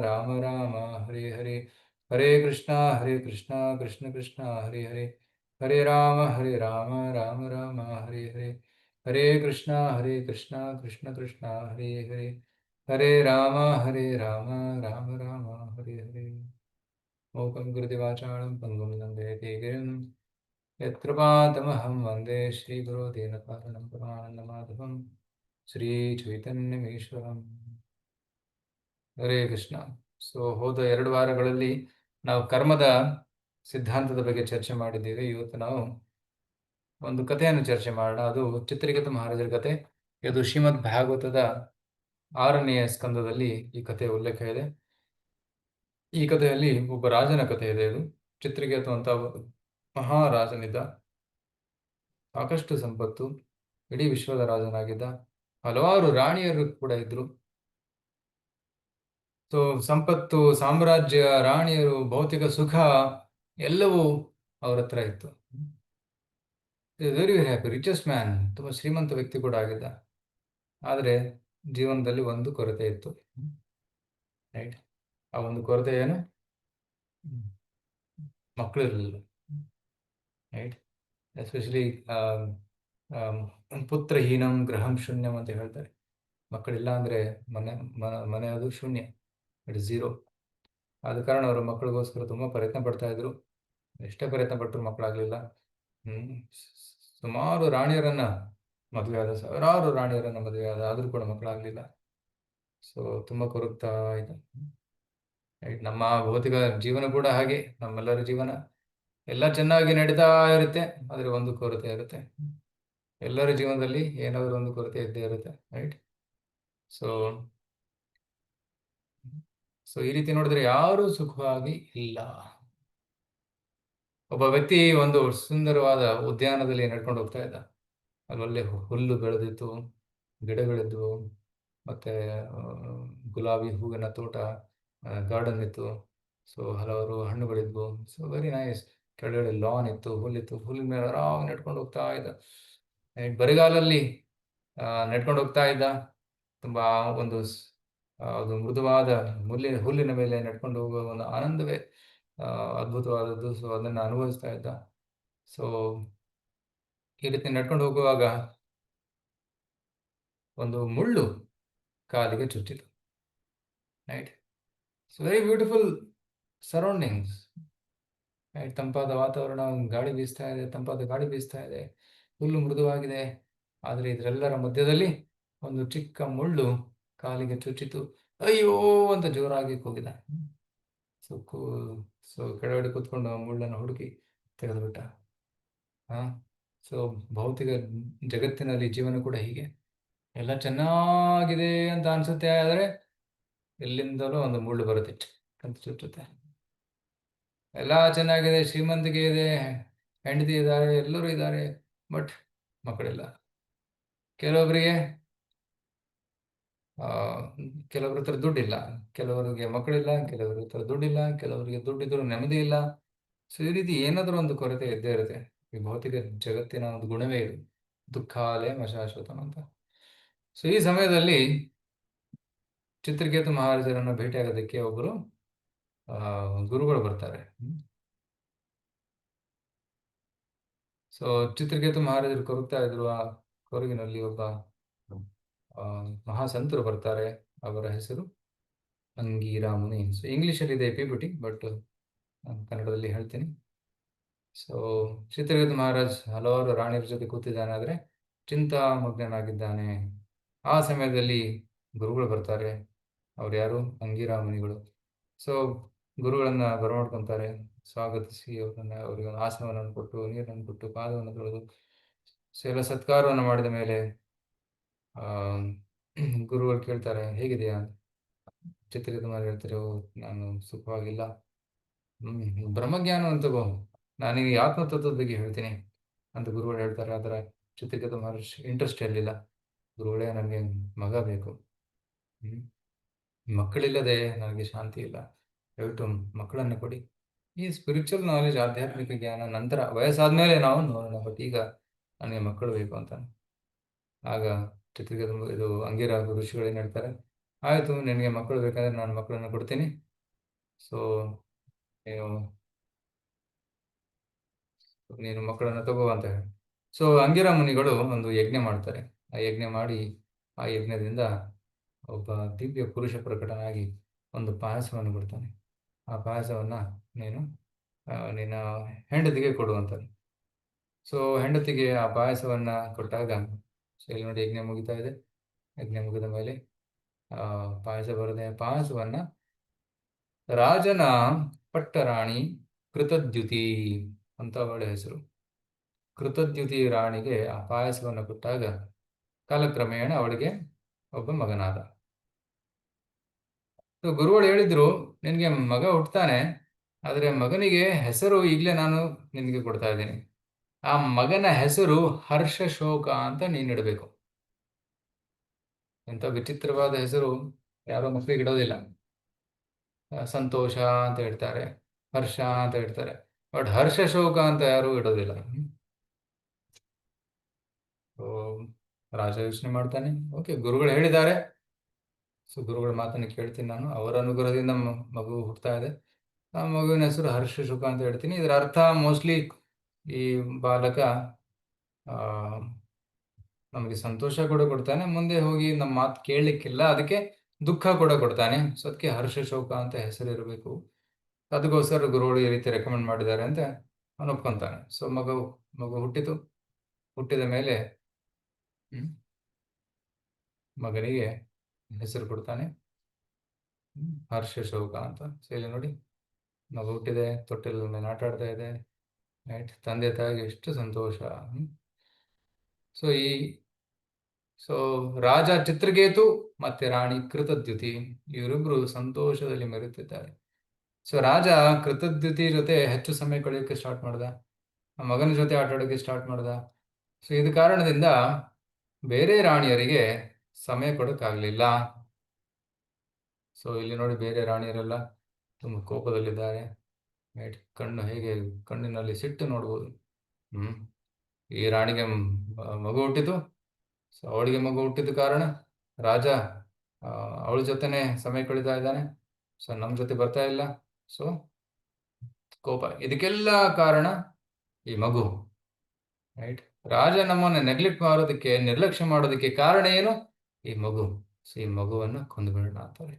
ರಾಮ ರಾಮ ಹರೇ ಹರೇ ಹರೇ ಕೃಷ್ಣ ಕೃಷ್ಣ ಕೃಷ್ಣ ಹರೇ ಹರೇ ಹರೇ ರಾಮ ರಾಮ ರಾಮ ಹರೇ ಹರೇ ಹರೇ ಕೃಷ್ಣ ಕೃಷ್ಣ ಕೃಷ್ಣ ಹರೇ ಹರೇ ಹರೇ ರಾಮ ರಾಮ ರಾಮ ಹರೇ ಹರೇ ಮೂಕಂ ಕೃತಿ ವಾಚಾಳಂ ಪಂಗುಂ ಲಂಘಯತೆ ಗಿರಿಂ ಯತ್ಕೃಪಾತಮಹಂ ವಂದೇ ಶ್ರೀಗುರೋ ದೀನಕಾರಣಂ ಪರಮಾನಂದಮಾಧವಂ ಶ್ರೀ ಚೈತನ್ಯಮೀಶ್ವರಂ. ಹರೇ ಕೃಷ್ಣ. ಹೋದ 2 ವಾರಗಳಲ್ಲಿ ನಾವು ಕರ್ಮದ ಸಿದ್ಧಾಂತದ ಬಗ್ಗೆ ಚರ್ಚೆ ಮಾಡಿದ್ದೇವೆ. ಇವತ್ತು ನಾವು ಒಂದು ಕಥೆಯನ್ನು ಚರ್ಚೆ ಮಾಡೋಣ. ಅದು ಚಿತ್ರಕೇತು ಮಹಾರಾಜರ ಕಥೆ. ಇದು ಶ್ರೀಮದ್ ಭಾಗವತದ 6ನೇ ಸ್ಕಂದದಲ್ಲಿ ಈ ಕಥೆಯ ಉಲ್ಲೇಖ ಇದೆ. ಈ ಕಥೆಯಲ್ಲಿ ಒಬ್ಬ ರಾಜನ ಕಥೆ ಇದೆ. ಇದು ಚಿತ್ರಕೇತು ಅಂತ ಮಹಾರಾಜನಿದ್ದ. ಸಾಕಷ್ಟು ಸಂಪತ್ತು, ಇಡೀ ವಿಶ್ವದ ರಾಜನಾಗಿದ್ದ. ಹಲವಾರು ರಾಣಿಯರು ಕೂಡ ಇದ್ರು. ಸಂಪತ್ತು, ಸಾಮ್ರಾಜ್ಯ, ರಾಣಿಯರು, ಭೌತಿಕ ಸುಖ ಎಲ್ಲವೂ ಅವರ ಹತ್ರ ಇತ್ತು. Very very happy, richest man, ತುಂಬ ಶ್ರೀಮಂತ ವ್ಯಕ್ತಿ ಕೂಡ ಆಗಿದ್ದ. ಆದರೆ ಜೀವನದಲ್ಲಿ ಒಂದು ಕೊರತೆ ಇತ್ತು. ರೈಟ್. ಆ ಒಂದು ಕೊರತೆ ಏನು? ಮಕ್ಕಳಿರಲಿಲ್ಲ. ರೈಟ್. ಎಸ್ಪೆಷಲಿ ಪುತ್ರಹೀನಂ ಗೃಹಂ ಶೂನ್ಯಂ ಅಂತ ಹೇಳ್ತಾರೆ. ಮಕ್ಕಳಿಲ್ಲ ಅಂದರೆ ಮನೆ ಅದು ಶೂನ್ಯ, ಇಟ್ ಝೀರೋ. ಆದ ಕಾರಣ ಅವರು ಮಕ್ಕಳಿಗೋಸ್ಕರ ತುಂಬ ಪ್ರಯತ್ನ ಪಡ್ತಾ ಇದ್ರು. ಎಷ್ಟೇ ಪ್ರಯತ್ನ ಪಟ್ಟರು ಮಕ್ಕಳಾಗಲಿಲ್ಲ. ಸುಮಾರು ರಾಣಿಯರನ್ನ ಮದುವೆ ಆದ, ಸಾವಿರಾರು ರಾಣಿಯರನ್ನ ಮದುವೆ ಆದ, ಆದರೂ ಕೂಡ ಮಕ್ಕಳಾಗಲಿಲ್ಲ. ತುಂಬ ಕೊರಗ್ತಾ ಇದೆ. ನಮ್ಮ ಭೌತಿಕ ಜೀವನ ಕೂಡ ಹಾಗೆ. ನಮ್ಮೆಲ್ಲರ ಜೀವನ ಎಲ್ಲ ಚೆನ್ನಾಗಿ ನಡೀತಾ ಇರುತ್ತೆ, ಆದರೆ ಒಂದು ಕೊರತೆ ಇರುತ್ತೆ. ಎಲ್ಲರ ಜೀವನದಲ್ಲಿ ಏನಾದರೂ ಒಂದು ಕೊರತೆ ಇದ್ದೇ ಇರುತ್ತೆ. ರೈಟ್. ಈ ರೀತಿ ನೋಡಿದ್ರೆ ಯಾರೂ ಸುಖವಾಗಿ ಇಲ್ಲ. ಒಬ್ಬ ವ್ಯಕ್ತಿ ಒಂದು ಸುಂದರವಾದ ಉದ್ಯಾನದಲ್ಲಿ ನಡ್ಕೊಂಡು ಹೋಗ್ತಾ ಇದ್ದ. ಅಲ್ಲೊಳ್ಳೆ ಹುಲ್ಲು ಬೆಳೆದಿತ್ತು, ಗಿಡಗಳಿದ್ವು, ಮತ್ತೆ ಗುಲಾಬಿ ಹೂವಿನ ತೋಟ, ಗಾರ್ಡನ್ ಇತ್ತು. ಹಲವಾರು ಹಣ್ಣುಗಳಿದ್ವು. Very nice. ಕೆಳಗಡೆ ಲಾನ್ ಇತ್ತು, ಹುಲ್ಲಿತ್ತು. ಹುಲ್ಲಿನ ಮೇಲೆ ಆರಾಮ್ ನಡ್ಕೊಂಡು ಹೋಗ್ತಾ ಇದ್ದ. ಬರಿಗಾಲಲ್ಲಿ ನಡ್ಕೊಂಡು ಹೋಗ್ತಾ ಇದ್ದ. ತುಂಬಾ ಒಂದು ಮೃದುವಾದ ಹುಲ್ಲಿನ ಮೇಲೆ ನಡ್ಕೊಂಡು ಹೋಗುವ ಒಂದು ಆನಂದವೇ ಅದ್ಭುತವಾದದ್ದು. ಅದನ್ನು ಅನುಭವಿಸ್ತಾ ಇದ್ದ. ಈ ರೀತಿ ನಡ್ಕೊಂಡು ಹೋಗುವಾಗ ಒಂದು ಮುಳ್ಳು ಕಾಲಿಗೆ ಚುಚ್ಚಿತು. Right. Very beautiful surroundings. Right. ತಂಪಾದ ವಾತಾವರಣ, ಗಾಳಿ ಬೀಸ್ತಾ ಇದೆ, ತಂಪಾದ ಗಾಳಿ ಬೀಸ್ತಾ ಇದೆ, ಹುಲ್ಲು ಮೃದುವಾಗಿದೆ. ಆದರೆ ಇದರೆಲ್ಲರ ಮಧ್ಯದಲ್ಲಿ ಒಂದು ಚಿಕ್ಕ ಮುಳ್ಳು ಕಾಲಿಗೆ ಚುಚ್ಚಿತು. ಅಯ್ಯೋ ಅಂತ ಜೋರಾಗಿ ಕೂಗಿದ. ಕೆಳಗಡೆ ಕೂತ್ಕೊಂಡು ಆ ಮುಳ್ಳನ್ನು ಹುಡುಕಿ ತೆಗೆದುಬಿಟ್ಟ. ಭೌತಿಕ ಜಗತ್ತಿನಲ್ಲಿ ಜೀವನ ಕೂಡ ಹೀಗೆ. ಎಲ್ಲ ಚೆನ್ನಾಗಿದೆ ಅಂತ ಅನ್ಸುತ್ತೆ, ಆದರೆ ಎಲ್ಲಿಂದಲೂ ಒಂದು ಮುಳ್ಳು ಬರುತ್ತೆ ಅಂತ ಚುಚ್ಚುತ್ತೆ. ಎಲ್ಲ ಚೆನ್ನಾಗಿದೆ, ಶ್ರೀಮಂತಿಕೆ ಇದೆ, ಹೆಂಡತಿ ಇದ್ದಾರೆ, ಎಲ್ಲರೂ ಇದ್ದಾರೆ, ಬಟ್ ಮಕ್ಕಳಿಲ್ಲ. ಕೆಲವೊಬ್ಬರ ಹತ್ರ ದುಡ್ಡಿಲ್ಲ, ಕೆಲವರಿಗೆ ಮಕ್ಕಳಿಲ್ಲ, ಕೆಲವರ ಹತ್ರ ದುಡ್ಡಿಲ್ಲ, ಕೆಲವರಿಗೆ ದುಡ್ಡಿದ್ರು ನೆಮ್ಮದಿ ಇಲ್ಲ. ಈ ರೀತಿ ಏನಾದರೂ ಒಂದು ಕೊರತೆ ಇದ್ದೇ ಇರುತ್ತೆ. ಈ ಭೌತಿಕ ಜಗತ್ತಿನ ಒಂದು ಗುಣವೇ ಇದು, ದುಃಖಾಲಯ ಶಾಶ್ವತಂ ಅಂತ. ಈ ಸಮಯದಲ್ಲಿ ಚಿತ್ರಕೇತು ಮಹಾರಾಜರನ್ನು ಭೇಟಿಯಾಗೋದಕ್ಕೆ ಒಬ್ಬರು ಗುರುಗಳು ಬರ್ತಾರೆ. ಚಿತ್ರಕೇತು ಮಹಾರಾಜರು ಕೊರಗ್ತಾ ಇದ್ರು. ಆ ಕೊರಗಿನಲ್ಲಿ ಒಬ್ಬ ಮಹಾಸಂತರು ಬರ್ತಾರೆ. ಅವರ ಹೆಸರು ಅಂಗೀರಾ ಮುನಿ. ಇಂಗ್ಲಿಷಲ್ಲಿ ಇದೆ PPT, ಬಟ್ ನಾನು ಕನ್ನಡದಲ್ಲಿ ಹೇಳ್ತೀನಿ. ಚಿತ್ರಕೇತು ಮಹಾರಾಜ್ ಹಲವಾರು ರಾಣಿಯರ ಜೊತೆ ಕೂತಿದ್ದಾನೆ, ಆದರೆ ಚಿಂತಾಮಗ್ನಾಗಿದ್ದಾನೆ. ಆ ಸಮಯದಲ್ಲಿ ಗುರುಗಳು ಬರ್ತಾರೆ. ಅವ್ರು ಯಾರು? ಅಂಗೀರಾ ಮುನಿಗಳು. ಗುರುಗಳನ್ನ ಬರಮಾಡ್ಕೊತಾರೆ, ಸ್ವಾಗತಿಸಿ ಅವರಿಗೆ ಒಂದು ಆಸನವನ್ನು ಕೊಟ್ಟು, ನೀರನ್ನು ಕೊಟ್ಟು, ಪಾದವನ್ನು ತೊಳೆದು ಎಲ್ಲ ಸತ್ಕಾರವನ್ನು ಮಾಡಿದ ಮೇಲೆ ಗುರುಗಳು ಕೇಳ್ತಾರೆ, ಹೇಗಿದೆಯಾ? ಚಿತ್ರಕೇತು ಮಹಾರಾಜ್ ಹೇಳ್ತಾರೆ, ನಾನು ಸುಖವಾಗಿಲ್ಲ. ಬ್ರಹ್ಮಜ್ಞಾನ ಅಂತ ನಾನೀಗ ಆತ್ಮತತ್ವದ ಬಗ್ಗೆ ಹೇಳ್ತೀನಿ ಅಂತ ಗುರುಗಳು ಹೇಳ್ತಾರೆ. ಅದರ ಚಿತ್ರಕೇತು ಮಹಾರಾಜ್ ಇಂಟ್ರೆಸ್ಟ್ ಇರಲಿಲ್ಲ. ಗುರುಗಳೇ, ನನಗೆ ಮಗ ಬೇಕು, ಮಕ್ಕಳಿಲ್ಲದೆ ನನಗೆ ಶಾಂತಿ ಇಲ್ಲ, ದಯವಿಟ್ಟು ಮಕ್ಕಳನ್ನು ಕೊಡಿ. ಈ ಸ್ಪಿರಿಚುವಲ್ ನಾಲೆಜ್, ಆಧ್ಯಾತ್ಮಿಕ ಜ್ಞಾನ ನಂತರ ವಯಸ್ಸಾದ್ಮೇಲೆ ನಾವು ನೋಡೋಣ, ಬಟ್ ಈಗ ನನಗೆ ಮಕ್ಕಳು ಬೇಕು ಅಂತ. ಆಗ ಚಿತ್ರಕೇತು ಅಂಗೀರಾ ಋಷಿಗಳೇನು ಹೇಳ್ತಾರೆ, ಆಯಿತು, ನಿನಗೆ ಮಕ್ಕಳು ಬೇಕಾದರೆ ನಾನು ಮಕ್ಕಳನ್ನು ಕೊಡ್ತೀನಿ. ಸೊ ನೀನು ನೀನು ಮಕ್ಕಳನ್ನು ತಗೋ ಅಂತ ಹೇಳಿ. ಸೊ ಅಂಗಿರ ಮುನಿಗಳು ಒಂದು ಯಜ್ಞ ಮಾಡ್ತಾರೆ. ಆ ಯಜ್ಞ ಮಾಡಿ ಆ ಯಜ್ಞದಿಂದ ಒಬ್ಬ ದಿವ್ಯ ಪುರುಷ ಪ್ರಕಟನಾಗಿ ಒಂದು ಪಾಯಸವನ್ನು ಕೊಡ್ತಾನೆ. ಆ ಪಾಯಸವನ್ನು ನೀನು ನಿನ್ನ ಹೆಂಡತಿಗೆ ಕೊಡುವಂಥದ್ದು. ಸೊ ಹೆಂಡತಿಗೆ ಆ ಪಾಯಸವನ್ನು ಕೊಟ್ಟಾಗ, ಸೊ ಇಲ್ಲಿ ನೋಡಿ ಯಜ್ಞ ಮುಗಿತಾ ಇದೆ. ಯಜ್ಞ ಮುಗಿದ ಮೇಲೆ ಪಾಯಸ ಬರದೆ, ಪಾಯಸವನ್ನು ರಾಜನ ಪಟ್ಟರಾಣಿ ಕೃತದ್ಯುತಿ ಅಂತ ಅವಳ ಹೆಸರು. ಕೃತದ್ಯುತಿ ರಾಣಿಗೆ ಆ ಪಾಯಸವನ್ನು ಕೊಟ್ಟಾಗ ಕಾಲಕ್ರಮೇಣ ಅವಳಿಗೆ ಒಬ್ಬ ಮಗನಾದ. ಗುರುಗಳು ಹೇಳಿದ್ರು, ನಿನಗೆ ಮಗ ಹುಟ್ಟುತ್ತಾನೆ, ಆದರೆ ಮಗನಿಗೆ ಹೆಸರು ಈಗಲೇ ನಾನು ನಿನಗೆ ಕೊಡ್ತಾ ಇದ್ದೀನಿ. ಆ ಮಗನ ಹೆಸರು ಹರ್ಷ ಶೋಕ ಅಂತ ನೀನು ಇಡಬೇಕು. ಎಂಥ ವಿಚಿತ್ರವಾದ ಹೆಸರು ಯಾರೋ ಮಕ್ಕಳಿಗೆ ಇಡೋದಿಲ್ಲ. ಸಂತೋಷ ಅಂತ ಹೇಳ್ತಾರೆ, ಹರ್ಷ ಅಂತ ಹೇಳ್ತಾರೆ, ಬಟ್ ಹರ್ಷ ಶೋಕ ಅಂತ ಯಾರು ಇಡೋದಿಲ್ಲ. ರಾಜ ಯೋಚನೆ ಮಾಡ್ತಾನೆ, ಓಕೆ ಗುರುಗಳು ಹೇಳಿದ್ದಾರೆ, ಸೊ ಗುರುಗಳ ಮಾತನ್ನು ಕೇಳ್ತೀನಿ ನಾನು. ಅವರ ಅನುಗ್ರಹದಿಂದ ಮಗು ಹುಟ್ಟುತ್ತಾ ಇದೆ. ಆ ಮಗುವಿನ ಹೆಸರು ಹರ್ಷ ಶುಕ ಅಂತ ಹೇಳ್ತೀನಿ. ಇದರ ಅರ್ಥ ಮೋಸ್ಟ್ಲಿ ಈ ಬಾಲಕ ನಮಗೆ ಸಂತೋಷ ಕೂಡ ಕೊಡ್ತಾನೆ, ಮುಂದೆ ಹೋಗಿ ನಮ್ಮ ಮಾತು ಕೇಳಲಿಕ್ಕಿಲ್ಲ, ಅದಕ್ಕೆ ದುಃಖ ಕೂಡ ಕೊಡ್ತಾನೆ. ಸೊ ಅದಕ್ಕೆ ಹರ್ಷ ಶೋಕ ಅಂತ ಹೆಸರು ಇರಬೇಕು. ಅದಕ್ಕೋಸ್ಕರ ಗುರುಗಳು ಈ ರೀತಿ ರೆಕಮೆಂಡ್ ಮಾಡಿದ್ದಾರೆ ಅಂತ ಅವನು ಒಪ್ಕೊಂತಾನೆ. ಸೊ ಮಗು ಹುಟ್ಟಿದ ಮೇಲೆ ಮಗನಿಗೆ ಹೆಸರು ಕೊಡ್ತಾನೆ ಹರ್ಷ ಶೋಕ ಅಂತ. ಸೊ ಇಲ್ಲಿ ನೋಡಿ, ಮಗು ಹುಟ್ಟಿದೆ, ತೊಟ್ಟಿಲ ಮೇಲೆ ಆಟ ಆಡ್ತಾ ಇದೆ, ರೈಟ್. ತಂದೆ ತಾಯಿಗೆ ಎಷ್ಟು ಸಂತೋಷ. ಸೊ ರಾಜ ಚಿತ್ರಕೇತು ಮತ್ತೆ ರಾಣಿ ಕೃತದ್ಯುತಿ ಇವರಿಬ್ರು ಸಂತೋಷದಲ್ಲಿ ಮೆರೆಯುತ್ತಿದ್ದಾರೆ. ಸೊ ರಾಜ ಕೃತದ್ಯುತಿ ಜೊತೆ ಹೆಚ್ಚು ಸಮಯ ಕಳೆಯೋಕ್ಕೆ ಸ್ಟಾರ್ಟ್ ಮಾಡ್ದ, ಮಗನ ಜೊತೆ ಆಟ ಆಡೋಕ್ಕೆ ಸ್ಟಾರ್ಟ್ ಮಾಡ್ದ. ಸೊ ಇದು ಕಾರಣದಿಂದ ಬೇರೆ ರಾಣಿಯರಿಗೆ ಸಮಯ ಕೊಡೋಕ್ಕಾಗಲಿಲ್ಲ. ಸೊ ಇಲ್ಲಿ ನೋಡಿ, ಬೇರೆ ರಾಣಿಯರೆಲ್ಲ ತುಂಬ ಕೋಪದಲ್ಲಿದ್ದಾರೆ, ರೈಟ್. ಕಣ್ಣಿನಲ್ಲಿ ಸಿಟ್ಟು ನೋಡ್ಬೋದು. ಈ ರಾಣಿಗೆ ಮಗು ಹುಟ್ಟಿತು. ಸೊ ಅವಳಿಗೆ ಮಗು ಹುಟ್ಟಿದ ಕಾರಣ ರಾಜ ಅವಳ ಜೊತೆನೆ ಸಮಯ ಕಳೀತಾ ಇದ್ದಾನೆ, ಸೊ ನಮ್ಮ ಜೊತೆ ಬರ್ತಾ ಇಲ್ಲ. ಸೊ ಕೋಪ. ಇದಕ್ಕೆಲ್ಲ ಕಾರಣ ಈ ಮಗು, ರೈಟ್. ರಾಜ ನಮ್ಮನ್ನು ನೆಗ್ಲೆಕ್ಟ್ ಮಾಡೋದಕ್ಕೆ, ನಿರ್ಲಕ್ಷ್ಯ ಮಾಡೋದಕ್ಕೆ ಕಾರಣ ಏನು? ಈ ಮಗು. ಸೊ ಈ ಮಗುವನ್ನು ಕೊಂದುಬಿಡೋಣ ಅಂತಾರೆ.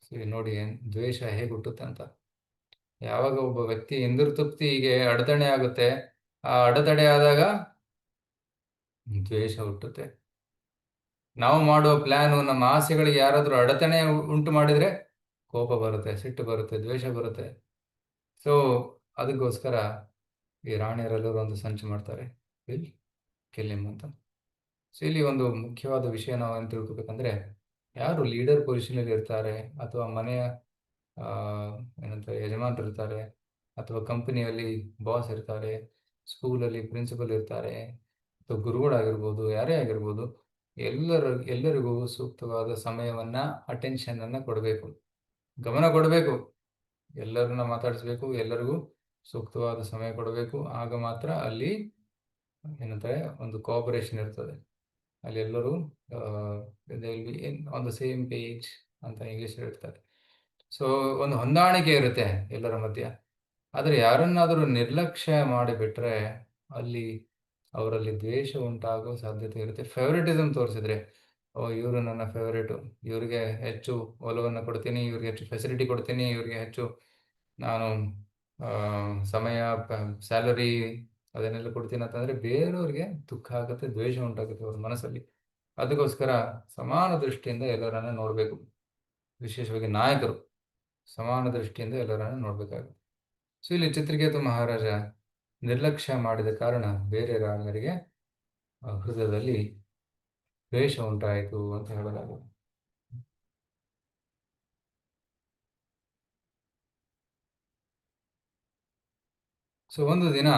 ಸೊ ನೋಡಿ ದ್ವೇಷ ಹೇಗೆ ಹುಟ್ಟುತ್ತೆ ಅಂತ. ಯಾವಾಗ ಒಬ್ಬ ವ್ಯಕ್ತಿ ತೃಪ್ತಿಗೆ ಅಡೆತಡೆ ಆಗುತ್ತೆ, ಆ ಅಡೆತಡೆ ಆದಾಗ ದ್ವೇಷ ಹುಟ್ಟುತ್ತೆ. ನಾವು ಮಾಡುವ ಪ್ಲಾನು, ನಮ್ಮ ಆಸೆಗಳಿಗೆ ಯಾರಾದರೂ ಅಡೆತಡೆ ಉಂಟು ಮಾಡಿದರೆ ಕೋಪ ಬರುತ್ತೆ, ಸಿಟ್ಟು ಬರುತ್ತೆ, ದ್ವೇಷ ಬರುತ್ತೆ. ಸೊ ಅದಕ್ಕೋಸ್ಕರ ಈ ರಾಣಿಯರೆಲ್ಲರೂ ಒಂದು ಸಂಚು ಮಾಡ್ತಾರೆ, ಕೆಲ್ಲಿಮ್ ಅಂತ. ಸೊ ಇಲ್ಲಿ ಒಂದು ಮುಖ್ಯವಾದ ವಿಷಯ ನಾವು ಏನು ತಿಳ್ಕೊಬೇಕಂದ್ರೆ, ಯಾರು ಲೀಡರ್ ಪೊಸಿಷನಲ್ಲಿ ಇರ್ತಾರೆ, ಅಥವಾ ಮನೆಯ ಏನಂತಾರೆ ಯಜಮಾನರು ಇರ್ತಾರೆ, ಅಥವಾ ಕಂಪನಿಯಲ್ಲಿ ಬಾಸ್ ಇರ್ತಾರೆ, ಸ್ಕೂಲಲ್ಲಿ ಪ್ರಿನ್ಸಿಪಲ್ ಇರ್ತಾರೆ, ಅಥವಾ ಗುರುಗಳಾಗಿರ್ಬೋದು, ಯಾರೇ ಆಗಿರ್ಬೋದು, ಎಲ್ಲರಿಗೂ ಸೂಕ್ತವಾದ ಸಮಯವನ್ನು, ಅಟೆನ್ಷನನ್ನು ಕೊಡಬೇಕು, ಗಮನ ಕೊಡಬೇಕು. ಎಲ್ಲರನ್ನ ಮಾತಾಡಿಸ್ಬೇಕು, ಎಲ್ಲರಿಗೂ ಸೂಕ್ತವಾದ ಸಮಯ ಕೊಡಬೇಕು. ಆಗ ಮಾತ್ರ ಅಲ್ಲಿ ಏನಂತಾರೆ ಒಂದು ಕೋಆಪರೇಷನ್ ಇರ್ತದೆ. ಅಲ್ಲಿ ಎಲ್ಲರೂ ಆನ್ ದ ಸೇಮ್ ಪೇಜ್ ಅಂತ ಇಂಗ್ಲೀಷ್ ಹೇಳ್ತಾರೆ. ಸೊ ಒಂದು ಹೊಂದಾಣಿಕೆ ಇರುತ್ತೆ ಎಲ್ಲರ ಮಧ್ಯೆ. ಆದರೆ ಯಾರನ್ನಾದರೂ ನಿರ್ಲಕ್ಷ್ಯ ಮಾಡಿಬಿಟ್ರೆ ಅಲ್ಲಿ ಅವರಲ್ಲಿ ದ್ವೇಷ ಉಂಟಾಗೋ ಸಾಧ್ಯತೆ ಇರುತ್ತೆ. ಫೇವರಿಟಿಸಮ್ ತೋರಿಸಿದ್ರೆ, ಇವರು ನನ್ನ ಫೇವರೇಟು, ಇವರಿಗೆ ಹೆಚ್ಚು ಒಲವನ್ನು ಕೊಡ್ತೀನಿ, ಇವ್ರಿಗೆ ಹೆಚ್ಚು ಫೆಸಿಲಿಟಿ ಕೊಡ್ತೀನಿ, ಇವ್ರಿಗೆ ಹೆಚ್ಚು ನಾನು ಸಮಯ, ಸ್ಯಾಲರಿ ಅದನ್ನೆಲ್ಲ ಕೊಡ್ತೀನಿ ಅಂತಂದರೆ ಬೇರೆಯವ್ರಿಗೆ ದುಃಖ ಆಗುತ್ತೆ, ದ್ವೇಷ ಉಂಟಾಗುತ್ತೆ ಅವ್ರ ಮನಸ್ಸಲ್ಲಿ. ಅದಕ್ಕೋಸ್ಕರ ಸಮಾನ ದೃಷ್ಟಿಯಿಂದ ಎಲ್ಲರನ್ನ ನೋಡಬೇಕು. ವಿಶೇಷವಾಗಿ ನಾಯಕರು ಸಮಾನ ದೃಷ್ಟಿಯಿಂದ ಎಲ್ಲರನ್ನ ನೋಡಬೇಕಾಗುತ್ತೆ. ಸೊ ಇಲ್ಲಿ ಚಿತ್ರಕೇತು ಮಹಾರಾಜ ನಿರ್ಲಕ್ಷ್ಯ ಮಾಡಿದ ಕಾರಣ ಬೇರೆ ರಾಣಿಯರಿಗೆ ಹೃದಯದಲ್ಲಿ ದ್ವೇಷ ಉಂಟಾಯಿತು ಅಂತ ಹೇಳಲಾಗಿದೆ. ಸೊ ಒಂದು ದಿನ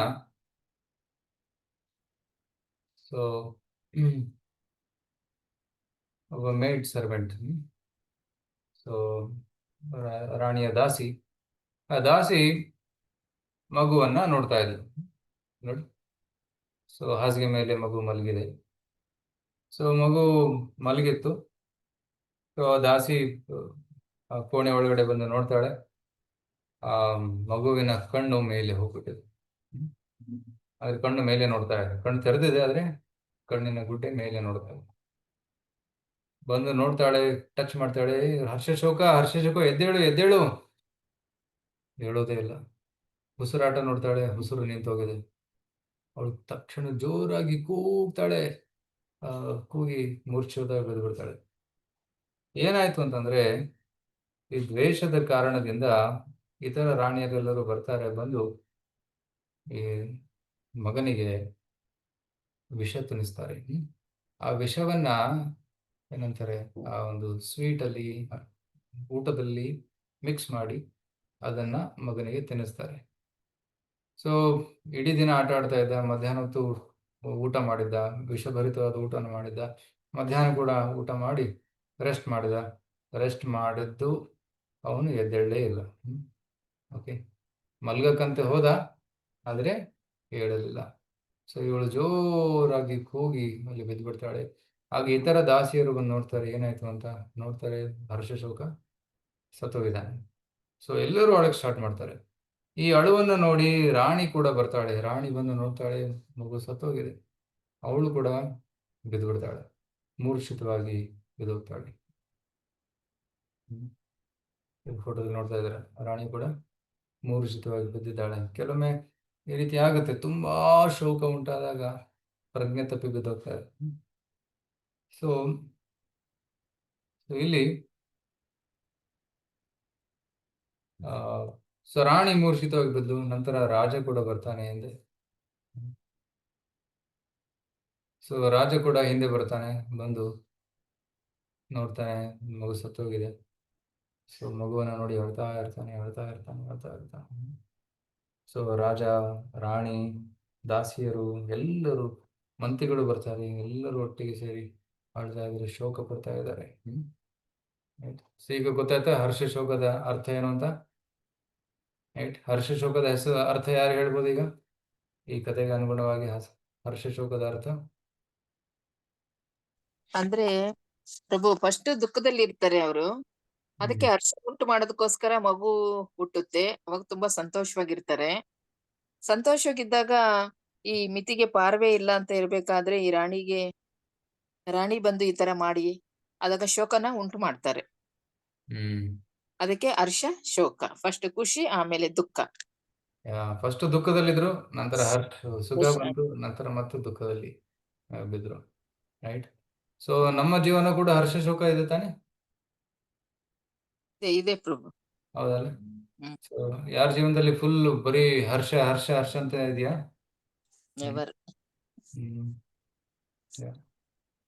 ಒಬ್ಬ ಮೇಡ್ ಸರ್ವೆಂಟ್, ಸೊ ರಾಣಿಯ ದಾಸಿ, ಆ ದಾಸಿ ಮಗುವನ್ನ ನೋಡ್ತಾ ಇದ್ಲು. ನೋಡಿ, ಸೊ ಹಾಸಿಗೆ ಮೇಲೆ ಮಗು ಮಲಗಿದೆ. ಸೊ ಮಗು ಮಲಗಿತ್ತು. ಸೊ ದಾಸಿ ಕೋಣೆ ಒಳಗಡೆ ಬಂದು ನೋಡ್ತಾಳೆ, ಆ ಮಗುವಿನ ಕಣ್ಣು ಮೇಲೆ ಹೋಗ್ಬಿಟ್ಟಿದೆ. ಅದ್ರ ಕಣ್ಣು ಮೇಲೆ ನೋಡ್ತಾ ಇದೆ, ಕಣ್ಣು ತೆರೆದಿದೆ ಆದ್ರೆ ಕಣ್ಣಿನ ಗುಡ್ಡೆ ಮೇಲೆ ನೋಡ್ತಾ ಇದೆ. ಬಂದು ನೋಡ್ತಾಳೆ, ಟಚ್ ಮಾಡ್ತಾಳೆ, ಹರ್ಷಶೋಕ ಹರ್ಷಶೋಕ ಎದ್ದೇಳು ಎದ್ದೇಳು, ಹೇಳೋದೇ ಇಲ್ಲ. ಉಸಿರಾಟ ನೋಡ್ತಾಳೆ, ಉಸಿರು ನಿಂತೋಗಿದೆ. ಅವಳು ತಕ್ಷಣ ಜೋರಾಗಿ ಕೂಗ್ತಾಳೆ, ಕೂಗಿ ಮೂರ್ಛೋದಾಗ ಬೆಳೆದು ಬಿಡ್ತಾಳೆ. ಏನಾಯ್ತು ಅಂತಂದ್ರೆ, ಈ ದ್ವೇಷದ ಕಾರಣದಿಂದ ಇತರ ರಾಣಿಯರೆಲ್ಲರೂ ಬರ್ತಾರೆ, ಬಂದು ಈ ಮಗನಿಗೆ ವಿಷ ತಿನ್ನಿಸ್ತಾರೆ. ಆ ವಿಷವನ್ನ ಏನಂತಾರೆ, ಆ ಒಂದು ಸ್ವೀಟ್ ಅಲ್ಲಿ, ಊಟದಲ್ಲಿ ಮಿಕ್ಸ್ ಮಾಡಿ ಅದನ್ನ ಮಗನಿಗೆ ತಿನ್ನಿಸ್ತಾರೆ. ಸೊ ಇಡೀ ದಿನ ಆಟ ಆಡ್ತಾ ಇದ್ದ, ಮಧ್ಯಾಹ್ನ ಹೊತ್ತು ಊಟ ಮಾಡಿದ್ದ, ವಿಷಭರಿತವಾದ ಊಟನ ಮಾಡಿದ್ದ. ಮಧ್ಯಾಹ್ನ ಕೂಡ ಊಟ ಮಾಡಿ ರೆಸ್ಟ್ ಮಾಡಿದ. ರೆಸ್ಟ್ ಮಾಡಿದ್ದು ಅವನು ಎದ್ದೇಳಲೇ ಇಲ್ಲ. ಓಕೆ, ಮಲ್ಗಕ್ಕಂತೆ ಹೋದ ಆದರೆ ಹೇಳಲಿಲ್ಲ. ಸೊ ಇವಳು ಜೋರಾಗಿ ಕೂಗಿ ಅಲ್ಲಿ ಬಿದ್ದು ಬಿಡ್ತಾಳೆ. ಆಗ ಇತರ ದಾಸಿಯರು ಬಂದು ನೋಡ್ತಾರೆ, ಏನಾಯ್ತು ಅಂತ ನೋಡ್ತಾರೆ, ಹರ್ಷಶೋಕ ಸತ್ತೋಗಿದ್ದಾನೆ. ಸೊ ಎಲ್ಲರೂ ಅಳಕ್ ಸ್ಟಾರ್ಟ್ ಮಾಡ್ತಾರೆ. ಈ ಅಳುವನ್ನು ನೋಡಿ ರಾಣಿ ಕೂಡ ಬರ್ತಾಳೆ. ರಾಣಿ ಬಂದು ನೋಡ್ತಾಳೆ, ಮಗು ಸತ್ತೋಗಿದೆ. ಅವಳು ಕೂಡ ಬಿದ್ದು ಬಿಡ್ತಾಳೆ, ಮೂರ್ಛಿತವಾಗಿ ಬಿದ್ದೋಗ್ತಾಳೆ. ಫೋಟೋದಲ್ಲಿ ನೋಡ್ತಾ ಇದ್ದಾರೆ, ರಾಣಿ ಕೂಡ ಮೂರ್ಛಿತವಾಗಿ ಬಿದ್ದಿದ್ದಾಳೆ. ಕೆಲವೊಮ್ಮೆ ಈ ರೀತಿ ಆಗುತ್ತೆ, ತುಂಬಾ ಶೋಕ ಉಂಟಾದಾಗ ಪ್ರಜ್ಞೆ ತಪ್ಪಿ ಬಿದ್ದೋಗ್ತಾರೆ. ಸೊ ಇಲ್ಲಿ ಸೊ ರಾಣಿ ಮೂರ್ಛಿತವಾಗಿ ಬಿದ್ದು, ನಂತರ ರಾಜ ಕೂಡ ಬರ್ತಾನೆ ಹಿಂದೆ. ಸೊ ರಾಜ ಕೂಡ ಹಿಂದೆ ಬರ್ತಾನೆ, ಬಂದು ನೋಡ್ತಾನೆ ಮಗು ಸತ್ತೋಗಿದೆ. ಸೊ ಮಗುವನ್ನ ನೋಡಿ ಅಳ್ತಾ ಇರ್ತಾನೆ, ಅಳ್ತಾ ಇರ್ತಾನೆ, ಅಳ್ತಾ ಇರ್ತಾನೆ. ಸೊ ರಾಜ, ರಾಣಿ, ದಾಸಿಯರು ಎಲ್ಲರೂ, ಮಂತ್ರಿಗಳು ಬರ್ತಾರೆ, ಎಲ್ಲರೂ ಒಟ್ಟಿಗೆ ಸೇರಿ ಅಳ್ತಾ ಇದ್ದಾರೆ, ಶೋಕ ಪಡ್ತಾ ಇದ್ದಾರೆ. ಸೊ ಈಗ ಗೊತ್ತಾಯ್ತಾ ಹರ್ಷ ಶೋಕದ ಅರ್ಥ ಏನು ಅಂತ? ಹರ್ಷ ಶೋಕದ ಹೆಸರು ಅರ್ಥ ಯಾರು ಹೇಳ್ಬೋದು ಈಗ ಈ ಕಥೆಗೆ ಅನುಗುಣವಾಗಿ? ಹರ್ಷ ಶೋಕದ ಅರ್ಥ ಅಂದ್ರೆ ಪ್ರಭು ಫಸ್ಟ್ ದುಃಖದಲ್ಲಿ ಇರ್ತಾರೆ ಅವರು, ಅದಕ್ಕೆ ಹರ್ಷ ಉಂಟು ಮಾಡೋದಕ್ಕೋಸ್ಕರ ಮಗು ಹುಟ್ಟುತ್ತೆ, ಅವಾಗ ತುಂಬಾ ಸಂತೋಷವಾಗಿರ್ತಾರೆ. ಸಂತೋಷವಾಗಿದ್ದಾಗ ಈ ಮಿತಿಗೆ ಪಾರವೇ ಇಲ್ಲ ಅಂತ ಇರ್ಬೇಕಾದ್ರೆ ಈ ರಾಣಿ ಬಂದು ಈ ತರ ಮಾಡಿ ಅದಾಗ ಶೋಕನ ಉಂಟು ಮಾಡ್ತಾರೆ. ಅದಕ್ಕೆ ಹರ್ಷ ಶೋಕ, ಫಸ್ಟ್ ಖುಷಿ ಆಮೇಲೆ ದುಃಖ. ಫಸ್ಟ್ ದುಃಖದಲ್ಲಿದ್ರು, ನಂತರ ಸುಖ ಬಂತು, ನಂತರ ಮತ್ತೆ ದುಃಖದಲ್ಲಿ ಬಿದ್ರು. ರೈಟ್. ಸೊ ನಮ್ಮ ಜೀವನ ಕೂಡ ಹರ್ಷ ಶೋಕ ಇದೆ ತಾನೆ? ಇದೆ ಪ್ರಭು. ಹೌದಲ್ಲ? ಸೊ ಯಾರ ಜೀವನದಲ್ಲಿ ಫುಲ್ ಬರೀ ಹರ್ಷ ಹರ್ಷ ಹರ್ಷ ಅಂತ ಇದೆಯಾ? ನೆವರ್.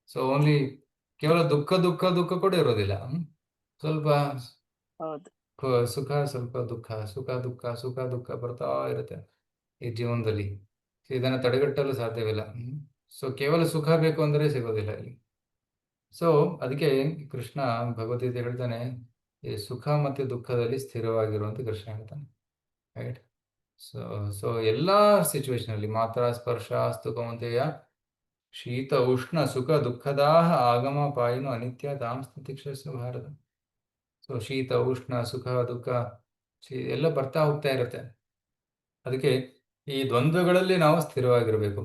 ಸೊ ಓನ್ಲಿ ಕೇವಲ ದುಃಖ ದುಃಖ ದುಃಖ ಕೂಡ ಇರೋದಿಲ್ಲ. ಸ್ವಲ್ಪ ಸುಖ, ಸ್ವಲ್ಪ ದುಃಖ, ಸುಖ ದುಃಖ, ಸುಖ ದುಃಖ ಬರ್ತಾ ಇರುತ್ತೆ ಈ ಜೀವನದಲ್ಲಿ. ಇದನ್ನ ತಡೆಗಟ್ಟಲು ಸಾಧ್ಯವಿಲ್ಲ. ಸೊ ಕೇವಲ ಸುಖ ಬೇಕು ಅಂದ್ರೆ ಸಿಗೋದಿಲ್ಲ ಇಲ್ಲಿ. ಸೊ ಅದಕ್ಕೆ ಕೃಷ್ಣ ಭಗವದ್ಗೀತೆ ಹೇಳ್ತಾನೆ, ಈ ಸುಖ ಮತ್ತೆ ದುಃಖದಲ್ಲಿ ಸ್ಥಿರವಾಗಿರುವಂತ ಕೃಷ್ಣ ಹೇಳ್ತಾನೆ. ರೈಟ್. ಸೊ ಎಲ್ಲಾ ಸಿಚುವೇಶನ್ ಅಲ್ಲಿ ಮಾತ್ರ ಸ್ಪರ್ಶ ಅಸ್ತು ಕೌಂತೆಯ ಶೀತ ಉಷ್ಣ ಸುಖ ದುಃಖದಾಹ ಆಗಮ ಪಾಯಿನು ಅನಿತ್ಯ ಧಾಮ್ ಸ್ಥಿತಿಕ್ಷಸ್ಯ ಭಾರತ. ಸೊ ಶೀತ ಉಷ್ಣ ಸುಖ ದುಃಖ ಎಲ್ಲ ಬರ್ತಾ ಹೋಗ್ತಾ ಇರುತ್ತೆ. ಅದಕ್ಕೆ ಈ ದ್ವಂದ್ವಗಳಲ್ಲಿ ನಾವು ಸ್ಥಿರವಾಗಿರಬೇಕು.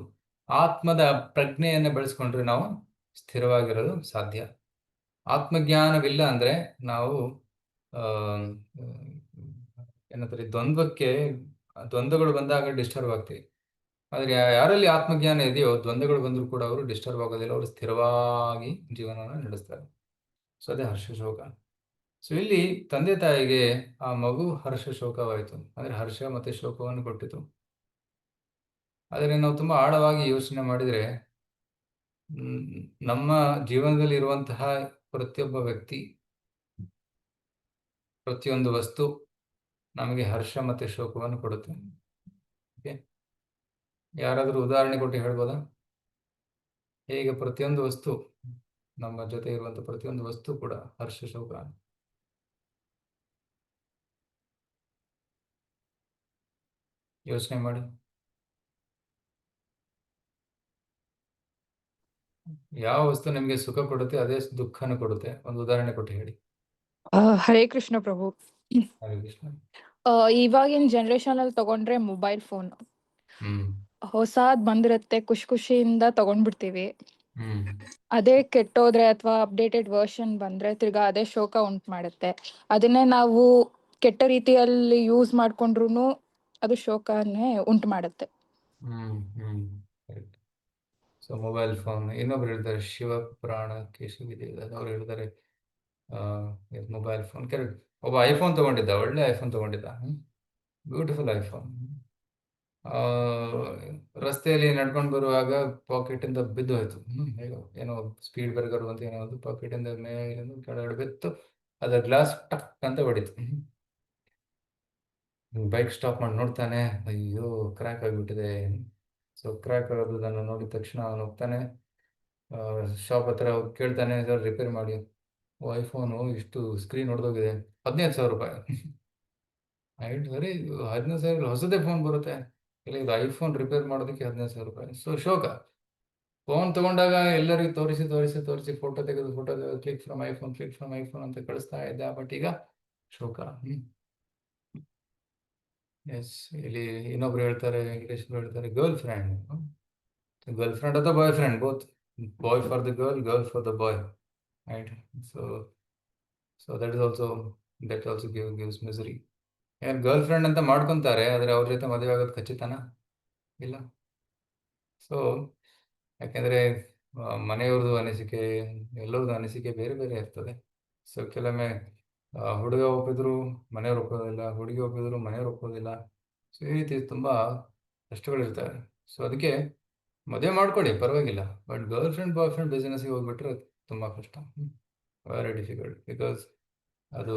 ಆತ್ಮದ ಪ್ರಜ್ಞೆಯನ್ನು ಬೆಳೆಸ್ಕೊಂಡ್ರೆ ನಾವು ಸ್ಥಿರವಾಗಿರಲು ಸಾಧ್ಯ. ಆತ್ಮಜ್ಞಾನವಿಲ್ಲ ಅಂದ್ರೆ ನಾವು ಏನಂತಾರೆ, ದ್ವಂದ್ವಗಳು ಬಂದಾಗ ಡಿಸ್ಟರ್ಬ್ ಆಗ್ತೀವಿ. ಆದ್ರೆ ಯಾರಲ್ಲಿ ಆತ್ಮಜ್ಞಾನ ಇದೆಯೋ ದ್ವಂದ್ವಗಳು ಬಂದರೂ ಕೂಡ ಅವರು ಡಿಸ್ಟರ್ಬ್ ಆಗೋದಿಲ್ಲ, ಅವರು ಸ್ಥಿರವಾಗಿ ಜೀವನವನ್ನು ನಡೆಸ್ತಾರೆ. ಸೊ ಅದೇ ಹರ್ಷ ಶೋಕ. ಸೊ ಇಲ್ಲಿ ತಂದೆ ತಾಯಿಗೆ ಆ ಮಗು ಹರ್ಷ ಶೋಕವಾಯಿತು, ಅಂದ್ರೆ ಹರ್ಷ ಮತ್ತೆ ಶೋಕವನ್ನು ಕೊಟ್ಟಿತು. ಆದರೆ ನಾವು ತುಂಬಾ ಆಳವಾಗಿ ಯೋಚನೆ ಮಾಡಿದ್ರೆ, ನಮ್ಮ ಜೀವನದಲ್ಲಿ ಇರುವಂತಹ ಪ್ರತಿಯೊಬ್ಬ ವ್ಯಕ್ತಿ, ಪ್ರತಿಯೊಂದು ವಸ್ತು ನಮಗೆ ಹರ್ಷ ಮತ್ತೆ ಶೋಕವನ್ನು ಕೊಡುತ್ತೆ. ಓಕೆ, ಯಾರಾದರೂ ಉದಾಹರಣೆ ಕೊಟ್ಟು ಹೇಳ್ಬೋದಾ? ಹೇಗೆ ಪ್ರತಿಯೊಂದು ವಸ್ತು, ನಮ್ಮ ಜೊತೆ ಇರುವಂತಹ ಪ್ರತಿಯೊಂದು ವಸ್ತು ಕೂಡ ಹರ್ಷ ಶೋಕ? ಯೋಚನೆ ಮಾಡಿ. ಯಾವ ವಸ್ತು ನಿಮಗೆ ಸುಖ ಕೊಡುತ್ತೆ ಅದೇ ದುಃಖನೂ ಕೊಡುತ್ತೆ? ಒಂದು ಉದಾಹರಣೆ ಕೊಟ್ಟು ಹೇಳಿ. ಹರೇ ಕೃಷ್ಣ ಪ್ರಭು. ಹರೇ ಕೃಷ್ಣ. ಇವಾಗಿನ ಜನರೇಷನ್ ಅಲ್ಲಿ ತಗೊಂಡ್ರೆ ಮೊಬೈಲ್ ಫೋನ್ ಹ್ಮ್ ಹೊಸಾದ್ ಬಂದಿರತ್ತೆ, ಖುಷಿಯಿಂದ ತಗೊಂಡ್ಬಿಡ್ತೀವಿ. ಹ್ಮ್ ಅದೇ ಕೆಟ್ಟೋದ್ರೆ ಅಥವಾ ಅಪ್ಡೇಟೆಡ್ ವರ್ಷನ್ ಬಂದ್ರೆ ತಿರ್ಗಾ ಅದೇ ಶೋಕ ಉಂಟು ಮಾಡುತ್ತೆ. ಅದನ್ನೇ ನಾವು ಕೆಟ್ಟ ರೀತಿಯಲ್ಲಿ ಯೂಸ್ ಮಾಡ್ಕೊಂಡ್ರು ಅದು ಶೋಕನೇ ಉಂಟು ಮಾಡುತ್ತೆ. ಕರೆಕ್ಟ್. ಸೊ ಮೊಬೈಲ್ ಫೋನ್, ಇನ್ನೊಬ್ರು ಹೇಳ್ತಾರೆ ಶಿವ ಪ್ರಾಣ ಕೇಶವಿದೆ, ಅವ್ರು ಹೇಳ್ತಾರೆ ಮೊಬೈಲ್ ಫೋನ್. ಕರೆಕ್ಟ್. ಒಬ್ಬ ಐಫೋನ್ ತಗೊಂಡಿದ್ದ, ಒಳ್ಳೆ ಐಫೋನ್ ತಗೊಂಡಿದ್ದ, ಬ್ಯೂಟಿಫುಲ್ ಐಫೋನ್. ರಸ್ತೆಯಲ್ಲಿ ನಡ್ಕೊಂಡು ಬರುವಾಗ ಪಾಕೆಟ್ ಇಂದ ಬಿದ್ದು ಹೋಯ್ತು. ಹೇಗೋ ಏನೋ ಸ್ಪೀಡ್ ಬರ್ಗರ್ ಅಂತ ಏನೋ ಒಂದು ಪಾಕೆಟ್ ಇಂದ ಮೇಲೆ ಕೆಳಗಡೆ ಬಿತ್ತು, ಅದರ ಗ್ಲಾಸ್ ಟಕ್ ಅಂತ ಹೊಡಿತು. ಬೈಕ್ ಸ್ಟಾಪ್ ಮಾಡಿ ನೋಡ್ತಾನೆ, ಅಯ್ಯೋ ಕ್ರ್ಯಾಕ್ ಆಗಿಬಿಟ್ಟಿದೆ. ಸೊ ಕ್ರ್ಯಾಕ್ ಆಗೋದನ್ನು ನೋಡಿದ ತಕ್ಷಣ ಅವನು ಹೋಗ್ತಾನೆ, ಶಾಪ್ ಹತ್ರ ಹೋಗಿ ಕೇಳ್ತಾನೆ, ಸರ್ ರಿಪೇರ್ ಮಾಡಿ. ಐಫೋನು ಇಷ್ಟು ಸ್ಕ್ರೀನ್ ಹೊಡೆದೋಗಿದೆ, 15,000 ರೂಪಾಯಿ. ಆಯ್ತು, ಸರಿ 15,000 ಹೊಸದೇ ಫೋನ್ ಬರುತ್ತೆ, ಇಲ್ಲ ಇದು ಐಫೋನ್ ರಿಪೇರ್ ಮಾಡೋದಕ್ಕೆ 15,000 ರೂಪಾಯಿ. ಸೊ ಶೋಕ. ಫೋನ್ ತಗೊಂಡಾಗ ಎಲ್ಲರಿಗೂ ತೋರಿಸಿ ತೋರಿಸಿ ತೋರಿಸಿ ಫೋಟೋ ತೆಗೆದು ಕ್ಲಿಕ್ ಫ್ರಮ್ ಐಫೋನ್ ಅಂತ ಕಳಿಸ್ತಾ ಇದ್ದ. ಬಟ್ ಈಗ ಶೋಕ. ಎಸ್. ಇಲ್ಲಿ ಇನ್ನೊಬ್ರು ಹೇಳ್ತಾರೆ, ಇಂಗ್ಲೀಷ್ ಹೇಳ್ತಾರೆ ಗರ್ಲ್ ಫ್ರೆಂಡ್ ಅಥವಾ boy friend, both. Boy for the girl for the boy. Right. So that also gives misery. ಯಾರು ಗರ್ಲ್ ಫ್ರೆಂಡ್ ಅಂತ ಮಾಡ್ಕೊಂತಾರೆ, ಆದರೆ ಅವ್ರ ಜೊತೆ ಮದುವೆ ಆಗೋದು ಖಚಿತನ ಇಲ್ಲ. ಸೊ ಯಾಕೆಂದರೆ ಮನೆಯವ್ರದ್ದು ಅನಿಸಿಕೆ, ಎಲ್ಲರದ್ದು ಅನಿಸಿಕೆ ಬೇರೆ ಬೇರೆ ಇರ್ತದೆ. ಸೊ ಕೆಲವೊಮ್ಮೆ ಹುಡುಗ ಒಪ್ಪಿದ್ರು ಮನೆಯವ್ರು ಒಪ್ಪೋದಿಲ್ಲ, ಹುಡುಗಿ ಒಪ್ಪಿದ್ರು ಮನೆಯವ್ರು ಒಪ್ಪೋದಿಲ್ಲ. ಸೊ ಈ ರೀತಿ ತುಂಬ ಕಷ್ಟಗಳಿರ್ತವೆ. ಸೊ ಅದಕ್ಕೆ ಮದುವೆ ಮಾಡ್ಕೊಳ್ಳಿ, ಪರವಾಗಿಲ್ಲ. But girl friend bye friend ಬಿಸ್ನೆಸ್ಗೆ ಹೋಗ್ಬಿಟ್ರೆ ತುಂಬ ಕಷ್ಟ, ವೆರಿ ಡಿಫಿಕಲ್ಟ್. ಬಿಕಾಸ್ ಅದು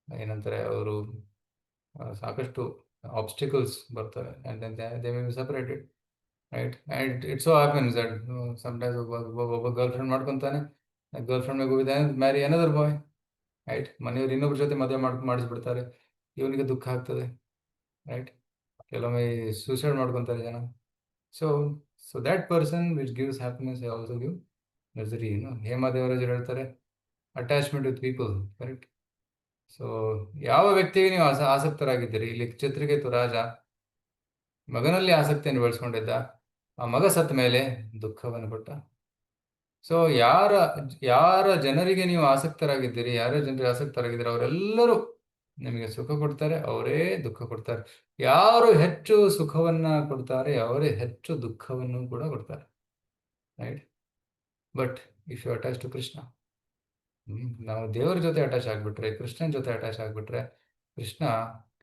ಏನಂತಾರೆ, ಅವರು ಸಾಕಷ್ಟು ಆಬ್ಸ್ಟಿಕಲ್ಸ್ ಬರ್ತವೆ, and then they may be separated. Right. And it's so happens that sometimes ಒಬ್ಬ ಗರ್ಲ್ ಫ್ರೆಂಡ್ ಮಾಡ್ಕೊತಾನೆ, ಗರ್ಲ್ ಫ್ರೆಂಡ್ ಮೇಲೆ ಮ್ಯಾರಿ ಅನದರ್ ಬಾಯ್. ರೈಟ್. ಮನೆಯವ್ರು ಇನ್ನೊಬ್ರ ಜೊತೆ ಮದುವೆ ಮಾಡಿಸ್ಬಿಡ್ತಾರೆ, ಇವನಿಗೆ ದುಃಖ ಆಗ್ತದೆ. ರೈಟ್. ಕೆಲವೊಮ್ಮೆ ಸೂಸೈಡ್ ಮಾಡ್ಕೊತಾರೆ ಜನ. So that person which gives happiness also give misery. Hema ದೇವರಾಜರು ಹೇಳ್ತಾರೆ, attachment with people. Correct. So ಯಾವ ವ್ಯಕ್ತಿಗೆ ನೀವು ಆಸಕ್ತರಾಗಿದ್ದೀರಿ? ಇಲ್ಲಿ ಚಿತ್ರಕೇತು ರಾಜ ಮಗನಲ್ಲಿ ಆಸಕ್ತಿಯನ್ನು ಬೆಳೆಸ್ಕೊಂಡಿದ್ದ, ಆ ಮಗ ಸತ್ತ ಮೇಲೆ ದುಃಖವನ್ನು ಕೊಟ್ಟ. ಸೊ ಯಾರ ಜನರಿಗೆ ನೀವು ಆಸಕ್ತರಾಗಿದ್ದೀರಿ, ಜನರಿಗೆ ಆಸಕ್ತರಾಗಿದ್ದೀರಿ, ಅವರೆಲ್ಲರೂ ನಿಮಗೆ ಸುಖ ಕೊಡ್ತಾರೆ, ಅವರೇ ದುಃಖ ಕೊಡ್ತಾರೆ. ಯಾರು ಹೆಚ್ಚು ಸುಖವನ್ನ ಕೊಡ್ತಾರೆ, ಅವರೇ ಹೆಚ್ಚು ದುಃಖವನ್ನು ಕೂಡ ಕೊಡ್ತಾರೆ. Right. But if you attach to Krishna, ನಾವು ದೇವರ ಜೊತೆ ಅಟ್ಯಾಚ್ ಆಗಿಬಿಟ್ರೆ, ಕೃಷ್ಣನ ಜೊತೆ ಅಟ್ಯಾಚ್ ಆಗಿಬಿಟ್ರೆ, ಕೃಷ್ಣ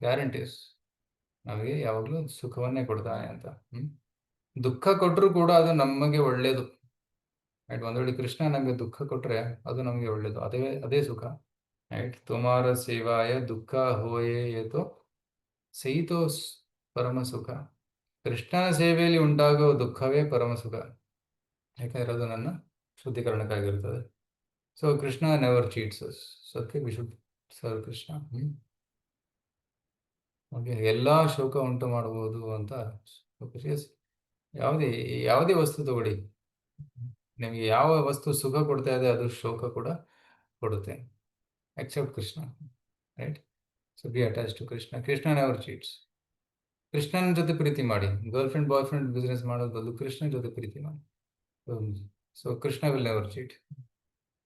ಗ್ಯಾರಂಟೀಸ್ ನಮಗೆ ಯಾವಾಗಲೂ ಸುಖವನ್ನೇ ಕೊಡ್ತಾನೆ ಅಂತ. ದುಃಖ ಕೊಟ್ಟರು ಕೂಡ ಅದು ನಮಗೆ ಒಳ್ಳೆಯದು. ರೈಟ್. ಒಂದು ವೇಳೆ ಕೃಷ್ಣ ನಮಗೆ ದುಃಖ ಕೊಟ್ಟರೆ ಅದು ನಮಗೆ ಒಳ್ಳೆಯದು, ಅದೇ ಸುಖ. ರೈಟ್. ತುಮಾರ ಸೇವಾಯ ದುಃಖ ಹೋಯೇ ಏತೋ ಸೈತೋ ಪರಮ ಸುಖ. ಕೃಷ್ಣನ ಸೇವೆಯಲ್ಲಿ ಉಂಟಾಗುವ ದುಃಖವೇ ಪರಮ ಸುಖ, ಯಾಕಂದರೆ ಅದು ನನ್ನ ಶುದ್ಧೀಕರಣಕ್ಕಾಗಿರ್ತದೆ. So Krishna never cheats us. So ಅದಕ್ಕೆ we should serve Krishna. Okay. ಎಲ್ಲ ಶೋಕ ಉಂಟು ಮಾಡಬಹುದು ಅಂತ. ಯಾವುದೇ ವಸ್ತು ತಗೊಳ್ಳಿ, ನಿಮಗೆ ಯಾವ ವಸ್ತು ಸುಖ ಕೊಡ್ತಾ ಇದೆ ಅದು ಶೋಕ ಕೂಡ ಕೊಡುತ್ತೆ, except Krishna. Right. So be attach to Krishna. Krishna never cheats. ಕೃಷ್ಣನ ಜೊತೆ ಪ್ರೀತಿ ಮಾಡಿ. Girl friend boy friend business ಮಾಡೋದು ಬದಲು ಕೃಷ್ಣನ ಜೊತೆ ಪ್ರೀತಿ ಮಾಡಿ. So Krishna will never cheat,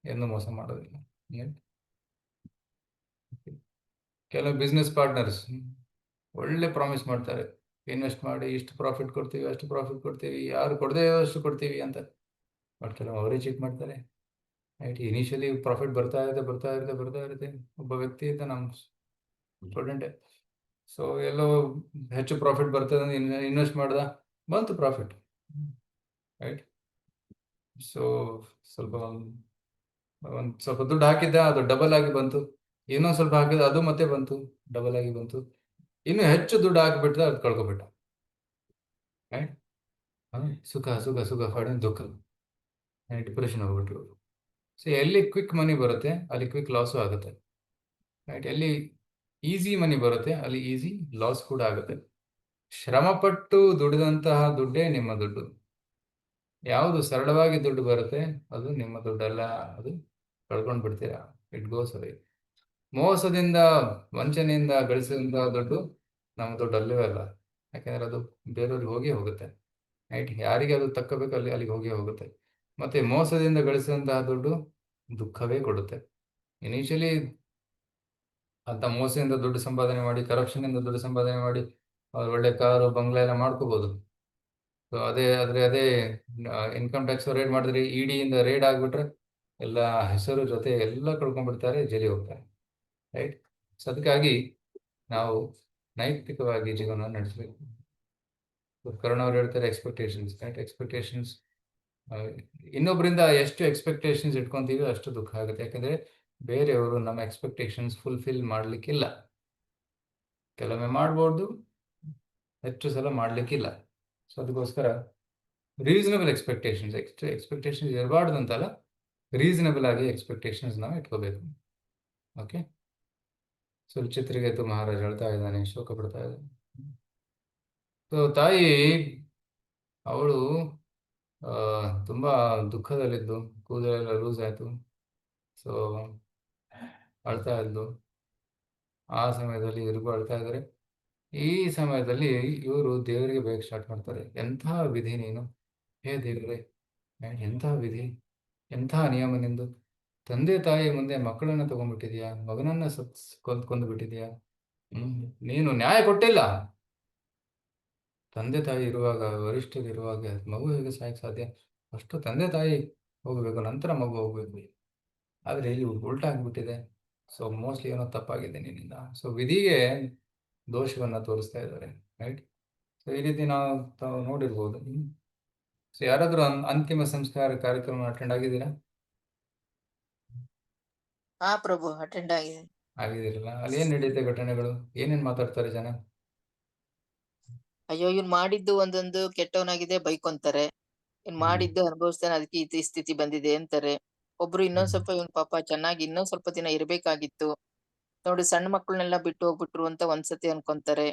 ಎಂದು ಮೋಸ ಮಾಡೋದಿಲ್ಲ. ಕೆಲವು ಬಿಸ್ನೆಸ್ ಪಾರ್ಟ್ನರ್ಸ್ ಒಳ್ಳೆ ಪ್ರಾಮಿಸ್ ಮಾಡ್ತಾರೆ, ಇನ್ವೆಸ್ಟ್ ಮಾಡಿ ಇಷ್ಟು ಪ್ರಾಫಿಟ್ ಕೊಡ್ತೀವಿ, ಅಷ್ಟು ಪ್ರಾಫಿಟ್ ಕೊಡ್ತೀವಿ, ಯಾರು ಕೊಡದೆ ಅಷ್ಟು ಕೊಡ್ತೀವಿ ಅಂತ. ಬಟ್ ಕೆಲವು ಅವರೇ ಚೀಟ್ ಮಾಡ್ತಾರೆ. ರೈಟ್. ಇನಿಷಿಯಲಿ ಪ್ರಾಫಿಟ್ ಬರ್ತಾ ಇರುತ್ತೆ. ಒಬ್ಬ ವ್ಯಕ್ತಿ ಇದ್ದ ನಮ್ಮ ಸ್ಟೂಡೆಂಟೇ. ಸೊ ಎಲ್ಲೋ ಹೆಚ್ಚು ಪ್ರಾಫಿಟ್ ಬರ್ತದೆ ಇನ್ವೆಸ್ಟ್ ಮಾಡ್ದ, ಬಂತು ಪ್ರಾಫಿಟ್. ರೈಟ್. ಸೊ ಒಂದು ಸ್ವಲ್ಪ ದುಡ್ಡು ಹಾಕಿದ್ದ, ಅದು ಡಬಲ್ ಆಗಿ ಬಂತು. ಇನ್ನೊಂದು ಸ್ವಲ್ಪ ಹಾಕಿದ, ಅದು ಮತ್ತೆ ಬಂತು, ಡಬಲ್ ಆಗಿ ಬಂತು. ಇನ್ನು ಹೆಚ್ಚು ದುಡ್ಡು ಹಾಕಿಬಿಟ್ರೆ ಅದು ಕಳ್ಕೊಬಿಟ್ಟ. ರೈಟ್. ಸುಖ ದುಃಖ, ಡಿಪ್ರೆಷನ್ ಹೋಗ್ಬಿಟ್ರು. ಸೊ ಎಲ್ಲಿ ಕ್ವಿಕ್ ಮನಿ ಬರುತ್ತೆ ಅಲ್ಲಿ ಕ್ವಿಕ್ ಲಾಸು ಆಗುತ್ತೆ. ರೈಟ್. ಎಲ್ಲಿ ಈಸಿ ಮನಿ ಬರುತ್ತೆ ಅಲ್ಲಿ ಈಸಿ ಲಾಸ್ ಕೂಡ ಆಗುತ್ತೆ. ಶ್ರಮಪಟ್ಟು ದುಡಿದಂತಹ ದುಡ್ಡೇ ನಿಮ್ಮ ದುಡ್ಡು. ಯಾವುದು ಸರಳವಾಗಿ ದುಡ್ಡು ಬರುತ್ತೆ ಅದು ನಿಮ್ಮ ದುಡ್ಡಲ್ಲ, ಅದು ಕಳ್ಕೊಂಡು ಬಿಡ್ತೀರಾ. It goes away. ಮೋಸದಿಂದ ವಂಚನೆಯಿಂದ ಗಳಿಸಿದಂತಹ ದುಡ್ಡು ನಮ್ಮ ದುಡ್ಡು ಅಲ್ಲವೇ ಅಲ್ಲ. ಯಾಕೆಂದ್ರೆ ಅದು ಬೇರೆಯವ್ರಿಗೆ ಹೋಗಿ ಹೋಗುತ್ತೆ. ರೈಟ್, ಯಾರಿಗೆ ಅದು ತಕ್ಕಬೇಕು ಅಲ್ಲಿಗೆ ಹೋಗಿ ಹೋಗುತ್ತೆ. ಮತ್ತೆ ಮೋಸದಿಂದ ಗಳಿಸಿದಂತಹ ದುಡ್ಡು ದುಃಖವೇ ಕೊಡುತ್ತೆ. ಇನಿಷಿಯಲಿ ಅಂತ ಮೋಸದಿಂದ ದುಡ್ಡು ಸಂಪಾದನೆ ಮಾಡಿ, ಕರಪ್ಷನ್ ದುಡ್ಡು ಸಂಪಾದನೆ ಮಾಡಿ ಅವ್ರು ಒಳ್ಳೆ ಕಾರು ಬಂಗ್ಲೆ ಎಲ್ಲ ಮಾಡ್ಕೋಬಹುದು. ಸೊ ಅದೇ ಇನ್ಕಮ್ ಟ್ಯಾಕ್ಸ್ ರೇಡ್ ಮಾಡಿದ್ರೆ, ಇಡಿಯಿಂದ ರೇಡ್ ಆಗ್ಬಿಟ್ರೆ ಎಲ್ಲ ಹೆಸರು ಜೊತೆ ಎಲ್ಲ ಕಳ್ಕೊಂಡ್ಬಿಡ್ತಾರೆ, ಜೈಲಿಗೆ ಹೋಗ್ತಾರೆ. ರೈಟ್. ಸೊ ಅದಕ್ಕಾಗಿ ನಾವು ನೈತಿಕವಾಗಿ ಜೀವನ ನಡೆಸಬೇಕು. ಕರುಣ ಅವ್ರು ಹೇಳ್ತಾರೆ ಎಕ್ಸ್ಪೆಕ್ಟೇಷನ್ಸ್. ರೈಟ್, ಎಕ್ಸ್ಪೆಕ್ಟೇಷನ್ಸ್ ಇನ್ನೊಬ್ಬರಿಂದ ಎಷ್ಟು ಎಕ್ಸ್ಪೆಕ್ಟೇಷನ್ಸ್ ಇಟ್ಕೊಂತೀವಿ ಅಷ್ಟು ದುಃಖ ಆಗುತ್ತೆ. ಯಾಕಂದ್ರೆ ಬೇರೆಯವರು ನಮ್ಮ ಎಕ್ಸ್ಪೆಕ್ಟೇಷನ್ಸ್ ಫುಲ್ಫಿಲ್ ಮಾಡ್ಲಿಕ್ಕಿಲ್ಲ. ಕೆಲವೊಮ್ಮೆ ಮಾಡ್ಬೋದು, ಹೆಚ್ಚು ಸಲ ಮಾಡ್ಲಿಕ್ಕಿಲ್ಲ. ಸೊ ಅದಕ್ಕೋಸ್ಕರ ರೀಸನಬಲ್ ಎಕ್ಸ್ಪೆಕ್ಟೇಷನ್ಸ್ ಇರಬಾರ್ದು ಅಂತಲ್ಲ, ರೀಸನಬಲ್ ಆಗಿ ಎಕ್ಸ್ಪೆಕ್ಟೇಷನ್ಸ್ ನಾವು ಇಟ್ಕೋಬೇಕು. ಓಕೆ. ಸೊ ಚಿತ್ರಕೇತು ಮಹಾರಾಜ್ ಹೇಳ್ತಾ ಇದ್ದಾನೆ, ಶೋಕ ಪಡ್ತಾ ಇದ್ದಾನೆ. ಸೊ ತಾಯಿ ಅವಳು ತುಂಬಾ ದುಃಖದಲ್ಲಿದ್ದು, ಕೂದಲೆಲ್ಲ ಲೂಸ್ ಆಯ್ತು. ಸೊ ಅಳ್ತಾ ಇದ್ದು. ಆ ಸಮಯದಲ್ಲಿ ಇವ್ರಿಗೂ ಅಳ್ತಾ ಇದ್ದಾರೆ. ಈ ಸಮಯದಲ್ಲಿ ಇವರು ದೇವರಿಗೆ ಬೇಗ ಸ್ಟಾರ್ಟ್ ಮಾಡ್ತಾರೆ. ಎಂಥ ವಿಧಿ ನೀನು, ಹೇ ದೇವರೇ, ಎಂಥ ವಿಧಿ, ಎಂಥ ನಿಯಮ ನಿಂದು. ತಂದೆ ತಾಯಿ ಮುಂದೆ ಮಕ್ಕಳನ್ನ ತಗೊಂಡ್ಬಿಟ್ಟಿದ್ಯಾ, ಮಗನನ್ನ ಕೊಂದು ಬಿಟ್ಟಿದ್ಯಾ. ನೀನು ನ್ಯಾಯ ಕೊಟ್ಟಿಲ್ಲ. ತಂದೆ ತಾಯಿ ಇರುವಾಗ, ವರಿಷ್ಠರಿರುವಾಗ ಮಗು ಹೇಗೆ ಸಾಯಕ್ಕೆ ಸಾಧ್ಯ? ಅಷ್ಟು ತಂದೆ ತಾಯಿ ಹೋಗ್ಬೇಕು, ನಂತರ ಮಗು ಹೋಗ್ಬೇಕು. ಆದರೆ ಇಲ್ಲಿ ಉಲ್ಟಾ ಆಗ್ಬಿಟ್ಟಿದೆ. ಸೊ ಮೋಸ್ಟ್ಲಿ ಏನೋ ತಪ್ಪಾಗಿದೆ ನಿನ್ನಿಂದ. ಸೊ ವಿಧಿಗೆ ದೋಷವನ್ನ ತೋರಿಸ್ತಾ ಇದ್ದಾರೆ. ರೈಟ್. ಸೊ ಈ ರೀತಿ ತಾವು ನೋಡಿರ್ಬೋದು. ಸೊ ಯಾರಾದ್ರೂ ಅಂತಿಮ ಸಂಸ್ಕಾರ ಕಾರ್ಯಕ್ರಮ ಅಟೆಂಡ್ ಆಗಿದ್ದೀರಾ? ಹಾ ಪ್ರಭು, ಅಟೆಂಡ್ ಆಗಿದೆ. ಆಗಿದಿರಲ್ಲ? ಅಲ್ಲಿ ಏನ್ ನಡೆಯುತ್ತೆ ಘಟನೆಗಳು, ಏನೇನ್ ಮಾತಾಡ್ತಾರೆ ಜನ? ಅಯ್ಯೋ, ಇವ್ನ್ ಮಾಡಿದ್ದು ಒಂದೊಂದು ಕೆಟ್ಟವನಾಗಿದೆ ಬೈಕೊಂತಾರೆ. ಇವ್ನ್ ಮಾಡಿದ್ದು ಅನುಭವಿಸ್ತಾನೆ, ಅದಕ್ಕೆ ಈ ಸ್ಥಿತಿ ಬಂದಿದೆ ಅಂತಾರೆ. ಒಬ್ರು ಇನ್ನೊಂದ್ ಸ್ವಲ್ಪ ಇವ್ನ್ ಪಾಪ ಚೆನ್ನಾಗಿ ಇನ್ನೊಂದ್ ಸ್ವಲ್ಪ ದಿನ ಇರ್ಬೇಕಾಗಿತ್ತು ನೋಡಿ, ಸಣ್ಣ ಮಕ್ಕಳನ್ನೆಲ್ಲ ಬಿಟ್ಟು ಹೋಗ್ಬಿಟ್ರು ಅಂತ ಒಂದ್ಸತಿ ಅನ್ಕೊಂತಾರೆ.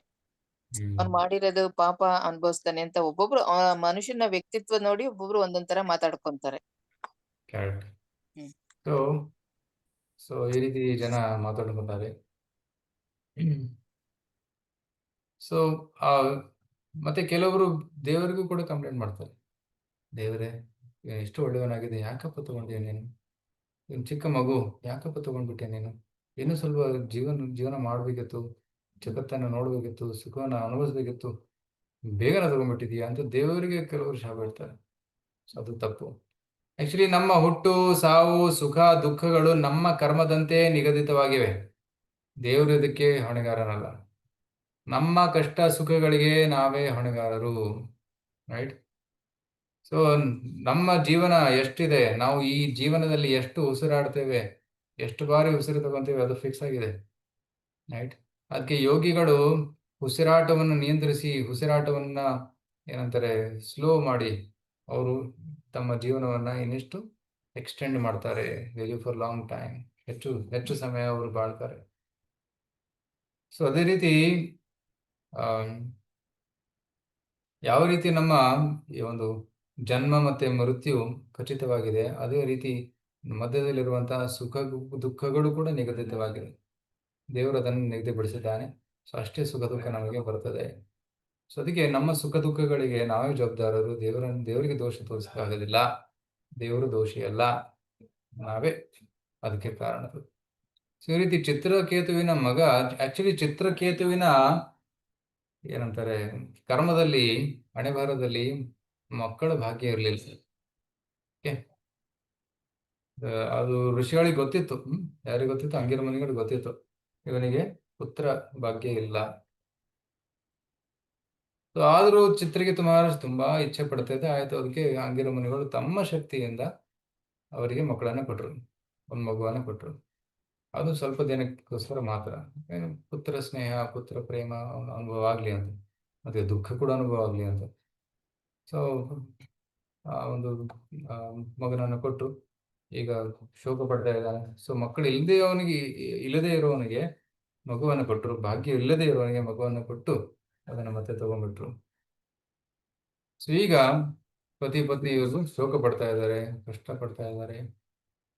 ಅವ್ನ್ ಮಾಡಿರೋದು ಪಾಪ ಅನುಭವಿಸ್ತಾನೆ ಅಂತ ಒಬ್ಬೊಬ್ರು ಆ ಮನುಷ್ಯನ ವ್ಯಕ್ತಿತ್ವ ನೋಡಿ ಒಬ್ಬೊಬ್ರು ಒಂದೊಂದ್ ತರ ಮಾತಾಡ್ಕೊಂತಾರೆ. ಸೊ ಸೊ ಈ ರೀತಿ ಜನ ಮಾತಾಡ್ಕೊಂತಾರೆ. ಸೊ ಮತ್ತೆ ಕೆಲವರು ದೇವರಿಗೂ ಕೂಡ ಕಂಪ್ಲೇಂಟ್ ಮಾಡ್ತಾರೆ. ದೇವರೇ, ಎಷ್ಟು ಒಳ್ಳೆಯವನಾಗಿದೆ, ಯಾಕಪ್ಪ ತಗೊಂಡೆ ನೀನು? ಇನ್ನು ಚಿಕ್ಕ ಮಗು, ಯಾಕಪ್ಪ ತಗೊಂಡ್ಬಿಟ್ಟೆ ನೀನು? ಇನ್ನೂ ಸ್ವಲ್ಪ ಜೀವನ ಮಾಡಬೇಕಿತ್ತು, ಜಗತ್ತನ್ನು ನೋಡ್ಬೇಕಿತ್ತು, ಸುಖವನ್ನು ಅನುಭವಿಸ್ಬೇಕಿತ್ತು, ಬೇಗನೆ ತಗೊಂಡ್ಬಿಟ್ಟಿದೀಯಾ ಅಂತ ದೇವರಿಗೆ ಕೆಲವರು ಶಾಪ ಇಡ್ತಾರೆ. ಸೊ ಅದು ತಪ್ಪು. ಆಕ್ಚುಲಿ ನಮ್ಮ ಹುಟ್ಟು, ಸಾವು, ಸುಖ, ದುಃಖಗಳು ನಮ್ಮ ಕರ್ಮದಂತೆ ನಿಗದಿತವಾಗಿವೆ. ದೇವರು ಇದಕ್ಕೆ ಹೊಣೆಗಾರನಲ್ಲ. ನಮ್ಮ ಕಷ್ಟ ಸುಖಗಳಿಗೆ ನಾವೇ ಹೊಣೆಗಾರರು. ರೈಟ್. ಸೊ ನಮ್ಮ ಜೀವನ ಎಷ್ಟಿದೆ, ನಾವು ಈ ಜೀವನದಲ್ಲಿ ಎಷ್ಟು ಉಸಿರಾಡ್ತೇವೆ, ಎಷ್ಟು ಬಾರಿ ಉಸಿರು ತಗೊಂತೇವೆ, ಅದು ಫಿಕ್ಸ್ ಆಗಿದೆ. ರೈಟ್. ಅದಕ್ಕೆ ಯೋಗಿಗಳು ಉಸಿರಾಟವನ್ನು ನಿಯಂತ್ರಿಸಿ, ಉಸಿರಾಟವನ್ನ ಏನಂತಾರೆ, ಸ್ಲೋ ಮಾಡಿ ಅವರು ತಮ್ಮ ಜೀವನವನ್ನ ಇನ್ನಿಷ್ಟು ಎಕ್ಸ್ಟೆಂಡ್ ಮಾಡ್ತಾರೆ. ಲಿವ್ ಫಾರ್ ಲಾಂಗ್ ಟೈಮ್, ಹೆಚ್ಚು ಸಮಯ ಅವರು ಬಾಳ್ತಾರೆ. ಸೊ ಅದೇ ರೀತಿ ಯಾವ ರೀತಿ ನಮ್ಮ ಈ ಒಂದು ಜನ್ಮ ಮತ್ತೆ ಮೃತ್ಯು ಖಚಿತವಾಗಿದೆ, ಅದೇ ರೀತಿ ಮಧ್ಯದಲ್ಲಿರುವಂತಹ ಸುಖ ದುಃಖಗಳು ಕೂಡ ನಿಗದಿತವಾಗಿವೆ. ದೇವರು ಅದನ್ನು ನಿಗದಿಪಡಿಸಿದ್ದಾನೆ. ಸೊ ಅಷ್ಟೇ ಸುಖ ದುಃಖ ನಮಗೆ ಬರ್ತದೆ. ಸೊ ಅದಕ್ಕೆ ನಮ್ಮ ಸುಖ ದುಃಖಗಳಿಗೆ ನಾವೇ ಜವಾಬ್ದಾರರು. ದೇವರಿಗೆ ದೋಷ ತೋರಿಸಕ್ಕಾಗೋದಿಲ್ಲ. ದೇವರು ದೋಷಿ ಅಲ್ಲ, ನಾವೇ ಅದಕ್ಕೆ ಕಾರಣರು. ಸೊ ಈ ರೀತಿ ಚಿತ್ರಕೇತುವಿನ ಮಗ, ಆಕ್ಚುಲಿ ಚಿತ್ರಕೇತುವಿನ ಏನಂತಾರೆ, ಕರ್ಮದಲ್ಲಿ, ಹಣೆಬರಹದಲ್ಲಿ ಮಕ್ಕಳ ಭಾಗ್ಯ ಇರಲಿಲ್ಲ. ಅದು ಋಷಿಗಳಿಗೆ ಗೊತ್ತಿತ್ತು. ಯಾರಿಗೆ ಗೊತ್ತಿತ್ತು? ಅಂಗಿರ ಮುನಿಗಳಿಗೆ ಗೊತ್ತಿತ್ತು, ಇವನಿಗೆ ಪುತ್ರ ಭಾಗ್ಯ ಇಲ್ಲ. ಸೊ ಆದರೂ ಚಿತ್ರಕೇತು ಮಹಾರಾಜ್ ತುಂಬಾ ಇಚ್ಛೆ ಪಡ್ತಿದ್ದೆ. ಆಯ್ತು, ಅದಕ್ಕೆ ಅಂಗಿರ ಮುನಿಗಳು ತಮ್ಮ ಶಕ್ತಿಯಿಂದ ಅವರಿಗೆ ಮಕ್ಕಳನ್ನ ಕೊಟ್ಟರು, ಒಂದು ಮಗುವನ್ನ ಕೊಟ್ಟರು. ಅದು ಸ್ವಲ್ಪ ದಿನಕ್ಕೋಸ್ಕರ ಮಾತ್ರ. ಪುತ್ರ ಸ್ನೇಹ, ಪುತ್ರ ಪ್ರೇಮ ಅನುಭವ ಆಗ್ಲಿ ಅಂತ, ಮತ್ತೆ ದುಃಖ ಕೂಡ ಅನುಭವ ಆಗ್ಲಿ ಅಂತ. ಸೊ ಆ ಒಂದು ಮಗನನ್ನು ಕೊಟ್ಟು ಈಗ ಶೋಕ ಪಡ್ತಾ ಇದ್ದಾನೆ. ಸೊ ಮಕ್ಕಳು ಇಲ್ಲದೆ ಇರೋವನಿಗೆ ಮಗುವನ್ನು ಕೊಟ್ಟರು, ಭಾಗ್ಯ ಇಲ್ಲದೆ ಇರೋವನಿಗೆ ಮಗುವನ್ನು ಕೊಟ್ಟು ಅದನ್ನು ಮತ್ತೆ ತಗೊಂಡ್ಬಿಟ್ರು. ಸೊ ಈಗ ಪತಿ ಪತ್ನಿ ಇವ್ರಿಗೂ ಶೋಕ ಪಡ್ತಾ ಇದ್ದಾರೆ, ಕಷ್ಟ ಪಡ್ತಾ ಇದ್ದಾರೆ.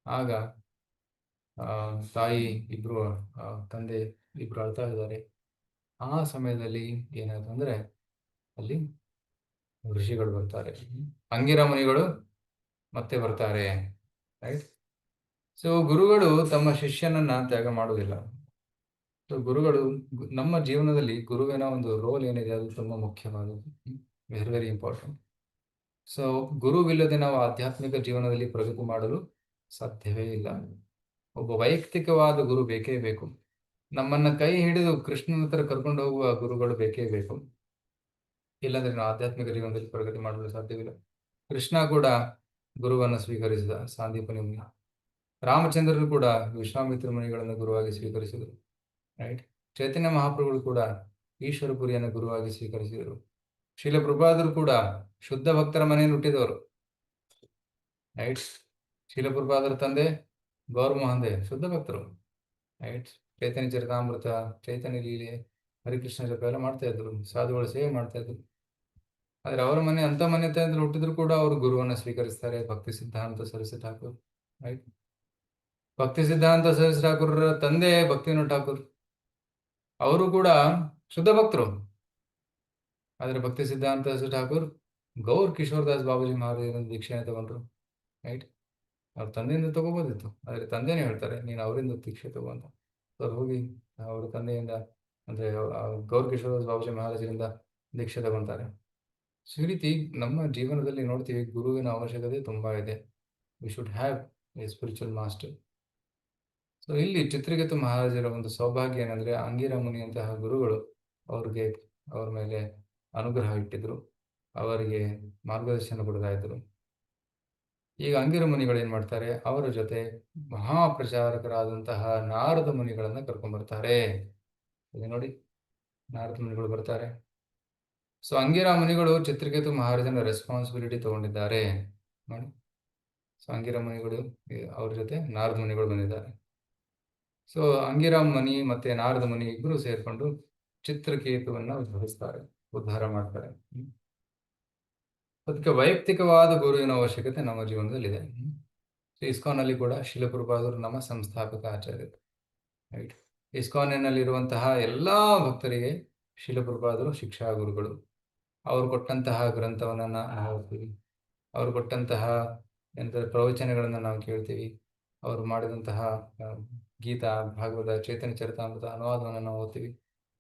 ಆಗ ತಾಯಿ ಇಬ್ರು, ತಂದೆ ಇಬ್ರು ಅಳ್ತಾ ಇದ್ದಾರೆ. ಆ ಸಮಯದಲ್ಲಿ ಏನಾಯ್ತು ಅಂದ್ರೆ ಅಲ್ಲಿ ಋಷಿಗಳು ಬರ್ತಾರೆ, ಅಂಗಿರ ಮುನಿಗಳು ಮತ್ತೆ ಬರ್ತಾರೆ, ರೈಟ್. ಸೊ ಗುರುಗಳು ತಮ್ಮ ಶಿಷ್ಯನನ್ನ ತ್ಯಾಗ ಮಾಡುವುದಿಲ್ಲ. ಸೊ ಗುರುಗಳು ನಮ್ಮ ಜೀವನದಲ್ಲಿ ಗುರುವಿನ ಒಂದು ರೋಲ್ ಏನಿದೆ ಅದು ತುಂಬಾ ಮುಖ್ಯವಾದದ್ದು, ವೆರಿ ವೆರಿ ಇಂಪಾರ್ಟೆಂಟ್. ಸೊ ಗುರುವಿಲ್ಲದೆ ನಾವು ಆಧ್ಯಾತ್ಮಿಕ ಜೀವನದಲ್ಲಿ ಪ್ರಗತಿ ಮಾಡಲು ಸಾಧ್ಯವೇ ಇಲ್ಲ. ಒಬ್ಬ ವೈಯಕ್ತಿಕವಾದ ಗುರು ಬೇಕೇ ಬೇಕು. ನಮ್ಮನ್ನ ಕೈ ಹಿಡಿದು ಕೃಷ್ಣನ ಹತ್ರ ಕರ್ಕೊಂಡು ಹೋಗುವ ಗುರುಗಳು ಬೇಕೇ ಬೇಕು. ಇಲ್ಲಾಂದ್ರೆ ನಾವು ಆಧ್ಯಾತ್ಮಿಕ ಜೀವನದಲ್ಲಿ ಪ್ರಗತಿ ಮಾಡಲು ಸಾಧ್ಯವಿಲ್ಲ. ಕೃಷ್ಣ ಕೂಡ ಗುರುವನ್ನು ಸ್ವೀಕರಿಸಿದ, ಸಾಂದೀಪನಿ ಮುನಿ. ರಾಮಚಂದ್ರರು ಕೂಡ ವಿಶ್ವಾಮಿತ್ರ ಮುನಿಗಳನ್ನು ಗುರುವಾಗಿ ಸ್ವೀಕರಿಸಿದರು, ರೈಟ್. ಚೈತನ್ಯ ಮಹಾಪ್ರಭುಗಳು ಕೂಡ ಈಶ್ವರಪುರಿಯನ್ನು ಗುರುವಾಗಿ ಸ್ವೀಕರಿಸಿದರು. ಶೀಲ ಪ್ರಭುಪಾದರು ಕೂಡ ಶುದ್ಧ ಭಕ್ತರ ಮನೆಯಲ್ಲಿ ಹುಟ್ಟಿದವರು, ರೈಟ್. ಶೀಲ ಪ್ರಭುಪಾದರ ತಂದೆ ಗೌರ್ ಮೋಹನ್ ದೇ ಶುದ್ಧ ಭಕ್ತರು, ರೈಟ್. ಚೈತನ್ಯ ಚರಿತಾಮೃತ, ಚೈತನ್ಯ ಲೀಲೆ, ಹರಿಕೃಷ್ಣ ಜಪ ಎಲ್ಲ ಮಾಡ್ತಾ ಇದ್ರು, ಸಾಧುಗಳ ಸೇವೆ ಮಾಡ್ತಾ ಇದ್ರು. ಆದ್ರೆ ಅವರ ಮನೆ ಅಂತ ಮನೆತನದಲ್ಲಿ ಹುಟ್ಟಿದ್ರು ಕೂಡ ಅವರು ಗುರುವನ್ನ ಸ್ವೀಕರಿಸ್ತಾರೆ, ಭಕ್ತಿ ಸಿದ್ಧಾಂತ ಸರಸ್ವತಿ ಠಾಕೂರ್, ರೈಟ್. ಭಕ್ತಿ ಸಿದ್ಧಾಂತ ಸರಸ್ವತಿ ಠಾಕೂರರ ತಂದೆ ಭಕ್ತಿವಿನೋದ್ ಠಾಕೂರ್, ಅವರು ಕೂಡ ಶುದ್ಧ ಭಕ್ತರು. ಆದ್ರೆ ಭಕ್ತಿ ಸಿದ್ಧಾಂತ ಸರಸ್ವತಿ ಠಾಕೂರ್ ಗೌರ್ ಕಿಶೋರ್ ದಾಸ್ ಬಾಬಾಜಿ ಮಹಾರಾಜರಿಂದ ದೀಕ್ಷೆಯನ್ನು ತಗೊಂಡ್ರು, ರೈಟ್. ಅವ್ರ ತಂದೆಯಿಂದ ತಗೋಬೋದಿತ್ತು, ಆದ್ರೆ ತಂದೆನೇ ಹೇಳ್ತಾರೆ ನೀನು ಅವರಿಂದ ದೀಕ್ಷೆ ತಗೋ ಅಂತ. ಅವ್ರು ಹೋಗಿ ಅವ್ರ ತಂದೆಯಿಂದ ಅಂದ್ರೆ ಗೌರ್ ಕಿಶೋರ್ ದಾಸ್ ಬಾಬಾಜಿ ಮಹಾರಾಜರಿಂದ ದೀಕ್ಷೆ ತಗೊಂತಾರೆ. ಸೊ ಈ ರೀತಿ ನಮ್ಮ ಜೀವನದಲ್ಲಿ ನೋಡ್ತೀವಿ ಗುರುವಿನ ಅವಶ್ಯಕತೆ ತುಂಬಾ ಇದೆ. We should have A spiritual master. So ಇಲ್ಲಿ ಚಿತ್ರಕೇತು ಮಹಾರಾಜರ ಒಂದು ಸೌಭಾಗ್ಯ ಏನಂದ್ರೆ ಅಂಗಿರ ಮುನಿಯಂತಹ ಗುರುಗಳು ಅವ್ರ ಮೇಲೆ ಅನುಗ್ರಹ ಇಟ್ಟಿದ್ರು, ಅವರಿಗೆ ಮಾರ್ಗದರ್ಶನ ಕೊಡ್ತಾ ಇದ್ರು. ಈಗ ಅಂಗಿರ ಮುನಿಗಳು ಏನ್ ಮಾಡ್ತಾರೆ, ಅವರ ಜೊತೆ ಮಹಾಪ್ರಚಾರಕರಾದಂತಹ ನಾರದ ಮುನಿಗಳನ್ನ ಕರ್ಕೊಂಡ್ ಬರ್ತಾರೆ. ಇಲ್ಲಿ ನೋಡಿ, ನಾರದ ಮುನಿಗಳು ಬರ್ತಾರೆ. ಸೊ ಅಂಗಿರ ಮುನಿಗಳು ಚಿತ್ರಕೇತು ಮಹಾರಾಜನ ರೆಸ್ಪಾನ್ಸಿಬಿಲಿಟಿ ತಗೊಂಡಿದ್ದಾರೆ ನೋಡಿ. ಸೊ ಅಂಗಿರ ಮುನಿಗಳು ಅವ್ರ ಜೊತೆ ನಾರದ ಮುನಿಗಳು ಬಂದಿದ್ದಾರೆ. ಸೊ ಅಂಗಿರ ಮುನಿ ಮತ್ತೆ ನಾರದ ಮುನಿ ಇಬ್ರು ಸೇರ್ಕೊಂಡು ಚಿತ್ರಕೇತುವನ್ನ ಉದ್ಧಾರ ಮಾಡ್ತಾರೆ. ಅದಕ್ಕೆ ವೈಯಕ್ತಿಕವಾದ ಗುರುವಿನ ಅವಶ್ಯಕತೆ ನಮ್ಮ ಜೀವನದಲ್ಲಿದೆ. ಇಸ್ಕಾನ್ ಅಲ್ಲಿ ಕೂಡ ಶೀಲ ಪ್ರಭುಪಾದರು ನಮ್ಮ ಸಂಸ್ಥಾಪಕ ಆಚಾರ್ಯರು, ರೈಟ್. ಇಸ್ಕಾನಿನಲ್ಲಿರುವಂತಹ ಎಲ್ಲಾ ಭಕ್ತರಿಗೆ ಶೀಲ ಪ್ರಭುಪಾದರು ಶಿಕ್ಷಾ ಗುರುಗಳು. ಅವರು ಕೊಟ್ಟಂತಹ ಗ್ರಂಥವನ್ನ ನಾವು ಓದ್ತೀವಿ, ಅವರು ಕೊಟ್ಟಂತಹ ಪ್ರವಚನಗಳನ್ನ ನಾವು ಕೇಳ್ತೀವಿ, ಅವರು ಮಾಡಿದಂತಹ ಗೀತಾ, ಭಾಗವತ, ಚೈತನ್ಯ ಚರಿತಾಮೃತ ಅನುವಾದವನ್ನು ನಾವು ಓದ್ತೀವಿ.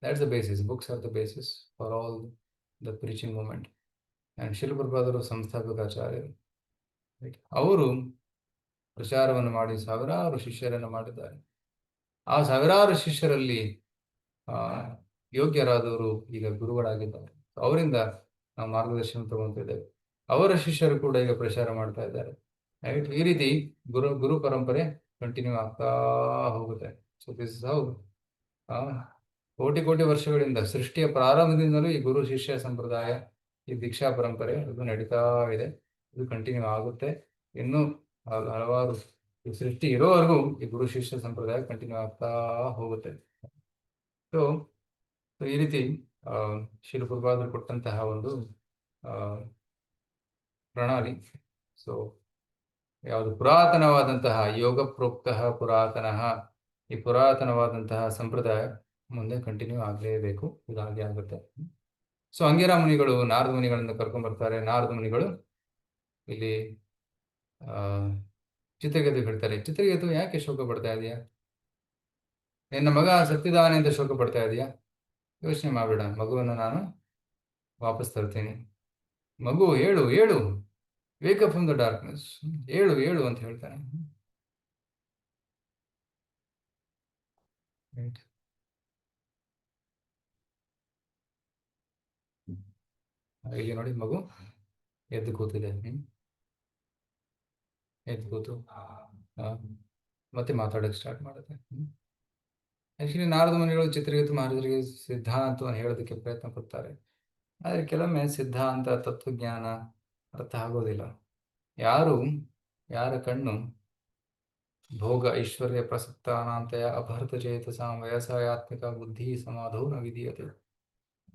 That's the basis. Books are the basis for all the preaching movement. And ಶೀಲ ಪ್ರಭುಪಾದರು ಸಂಸ್ಥಾಪಕ ಆಚಾರ್ಯರು, ಅವರು ಪ್ರಚಾರವನ್ನು ಮಾಡಿ ಸಾವಿರಾರು ಶಿಷ್ಯರನ್ನು ಮಾಡಿದ್ದಾರೆ. ಆ ಸಾವಿರಾರು ಶಿಷ್ಯರಲ್ಲಿ ಯೋಗ್ಯರಾದವರು ಈಗ ಗುರುಗಳಾಗಿದ್ದಾರೆ. ಅವರಿಂದ ನಾವು ಮಾರ್ಗದರ್ಶನ ತಗೊಂತಿದ್ದೇವೆ. ಅವರ ಶಿಷ್ಯರು ಕೂಡ ಈಗ ಪ್ರಚಾರ ಮಾಡ್ತಾ ಇದ್ದಾರೆ, ರೈಟ್. ಈ ರೀತಿ ಗುರು ಪರಂಪರೆ ಕಂಟಿನ್ಯೂ ಆಗ್ತಾ ಹೋಗುತ್ತೆ. ಸೊ ದಿಸ್ ಇಸ್ ಹೌ ಕೋಟಿ ಕೋಟಿ ವರ್ಷಗಳಿಂದ ಸೃಷ್ಟಿಯ ಪ್ರಾರಂಭದಿಂದಲೂ ಈ ಗುರು ಶಿಷ್ಯ ಸಂಪ್ರದಾಯ, ಈ ದೀಕ್ಷಾ ಪರಂಪರೆ ಅದು ನಡೀತಾ ಇದೆ. ಇದು ಕಂಟಿನ್ಯೂ ಆಗುತ್ತೆ. ಇನ್ನು ಹಲವಾರು ಸೃಷ್ಟಿ ಇರೋವರೆಗೂ ಈ ಗುರು ಶಿಷ್ಯ ಸಂಪ್ರದಾಯ ಕಂಟಿನ್ಯೂ ಆಗ್ತಾ ಹೋಗುತ್ತೆ. ಸೊ ಈ ರೀತಿ ಶೀಲ ಪ್ರಭುಪಾದರು ಕೊಟ್ಟಂತಹ ಒಂದು ಪ್ರಣಾಳಿ. ಸೊ ಯಾವುದು ಪುರಾತನವಾದಂತಹ ಯೋಗ ಪ್ರೋಕ್ತ ಪುರಾತನ, ಈ ಪುರಾತನವಾದಂತಹ ಸಂಪ್ರದಾಯ ಮುಂದೆ ಕಂಟಿನ್ಯೂ ಆಗಲೇಬೇಕು, ಇದಾಗೆ ಆಗುತ್ತೆ. ಸೊ ಅಂಗಿರ ಮುನಿಗಳು ನಾರದ ಮುನಿಗಳನ್ನು ಕರ್ಕೊಂಡ್ ಬರ್ತಾರೆ. ನಾರದ ಮುನಿಗಳು ಇಲ್ಲಿ ಚಿತ್ರಕೇತು ಹೇಳ್ತಾರೆ, ಚಿತ್ರಕೇತು ಯಾಕೆ ಶೋಕ ಪಡ್ತಾ ಇದೆಯಾ? ನಿನ್ನ ಮಗ ಸತ್ತಿದ್ದಾನೆ ಅಂತ ಶೋಕ ಪಡ್ತಾ ಇದೆಯಾ? ಯೋಚನೆ ಮಾಡಬೇಡ, ಮಗುವನ್ನು ನಾನು ವಾಪಸ್ ತರ್ತೀನಿ. ಮಗು ಹೇಳು ಹೇಳು, wake up from the darkness, ಹೇಳು ಹೇಳು ಅಂತ ಹೇಳ್ತಾನೆ. ಇಲ್ಲಿ ನೋಡಿ, ಮಗು ಎದ್ದು ಕೂತಿದೆ. ಎದ್ದು ಕೂತು ಮತ್ತೆ ಮಾತಾಡೋಕೆ ಸ್ಟಾರ್ಟ್ ಮಾಡುತ್ತೆ. ಆಕ್ಚುಲಿ ನಾರದ ಮುನಿಗಳು ಚಿತ್ರಕೇತು ಮಹಾರಾಜರಿಗೆ ಸಿದ್ಧಾಂತವನ್ನು ಹೇಳೋದಕ್ಕೆ ಪ್ರಯತ್ನ ಪಡ್ತಾರೆ. ಆದರೆ ಕೆಲವೊಮ್ಮೆ ಸಿದ್ಧಾಂತ, ತತ್ವಜ್ಞಾನ ಅರ್ಥ ಆಗೋದಿಲ್ಲ. ಯಾರ ಕಣ್ಣು ಭೋಗ ಐಶ್ವರ್ಯ ಪ್ರಸಕ್ತಾನಾಂತಯ ಅಭರ್ತ ಚೇತಸಾಂ ವ್ಯವಸಾಯಾತ್ಮಿಕ ಬುದ್ಧಿ ಸಮಾಧೋ ನ ವಿಧೀಯತೆ.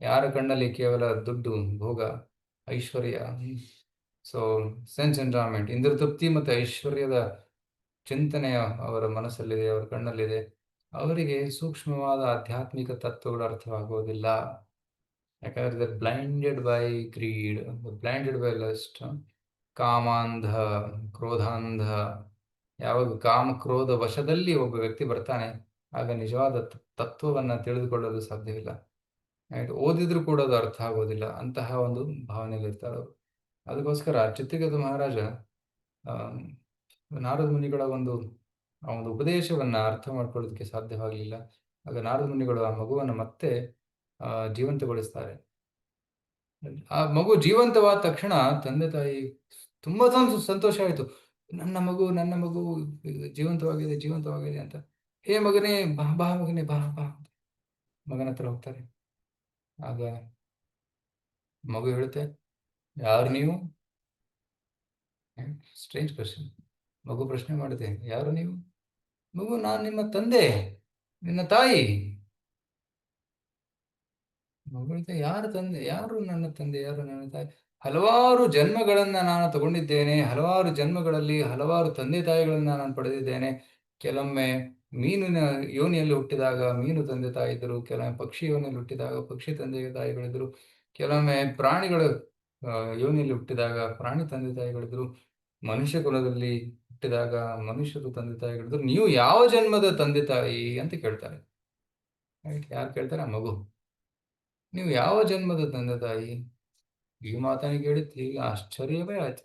ಯಾರ ಕಣ್ಣಲ್ಲಿ ಕೇವಲ ದುಡ್ಡು, ಭೋಗ, ಐಶ್ವರ್ಯ, ಸೊ ಸೆನ್ಸ್ ಎಂಜಾಯ್ಮೆಂಟ್, ಇಂದ್ರ ತೃಪ್ತಿ ಮತ್ತು ಐಶ್ವರ್ಯದ ಚಿಂತನೆಯ ಅವರ ಮನಸ್ಸಲ್ಲಿದೆ, ಅವರ ಕಣ್ಣಲ್ಲಿದೆ. ಅವರಿಗೆ ಸೂಕ್ಷ್ಮವಾದ ಆಧ್ಯಾತ್ಮಿಕ ತತ್ವಗಳು ಅರ್ಥವಾಗುವುದಿಲ್ಲ. ಯಾಕಂದ್ರೆ blinded by greed, blinded by lust, ಕಾಮಾಂಧ, ಕ್ರೋಧಾಂಧ. ಯಾವಾಗ ಕಾಮ ಕ್ರೋಧ ವಶದಲ್ಲಿ ಒಬ್ಬ ವ್ಯಕ್ತಿ ಬರ್ತಾನೆ, ಆಗ ನಿಜವಾದ ತತ್ವವನ್ನು ತಿಳಿದುಕೊಳ್ಳಲು ಸಾಧ್ಯವಿಲ್ಲ. ರೈಟ್, ಓದಿದ್ರು ಕೂಡ ಅದು ಅರ್ಥ ಆಗೋದಿಲ್ಲ. ಅಂತಹ ಒಂದು ಭಾವನೆಯಲ್ಲಿರ್ತಾರೆ ಅವರು. ಅದಕ್ಕೋಸ್ಕರ ಚಿತ್ರಕೇತು ಮಹಾರಾಜ ನಾರದ ಮುನಿಗಳ ಒಂದು ಉಪದೇಶವನ್ನ ಅರ್ಥ ಮಾಡ್ಕೊಳ್ಳೋದಕ್ಕೆ ಸಾಧ್ಯವಾಗಲಿಲ್ಲ. ಆಗ ನಾರದ ಮುನಿಗಳು ಆ ಮಗುವನ್ನು ಮತ್ತೆ ಜೀವಂತಗೊಳಿಸ್ತಾರೆ. ಆ ಮಗು ಜೀವಂತವಾದ ತಕ್ಷಣ ತಂದೆ ತಾಯಿ ತುಂಬಾ ಸಂತೋಷ ಆಯಿತು. ನನ್ನ ಮಗು ಜೀವಂತವಾಗಿದೆ ಅಂತ. ಹೇ ಮಗನೇ, ಬಾ ಬಾ ಮಗನೇ, ಬಾ ಬಾ. ಮಗನ ಹತ್ರ ಹೋಗ್ತಾರೆ. ಆಗ ಮಗು ಹೇಳುತ್ತೆ, ಯಾರು ನೀವು? Strange question. ಮಗು ಪ್ರಶ್ನೆ ಮಾಡುತ್ತೆ, ಯಾರು ನೀವು? ಮಗು, ನಾನು ನಿಮ್ಮ ತಂದೆ, ನಿನ್ನ ತಾಯಿ. ಮಗು ಹೇಳ್ತೆ, ಯಾರು ತಂದೆ? ಯಾರು ನನ್ನ ತಂದೆ, ಯಾರು ನನ್ನ ತಾಯಿ? ಹಲವಾರು ಜನ್ಮಗಳನ್ನ ನಾನು ತಗೊಂಡಿದ್ದೇನೆ. ಹಲವಾರು ಜನ್ಮಗಳಲ್ಲಿ ಹಲವಾರು ತಂದೆ ತಾಯಿಗಳನ್ನ ನಾನು ಪಡೆದಿದ್ದೇನೆ. ಕೆಲವೊಮ್ಮೆ ಮೀನಿನ ಯೋನಿಯಲ್ಲಿ ಹುಟ್ಟಿದಾಗ ಮೀನು ತಂದೆ ತಾಯಿ ಇದ್ದರು, ಕೆಲವೊಮ್ಮೆ ಪಕ್ಷಿ ಯೋನಿಯಲ್ಲಿ ಹುಟ್ಟಿದಾಗ ಪಕ್ಷಿ ತಂದೆ ತಾಯಿಗಳಿದ್ರು, ಕೆಲವೊಮ್ಮೆ ಪ್ರಾಣಿಗಳ ಯೋನಿಯಲ್ಲಿ ಹುಟ್ಟಿದಾಗ ಪ್ರಾಣಿ ತಂದೆ ತಾಯಿಗಳಿದ್ರು, ಮನುಷ್ಯ ಕುಲದಲ್ಲಿ ಹುಟ್ಟಿದಾಗ ಮನುಷ್ಯರು ತಂದೆ ತಾಯಿಗಳಿದ್ರು. ನೀವು ಯಾವ ಜನ್ಮದ ತಂದೆ ತಾಯಿ ಅಂತ ಕೇಳ್ತಾರೆ. ರೈಟ್, ಯಾರು ಕೇಳ್ತಾರೆ? ಆ ಮಗು. ನೀವು ಯಾವ ಜನ್ಮದ ತಂದೆ ತಾಯಿ? ಈ ಮಾತನ್ನ ಕೇಳಿತ್ತು, ಈಗ ಆಶ್ಚರ್ಯವೇ ಆಯ್ತು.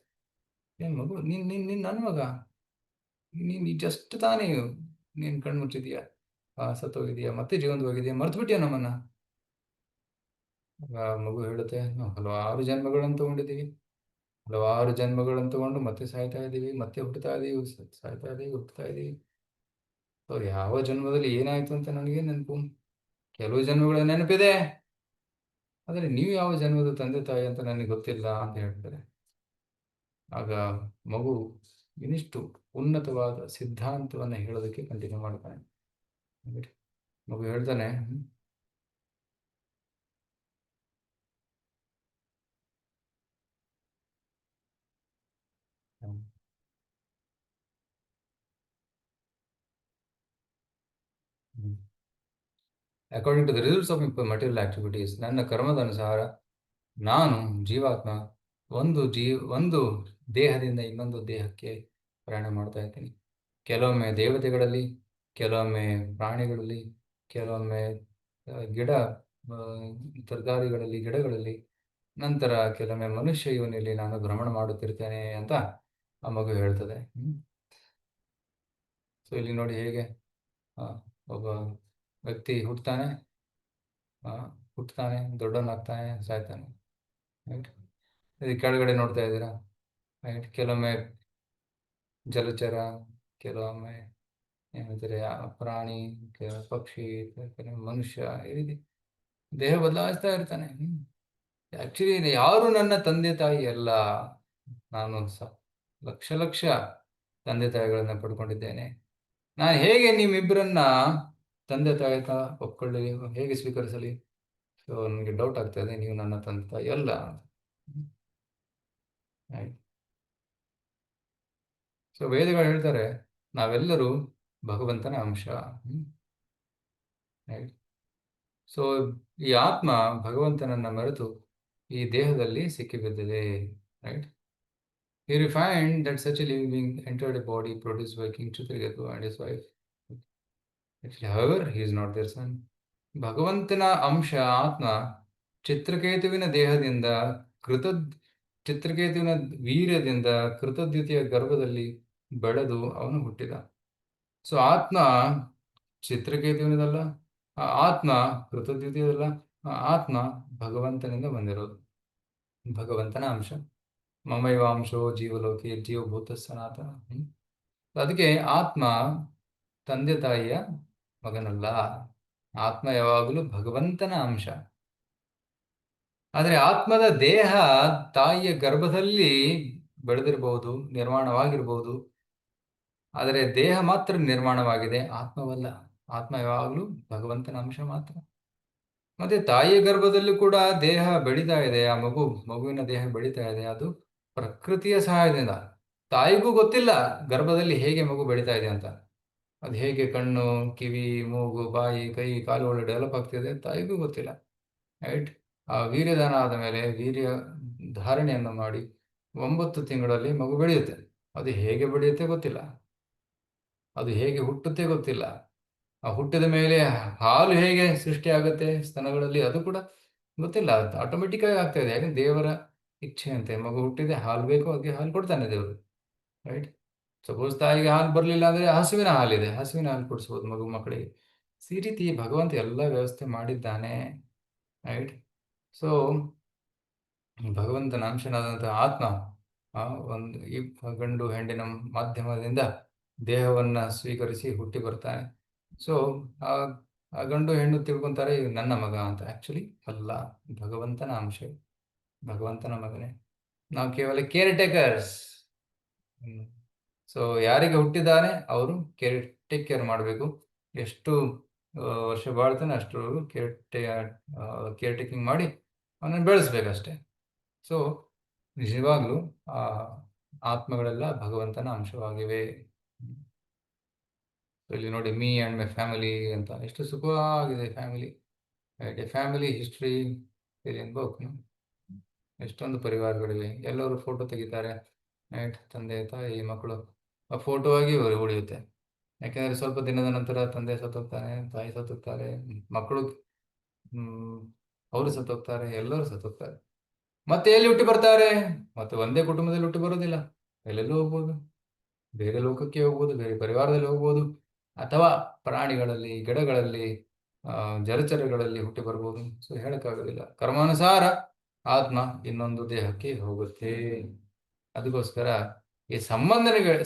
ಏನ್ ಮಗು, ನೀನ್ ನನ್ನ ಮಗ? ನೀನ್ ಜಸ್ಟ್ ತಾನೇ ನೀನ್ ಕಣ್ಣು ಮುಚ್ಚಿದೀಯಾ, ಸತ್ತೋಗಿದೀಯಾ, ಮತ್ತೆ ಜೀವಂತವಾಗಿದೆಯಾ, ಮರ್ತು ಬಿಟ್ಟಿಯಾ ನಮ್ಮನ್ನ? ಮಗು ಹೇಳುತ್ತೆ, ನಾವು ಹಲವಾರು ಜನ್ಮಗಳನ್ನು ತಗೊಂಡಿದ್ದೀವಿ, ಹಲವಾರು ಜನ್ಮಗಳನ್ನು ತಗೊಂಡು ಮತ್ತೆ ಸಾಯ್ತಾ ಇದ್ದೀವಿ, ಮತ್ತೆ ಹುಟ್ಟುತ್ತಾ ಇದೀವಿ, ಸಾಯ್ತಾ ಇದೀವಿ, ಹುಟ್ಟುತ್ತಾ ಇದೀವಿ. ಯಾವ ಜನ್ಮದಲ್ಲಿ ಏನಾಯ್ತು ಅಂತ ನನಗೆ ನೆನಪು, ಕೆಲವು ಜನ್ಮಗಳ ನೆನಪಿದೆ, ಆದರೆ ನೀವು ಯಾವ ಜನ್ಮದ ತಂದೆ ತಾಯಿ ಅಂತ ನನಗೆ ಗೊತ್ತಿಲ್ಲ ಅಂತ ಹೇಳ್ತಾರೆ. ಆಗ ಮಗು ಇನ್ನಿಷ್ಟು ಉನ್ನತವಾದ ಸಿದ್ಧಾಂತವನ್ನು ಹೇಳೋದಕ್ಕೆ ಕಂಟಿನ್ಯೂ ಮಾಡ್ತಾನೆ. ಮಗು ಹೇಳ್ತಾನೆ, according to the results of material activities, ನನ್ನ ಕರ್ಮದ ಅನುಸಾರ ನಾನು ಜೀವಾತ್ಮ ಒಂದು ದೇಹದಿಂದ ಇನ್ನೊಂದು ದೇಹಕ್ಕೆ ಪ್ರಯಾಣ ಮಾಡ್ತಾ ಇದ್ದೀನಿ. ಕೆಲವೊಮ್ಮೆ ದೇವತೆಗಳಲ್ಲಿ, ಕೆಲವೊಮ್ಮೆ ಪ್ರಾಣಿಗಳಲ್ಲಿ, ಕೆಲವೊಮ್ಮೆ ತರಕಾರಿಗಳಲ್ಲಿ, ಗಿಡಗಳಲ್ಲಿ, ನಂತರ ಕೆಲವೊಮ್ಮೆ ಮನುಷ್ಯ ಯೋನಿಯಲ್ಲಿ ನಾನು ಭ್ರಮಣ ಮಾಡುತ್ತಿರ್ತೇನೆ ಅಂತ ಆ ಮಗು ಹೇಳ್ತದೆ. ಸೊ ಇಲ್ಲಿ ನೋಡಿ ಹೇಗೆ ಒಬ್ಬ ವ್ಯಕ್ತಿ ಹುಟ್ಟುತ್ತಾನೆ, ದೊಡ್ಡವನಾಗ್ತಾನೆ, ಸಾಯ್ತಾನೆ. ರೈಟ್, ಇದು ಕೆಳಗಡೆ ನೋಡ್ತಾ ಇದ್ದೀರಾ. ರೈಟ್, ಕೆಲವೊಮ್ಮೆ ಜಲಚರ, ಕೆಲವೊಮ್ಮೆ ಏನಂತಾರೆ ಪ್ರಾಣಿ, ಪಕ್ಷಿ, ಮನುಷ್ಯ, ಈ ರೀತಿ ದೇಹ ಬದಲಾಯಿಸ್ತಾ ಇರ್ತಾನೆ. ಆಕ್ಚುಲಿ ಯಾರು ನನ್ನ ತಂದೆ ತಾಯಿ ಅಲ್ಲ. ನಾನು ಲಕ್ಷ ತಂದೆ ತಾಯಿಗಳನ್ನ ಪಡ್ಕೊಂಡಿದ್ದೇನೆ. ನಾನು ಹೇಗೆ ನಿಮ್ಮಿಬ್ಬರನ್ನ ತಂದೆ ತಾಯಿ ಒಪ್ಕೊಳ್ಳಿ, ಹೇಗೆ ಸ್ವೀಕರಿಸಲಿ? ಸೊ ನನಗೆ ಡೌಟ್ ಆಗ್ತಾ ಇದೆ, ನೀವು ನನ್ನ ತಂದೆ ತಾಯಿ ಅಲ್ಲ. ಸೊ ವೇದಗಳು ಹೇಳ್ತಾರೆ, ನಾವೆಲ್ಲರೂ ಭಗವಂತನ ಅಂಶ. ಸೊ ಈ ಆತ್ಮ ಭಗವಂತನನ್ನ ಮರೆತು ಈ ದೇಹದಲ್ಲಿ ಸಿಕ್ಕಿಬಿದ್ದಿದೆ. Right, here you find that such a living being entered a body produced by King Chitraketu and his wife. Actually, however, he is not their son. ಭಗವಂತನ ಅಂಶ ಆತ್ಮ ಚಿತ್ರಕೇತುವಿನ ದೇಹದಿಂದ ಚಿತ್ರಕೇತುವಿನ ವೀರ್ಯದಿಂದ ಕೃತದ್ಯುತಿಯ ಗರ್ಭದಲ್ಲಿ ಬೆಳೆದು ಅವನು ಹುಟ್ಟಿದ. ಸೊ ಆತ್ಮ ಚಿತ್ರಕೇತುವಿನದಲ್ಲ, ಆತ್ಮ ಕೃತದ್ಯುತಿಯದಲ್ಲ, ಆತ್ಮ ಭಗವಂತನಿಂದ ಬಂದಿರೋದು, ಭಗವಂತನ ಅಂಶ. ಮಮೈವಾಂಶೋ ಜೀವಲೋಕಿ ಜೀವಭೂತ ಸನಾತನ. ಅದಕ್ಕೆ ಆತ್ಮ ತಂದೆ ತಾಯಿಯ ಮಗನಲ್ಲ. ಆತ್ಮ ಯಾವಾಗಲೂ ಭಗವಂತನ ಅಂಶ. ಆದರೆ ಆತ್ಮದ ದೇಹ ತಾಯಿಯ ಗರ್ಭದಲ್ಲಿ ಬೆಳೆದಿರಬಹುದು, ನಿರ್ಮಾಣವಾಗಿರ್ಬೋದು, ಆದರೆ ದೇಹ ಮಾತ್ರ ನಿರ್ಮಾಣವಾಗಿದೆ, ಆತ್ಮವಲ್ಲ. ಆತ್ಮ ಯಾವಾಗಲೂ ಭಗವಂತನ ಅಂಶ ಮಾತ್ರ. ಮತ್ತೆ ತಾಯಿಯ ಗರ್ಭದಲ್ಲೂ ಕೂಡ ದೇಹ ಬೆಳೀತಾ ಇದೆ, ಆ ಮಗುವಿನ ದೇಹ ಬೆಳೀತಾ ಇದೆ, ಅದು ಪ್ರಕೃತಿಯ ಸಹಾಯದಿಂದ. ತಾಯಿಗೂ ಗೊತ್ತಿಲ್ಲ ಗರ್ಭದಲ್ಲಿ ಹೇಗೆ ಮಗು ಬೆಳೀತಾ ಇದೆ ಅಂತ. ಅದು ಹೇಗೆ ಕಣ್ಣು, ಕಿವಿ, ಮೂಗು, ಬಾಯಿ, ಕೈ, ಕಾಲುಗಳು ಡೆವಲಪ್ ಆಗ್ತಿದೆ ತಾಯಿಗೂ ಗೊತ್ತಿಲ್ಲ. ರೈಟ್. ಆ ವೀರ್ಯದಾನ ಆದ ಮೇಲೆ ವೀರ್ಯ ಧಾರಣೆಯನ್ನು ಮಾಡಿ 9 ತಿಂಗಳಲ್ಲಿ ಮಗು ಬೆಳೆಯುತ್ತೆ. ಅದು ಹೇಗೆ ಬೆಳೆಯುತ್ತೆ ಗೊತ್ತಿಲ್ಲ, ಅದು ಹೇಗೆ ಹುಟ್ಟುತ್ತೆ ಗೊತ್ತಿಲ್ಲ. ಆ ಹುಟ್ಟಿದ ಮೇಲೆ ಹಾಲು ಹೇಗೆ ಸೃಷ್ಟಿ ಆಗುತ್ತೆ ಸ್ತನಗಳಲ್ಲಿ ಅದು ಕೂಡ ಗೊತ್ತಿಲ್ಲ. ಅದು ಆಟೋಮೆಟಿಕ್ ಆಗಿ ಆಗ್ತಾ ಇದೆ, ಯಾಕಂದ್ರೆ ದೇವರ ಇಚ್ಛೆ ಅಂತೆ. ಮಗು ಹುಟ್ಟಿದೆ, ಹಾಲು ಬೇಕು, ಅದಕ್ಕೆ ಹಾಲು ಕೊಡ್ತಾನೆ ದೇವರು. ರೈಟ್. ಸಪೋಸ್ ತಾಯಿಗೆ ಹಾಲು ಬರಲಿಲ್ಲ ಅಂದರೆ ಹಸುವಿನ ಹಾಲಿದೆ, ಹಸುವಿನ ಹಾಲು ಕುಡಿಸ್ಬೋದು ಮಗು ಮಕ್ಕಳಿಗೆ. ಈ ರೀತಿ ಭಗವಂತ ಎಲ್ಲ ವ್ಯವಸ್ಥೆ ಮಾಡಿದ್ದಾನೆ. ರೈಟ್. ಸೊ ಭಗವಂತನ ಅಂಶನಾದಂಥ ಆತ್ಮ ಒಂದು ಈ ಗಂಡು ಹೆಣ್ಣಿನ ಮಾಧ್ಯಮದಿಂದ ದೇಹವನ್ನು ಸ್ವೀಕರಿಸಿ ಹುಟ್ಟಿ ಬರ್ತಾನೆ. ಸೊ ಆ ಗಂಡು ಹೆಣ್ಣು ತಿಳ್ಕೊಂತಾರೆ ಇವ್ ನನ್ನ ಮಗ ಅಂತ. ಆ್ಯಕ್ಚುಲಿ ಅಲ್ಲ, ಭಗವಂತನ ಅಂಶ, ಭಗವಂತನ ಮಗನೇ. ನಾವು ಕೇವಲ ಕೇರ್ ಟೇಕರ್ಸ್. ಸೊ ಯಾರಿಗೆ ಹುಟ್ಟಿದ್ದಾನೆ ಅವರು ಟೇಕ್ ಕೇರ್ ಮಾಡಬೇಕು. ಎಷ್ಟು ವರ್ಷ ಬಾಳ್ತಾನೆ ಅಷ್ಟು ಕೇರ್ ಟೇಕಿಂಗ್ ಮಾಡಿ ಅವನನ್ನು ಬೆಳೆಸ್ಬೇಕಷ್ಟೆ. ಸೊ ನಿಜವಾಗ್ಲೂ ಆ ಆತ್ಮಗಳೆಲ್ಲ ಭಗವಂತನ ಅಂಶವಾಗಿವೆ. ಇಲ್ಲಿ ನೋಡಿ, ಮೀ ಆ್ಯಂಡ್ ಮೈ ಫ್ಯಾಮಿಲಿ ಅಂತ ಎಷ್ಟು ಸುಖವಾಗಿದೆ family. Family history in book. ಎಷ್ಟೊಂದು ಪರಿವಾರಗಳಿವೆ, ಎಲ್ಲರೂ ಫೋಟೋ ತೆಗಿತಾರೆ. ರೈಟ್. ತಂದೆ ತಾಯಿ ಮಕ್ಕಳು ಆ ಫೋಟೋ ಆಗಿ ಉಳಿಯುತ್ತೆ. ಯಾಕೆಂದರೆ ಸ್ವಲ್ಪ ದಿನದ ನಂತರ ತಂದೆ ಸತ್ತೋಗ್ತಾನೆ, ತಾಯಿ ಸತ್ತೋಗ್ತಾರೆ, ಮಕ್ಕಳು ಅವರು ಸತ್ತೋಗ್ತಾರೆ, ಎಲ್ಲರೂ ಸತ್ತೋಗ್ತಾರೆ. ಮತ್ತೆ ಎಲ್ಲಿ ಹುಟ್ಟಿ ಬರ್ತಾರೆ? ಮತ್ತೆ ಒಂದೇ ಕುಟುಂಬದಲ್ಲಿ ಹುಟ್ಟಿ ಬರೋದಿಲ್ಲ, ಎಲ್ಲೆಲ್ಲೂ ಹೋಗ್ಬೋದು, ಬೇರೆ ಲೋಕಕ್ಕೆ ಹೋಗ್ಬೋದು, ಬೇರೆ ಪರಿವಾರದಲ್ಲಿ ಹೋಗ್ಬೋದು, ಅಥವಾ ಪ್ರಾಣಿಗಳಲ್ಲಿ, ಗಿಡಗಳಲ್ಲಿ, ಜಲಚರಗಳಲ್ಲಿ ಹುಟ್ಟಿ ಬರ್ಬೋದು. ಸೊ ಹೇಳಕ್ಕಾಗೋದಿಲ್ಲ. ಕರ್ಮಾನುಸಾರ ಆತ್ಮ ಇನ್ನೊಂದು ದೇಹಕ್ಕೆ ಹೋಗುತ್ತೆ. ಅದಕ್ಕೋಸ್ಕರ ಈ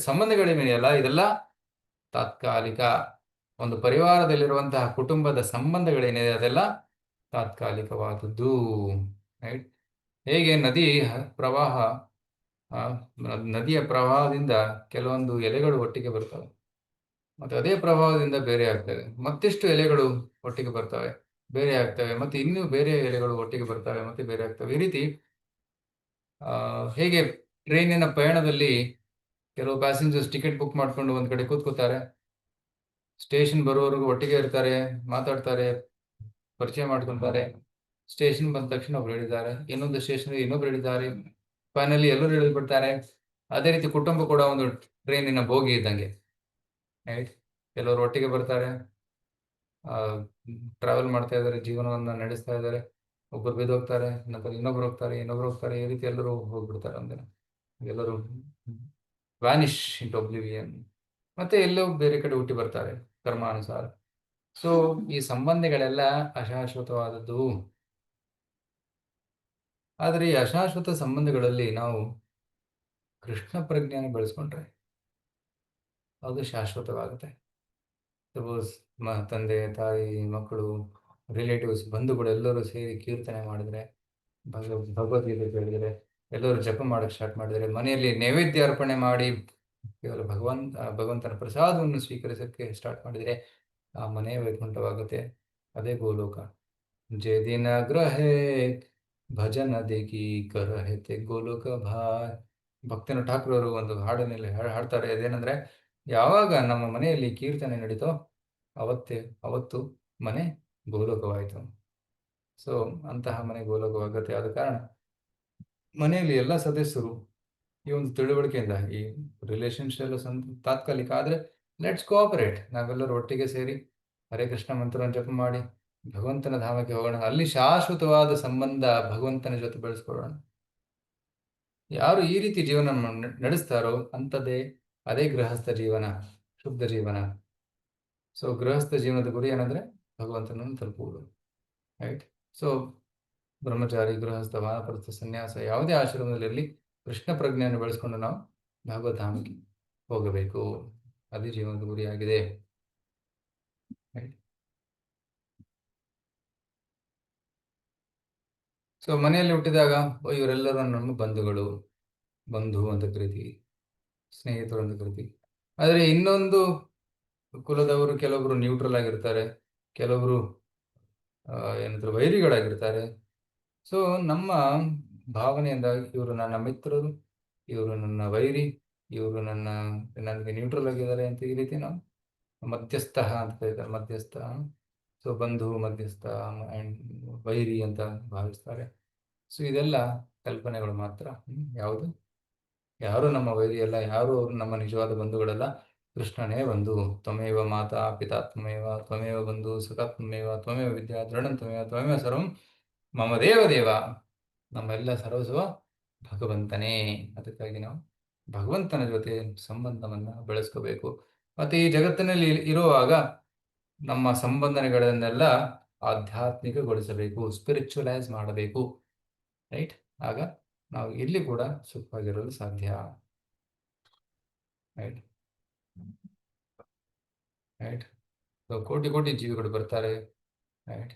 ಸಂಬಂಧಗಳಿವೆಯಲ್ಲ, ಇದೆಲ್ಲ ತಾತ್ಕಾಲಿಕ. ಒಂದು ಪರಿವಾರದಲ್ಲಿರುವಂತಹ ಕುಟುಂಬದ ಸಂಬಂಧಗಳೇನಿದೆ ಅದೆಲ್ಲ ತಾತ್ಕಾಲಿಕವಾದದ್ದು. ರೈಟ್. ಹೇಗೆ ನದಿಯ ಪ್ರವಾಹದಿಂದ ಕೆಲವೊಂದು ಎಲೆಗಳು ಒಟ್ಟಿಗೆ ಬರ್ತವೆ, ಮತ್ತು ಅದೇ ಪ್ರವಾಹದಿಂದ ಬೇರೆ ಆಗ್ತವೆ. ಮತ್ತಿಷ್ಟು ಎಲೆಗಳು ಒಟ್ಟಿಗೆ ಬರ್ತವೆ, ಬೇರೆ ಆಗ್ತವೆ, ಮತ್ತು ಇನ್ನೂ ಬೇರೆ ಎಲೆಗಳು ಒಟ್ಟಿಗೆ ಬರ್ತವೆ, ಮತ್ತೆ ಬೇರೆ ಆಗ್ತವೆ. ಈ ರೀತಿ ಹೇಗೆ ಟ್ರೈನಿನ ಪಯಣದಲ್ಲಿ ಕೆಲವು ಪ್ಯಾಸೆಂಜರ್ಸ್ ಟಿಕೆಟ್ ಬುಕ್ ಮಾಡ್ಕೊಂಡು ಒಂದು ಕಡೆ ಕೂತ್ಕೋತಾರೆ, ಸ್ಟೇಷನ್ ಬರೋವರೆಗೂ ಒಟ್ಟಿಗೆ ಇರ್ತಾರೆ, ಮಾತಾಡ್ತಾರೆ, ಪರಿಚಯ ಮಾಡ್ಕೊತಾರೆ. ಸ್ಟೇಷನ್ ಬಂದ ತಕ್ಷಣ ಒಬ್ರು ಹೇಳಿದ್ದಾರೆ, ಇನ್ನೊಂದು ಸ್ಟೇಷನ್ ಇನ್ನೊಬ್ರು ಹೇಳಿದ್ದಾರೆ, ಫೈನಲಿ ಎಲ್ಲರೂ ಹೇಳಿಬಿಡ್ತಾರೆ. ಅದೇ ರೀತಿ ಕುಟುಂಬ ಕೂಡ ಒಂದು ಟ್ರೈನಿನ ಬೋಗಿ ಇದ್ದಂಗೆ. ರೈಟ್. ಕೆಲವರು ಒಟ್ಟಿಗೆ ಬರ್ತಾರೆ, ಟ್ರಾವೆಲ್ ಮಾಡ್ತಾ ಇದ್ದಾರೆ, ಜೀವನವನ್ನು ನಡೆಸ್ತಾ ಇದ್ದಾರೆ. ಒಬ್ಬರು ಬಿದ್ದೋಗ್ತಾರೆ, ನಂತರ ಇನ್ನೊಬ್ರು ಹೋಗ್ತಾರೆ, ಈ ರೀತಿ ಎಲ್ಲರೂ ಹೋಗ್ಬಿಡ್ತಾರೆ. ಒಂದಿನ ಎಲ್ಲರೂ ವ್ಯಾನಿಶ್ ಇಂಟು ಒಬ್ಲಿವಿಯನ್, ಮತ್ತೆ ಎಲ್ಲೋ ಬೇರೆ ಕಡೆ ಹುಟ್ಟಿ ಬರ್ತಾರೆ ಕರ್ಮಾನುಸಾರ. ಸೊ ಈ ಸಂಬಂಧಗಳೆಲ್ಲ ಅಶಾಶ್ವತವಾದದ್ದು. ಆದರೆ ಈ ಅಶಾಶ್ವತ ಸಂಬಂಧಗಳಲ್ಲಿ ನಾವು ಕೃಷ್ಣ ಪ್ರಜ್ಞೆಯನ್ನು ಬೆಳೆಸ್ಕೊಂಡ್ರೆ ಅದು ಶಾಶ್ವತವಾಗುತ್ತೆ. ಸಪೋಸ್ ತಂದೆ ತಾಯಿ ಮಕ್ಕಳು ರಿಲೇಟಿವ್ಸ್ ಬಂಧುಗಳು ಎಲ್ಲರೂ ಸೇರಿ ಕೀರ್ತನೆ ಮಾಡಿದ್ರೆ, ಭಗವದ್ಗೀತೆ ಕೇಳಿದರೆ, ಎಲ್ಲರೂ ಜಪ ಮಾಡೋಕ್ಕೆ ಸ್ಟಾರ್ಟ್ ಮಾಡಿದರೆ, ಮನೆಯಲ್ಲಿ ನೈವೇದ್ಯ ಅರ್ಪಣೆ ಮಾಡಿ ಕೇವಲ ಭಗವಂತನ ಪ್ರಸಾದವನ್ನು ಸ್ವೀಕರಿಸೋಕ್ಕೆ ಸ್ಟಾರ್ಟ್ ಮಾಡಿದರೆ ಆ ಮನೆ ವೈಕುಂಠವಾಗುತ್ತೆ. ಅದೇ ಗೋಲೋಕ. ಜೆ ದಿನ ಗ್ರಹೇ ಭಜನ ದೇಗಿ ಕರಹತೆ ಗೋಲೋಕ ಭಾಯ್. ಭಕ್ತನ ಠಾಕೂರರು ಒಂದು ಹಾಡಿನಲ್ಲಿ ಹಾಡ್ತಾರೆ. ಅದೇನೆಂದರೆ, ಯಾವಾಗ ನಮ್ಮ ಮನೆಯಲ್ಲಿ ಕೀರ್ತನೆ ನಡೀತೋ ಅವತ್ತು ಮನೆ ಗೋಲೋಕವಾಯಿತು. ಸೊ ಅಂತಹ ಮನೆ ಗೋಲೋಕವಾಗುತ್ತೆ. ಆದ ಕಾರಣ ಮನೆಯಲ್ಲಿ ಎಲ್ಲ ಸದಸ್ಯರು ಈ ಒಂದು ತಿಳುವಳಿಕೆಯಿಂದ, ಈ ರಿಲೇಷನ್ಶಿಪ್ ಎಲ್ಲ ತಾತ್ಕಾಲಿಕ, ಆದರೆ ಲೆಟ್ಸ್ ಕೋಆಪರೇಟ್. ನಾವೆಲ್ಲರೂ ಒಟ್ಟಿಗೆ ಸೇರಿ ಹರೇ ಕೃಷ್ಣ ಮಂತ್ರವನ್ನು ಜಪ ಮಾಡಿ ಭಗವಂತನ ಧಾಮಕ್ಕೆ ಹೋಗೋಣ. ಅಲ್ಲಿ ಶಾಶ್ವತವಾದ ಸಂಬಂಧ ಭಗವಂತನ ಜೊತೆ ಬೆಳೆಸ್ಕೊಳ್ಳೋಣ. ಯಾರು ಈ ರೀತಿ ಜೀವನ ನಡೆಸ್ತಾರೋ ಅದೇ ಗೃಹಸ್ಥ ಜೀವನ, ಶುದ್ಧ ಜೀವನ. ಸೊ ಗೃಹಸ್ಥ ಜೀವನದ ಗುರಿ ಏನಂದ್ರೆ ಭಗವಂತನನ್ನು ತಲುಪುವುದು. ರೈಟ್. ಸೊ ಬ್ರಹ್ಮಚಾರಿ, ಗೃಹಸ್ಥ, ವಾನಪ್ರಸ್ಥ, ಸನ್ಯಾಸ, ಯಾವುದೇ ಆಶ್ರಮದಲ್ಲಿರಲಿ ಕೃಷ್ಣ ಪ್ರಜ್ಞೆಯನ್ನು ಬೆಳೆಸ್ಕೊಂಡು ನಾವು ಭಗವದ್ಧಾಮಕ್ಕೆ ಹೋಗಬೇಕು. ಅದೇ ಜೀವನದ ಗುರಿಯಾಗಿದೆ. ಸೊ ಮನೆಯಲ್ಲಿ ಹುಟ್ಟಿದಾಗ ಇವರೆಲ್ಲರೂ ನಮ್ಮ ಬಂಧು ಅಂತ ಕರಿತೀವಿ, ಸ್ನೇಹಿತರು ಅಂತ ಕರಿತೀವಿ. ಆದರೆ ಇನ್ನೊಂದು ಕುಲದವರು ಕೆಲವೊಬ್ರು ನ್ಯೂಟ್ರಲ್ ಆಗಿರ್ತಾರೆ, ಕೆಲವರು ಏನಂದ್ರೆ ವೈರಿಗಳಾಗಿರ್ತಾರೆ. ಸೊ ನಮ್ಮ ಭಾವನೆಯಿಂದ ಇವರು ನನ್ನ ಮಿತ್ರರು, ಇವರು ನನ್ನ ವೈರಿ, ಇವರು ನನಗೆ ನ್ಯೂಟ್ರಲ್ ಆಗಿದ್ದಾರೆ ಅಂತ ಈ ರೀತಿ ನಾವು ಮಧ್ಯಸ್ಥ ಅಂತ ಕರೀತಾರೆ. ಮಧ್ಯಸ್ಥ, ಸೊ ಬಂಧು, ಮಧ್ಯಸ್ಥ ಆ್ಯಂಡ್ ವೈರಿ ಅಂತ ಭಾವಿಸ್ತಾರೆ. ಸೊ ಇದೆಲ್ಲ ಕಲ್ಪನೆಗಳು ಮಾತ್ರ. ಯಾರು ನಮ್ಮ ವೈರಿ ಅಲ್ಲ, ಯಾರು ನಮ್ಮ ನಿಜವಾದ ಬಂಧುಗಳಲ್ಲ. ಕೃಷ್ಣನೇ ಬಂಧು. ತ್ವಮೇವ ಮಾತಾ ಪಿತಾ ತ್ವಮೇವ ಬಂಧು ಸಖಾ ತ್ವಮೇವ ವಿದ್ಯಾ ದೃಢಂ ತ್ವಮೇವ ಸರ್ವಂ ಮಮ ದೇವ. ನಮ್ಮೆಲ್ಲ ಸರ್ವಸ್ವ ಭಗವಂತನೇ. ಅದಕ್ಕಾಗಿ ನಾವು ಭಗವಂತನ ಜೊತೆ ಸಂಬಂಧವನ್ನು ಬೆಳೆಸ್ಕೋಬೇಕು. ಮತ್ತು ಈ ಜಗತ್ತಿನಲ್ಲಿ ಇರುವಾಗ ನಮ್ಮ ಸಂಬಂಧನೆಗಳನ್ನೆಲ್ಲ ಆಧ್ಯಾತ್ಮಿಕಗೊಳಿಸಬೇಕು, ಸ್ಪಿರಿಚುವಲೈಸ್ ಮಾಡಬೇಕು. ರೈಟ್? ಆಗ ನಾವು ಇಲ್ಲಿ ಕೂಡ ಸುಖವಾಗಿರಲು ಸಾಧ್ಯ. ರೈಟ್? ರೈಟ್? ಕೋಟಿ ಕೋಟಿ ಜೀವಿಗಳು ಬರ್ತಾರೆ. ರೈಟ್?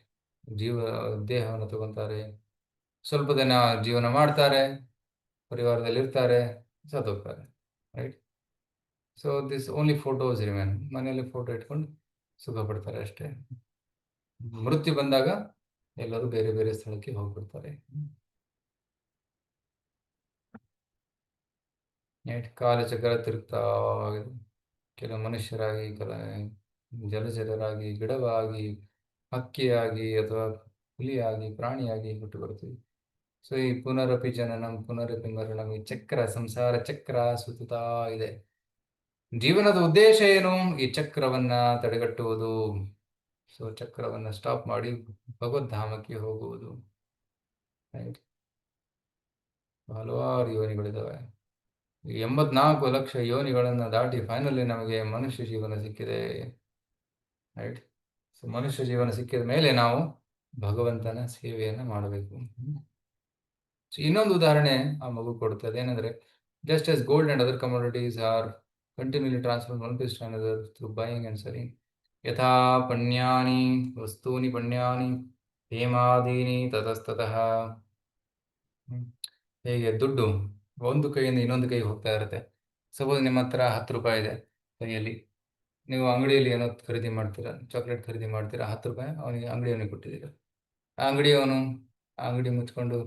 ದೇಹವನ್ನು ತಗೊತಾರೆ, ಸ್ವಲ್ಪ ದಿನ ಜೀವನ ಮಾಡ್ತಾರೆ, ಪರಿವಾರದಲ್ಲಿ ಇರ್ತಾರೆ, ಸತ್ತೋಗ್ತಾರೆ. Right? So this only photos remain. ಮನೆಯಲ್ಲಿ ಫೋಟೋ ಇಟ್ಕೊಂಡು ಸುಖ ಪಡ್ತಾರೆ ಅಷ್ಟೇ. ಮೃತ್ಯು ಬಂದಾಗ ಎಲ್ಲರೂ ಬೇರೆ ಬೇರೆ ಸ್ಥಳಕ್ಕೆ ಹೋಗ್ಬಿಡ್ತಾರೆ. ಕಾಲಚಕ್ರ ತಿರುಗ್ತಾ ಇದೆ. ಕೆಲವು ಮನುಷ್ಯರಾಗಿ, ಜಲಚರರಾಗಿ, ಗಿಡವಾಗಿ, ಹಕ್ಕಿಯಾಗಿ ಅಥವಾ ಹುಲಿಯಾಗಿ, ಪ್ರಾಣಿಯಾಗಿ ಹುಟ್ಟು ಬರ್ತೀವಿ. ಸೊ ಈ ಪುನರಪಿ ಜನನಂ ಪುನರಪಿ ಮರಣಂ, ಈ ಚಕ್ರ, ಸಂಸಾರ ಚಕ್ರ ಸುತ್ತುತ್ತಾ ಇದೆ. ಜೀವನದ ಉದ್ದೇಶ ಏನು? ಈ ಚಕ್ರವನ್ನ ತಡೆಗಟ್ಟುವುದು. ಸೊ ಚಕ್ರವನ್ನ ಸ್ಟಾಪ್ ಮಾಡಿ ಭಗವದ್ಧಾಮಕ್ಕೆ ಹೋಗುವುದು. ರೈಟ್? ಹಲವಾರು ಯೋನಿಗಳಿದ್ದಾವೆ. 84 ಲಕ್ಷ ಯೋನಿಗಳನ್ನು ದಾಟಿ ಫೈನಲಿ ನಮಗೆ ಮನುಷ್ಯ ಜೀವನ ಸಿಕ್ಕಿದೆ. ರೈಟ್? ಸೊ ಮನುಷ್ಯ ಜೀವನ ಸಿಕ್ಕಿದ ಮೇಲೆ ನಾವು ಭಗವಂತನ ಸೇವೆಯನ್ನು ಮಾಡಬೇಕು. ಸೊ ಇನ್ನೊಂದು ಉದಾಹರಣೆ ಆ ಮಗು ಕೊಡ್ತದೆ. ಏನಂದ್ರೆ, just as gold and other commodities are continually transfer one piece to another through buying and selling, ಯಥಾ ಪಣ್ಯಾನಿ ವಸ್ತೂನಿ ಪಣ್ಯಾನಿ ಹೇಮಾದೀನಿ ತತಸ್ತತಃ. ಹೇಗೆ ದುಡ್ಡು ಒಂದು ಕೈಯಿಂದ ಇನ್ನೊಂದು ಕೈಗೆ ಹೋಗ್ತಾ ಇರುತ್ತೆ. ಸಪೋಸ್ ನಿಮ್ಮ ಹತ್ರ 10 ರೂಪಾಯಿ ಇದೆ ಕೈಯಲ್ಲಿ, ನೀವು ಅಂಗಡಿಯಲ್ಲಿ ಏನೋ ಖರೀದಿ ಮಾಡ್ತೀರಾ, ಚಾಕ್ಲೇಟ್ ಖರೀದಿ ಮಾಡ್ತೀರಾ, 10 ರೂಪಾಯಿ ಅವನಿಗೆ ಅಂಗಡಿಯವನಿಗೆ ಕೊಟ್ಟಿದ್ದೀರಾ. ಆ ಅಂಗಡಿಯವನು ಅಂಗಡಿ ಮುಚ್ಕೊಂಡು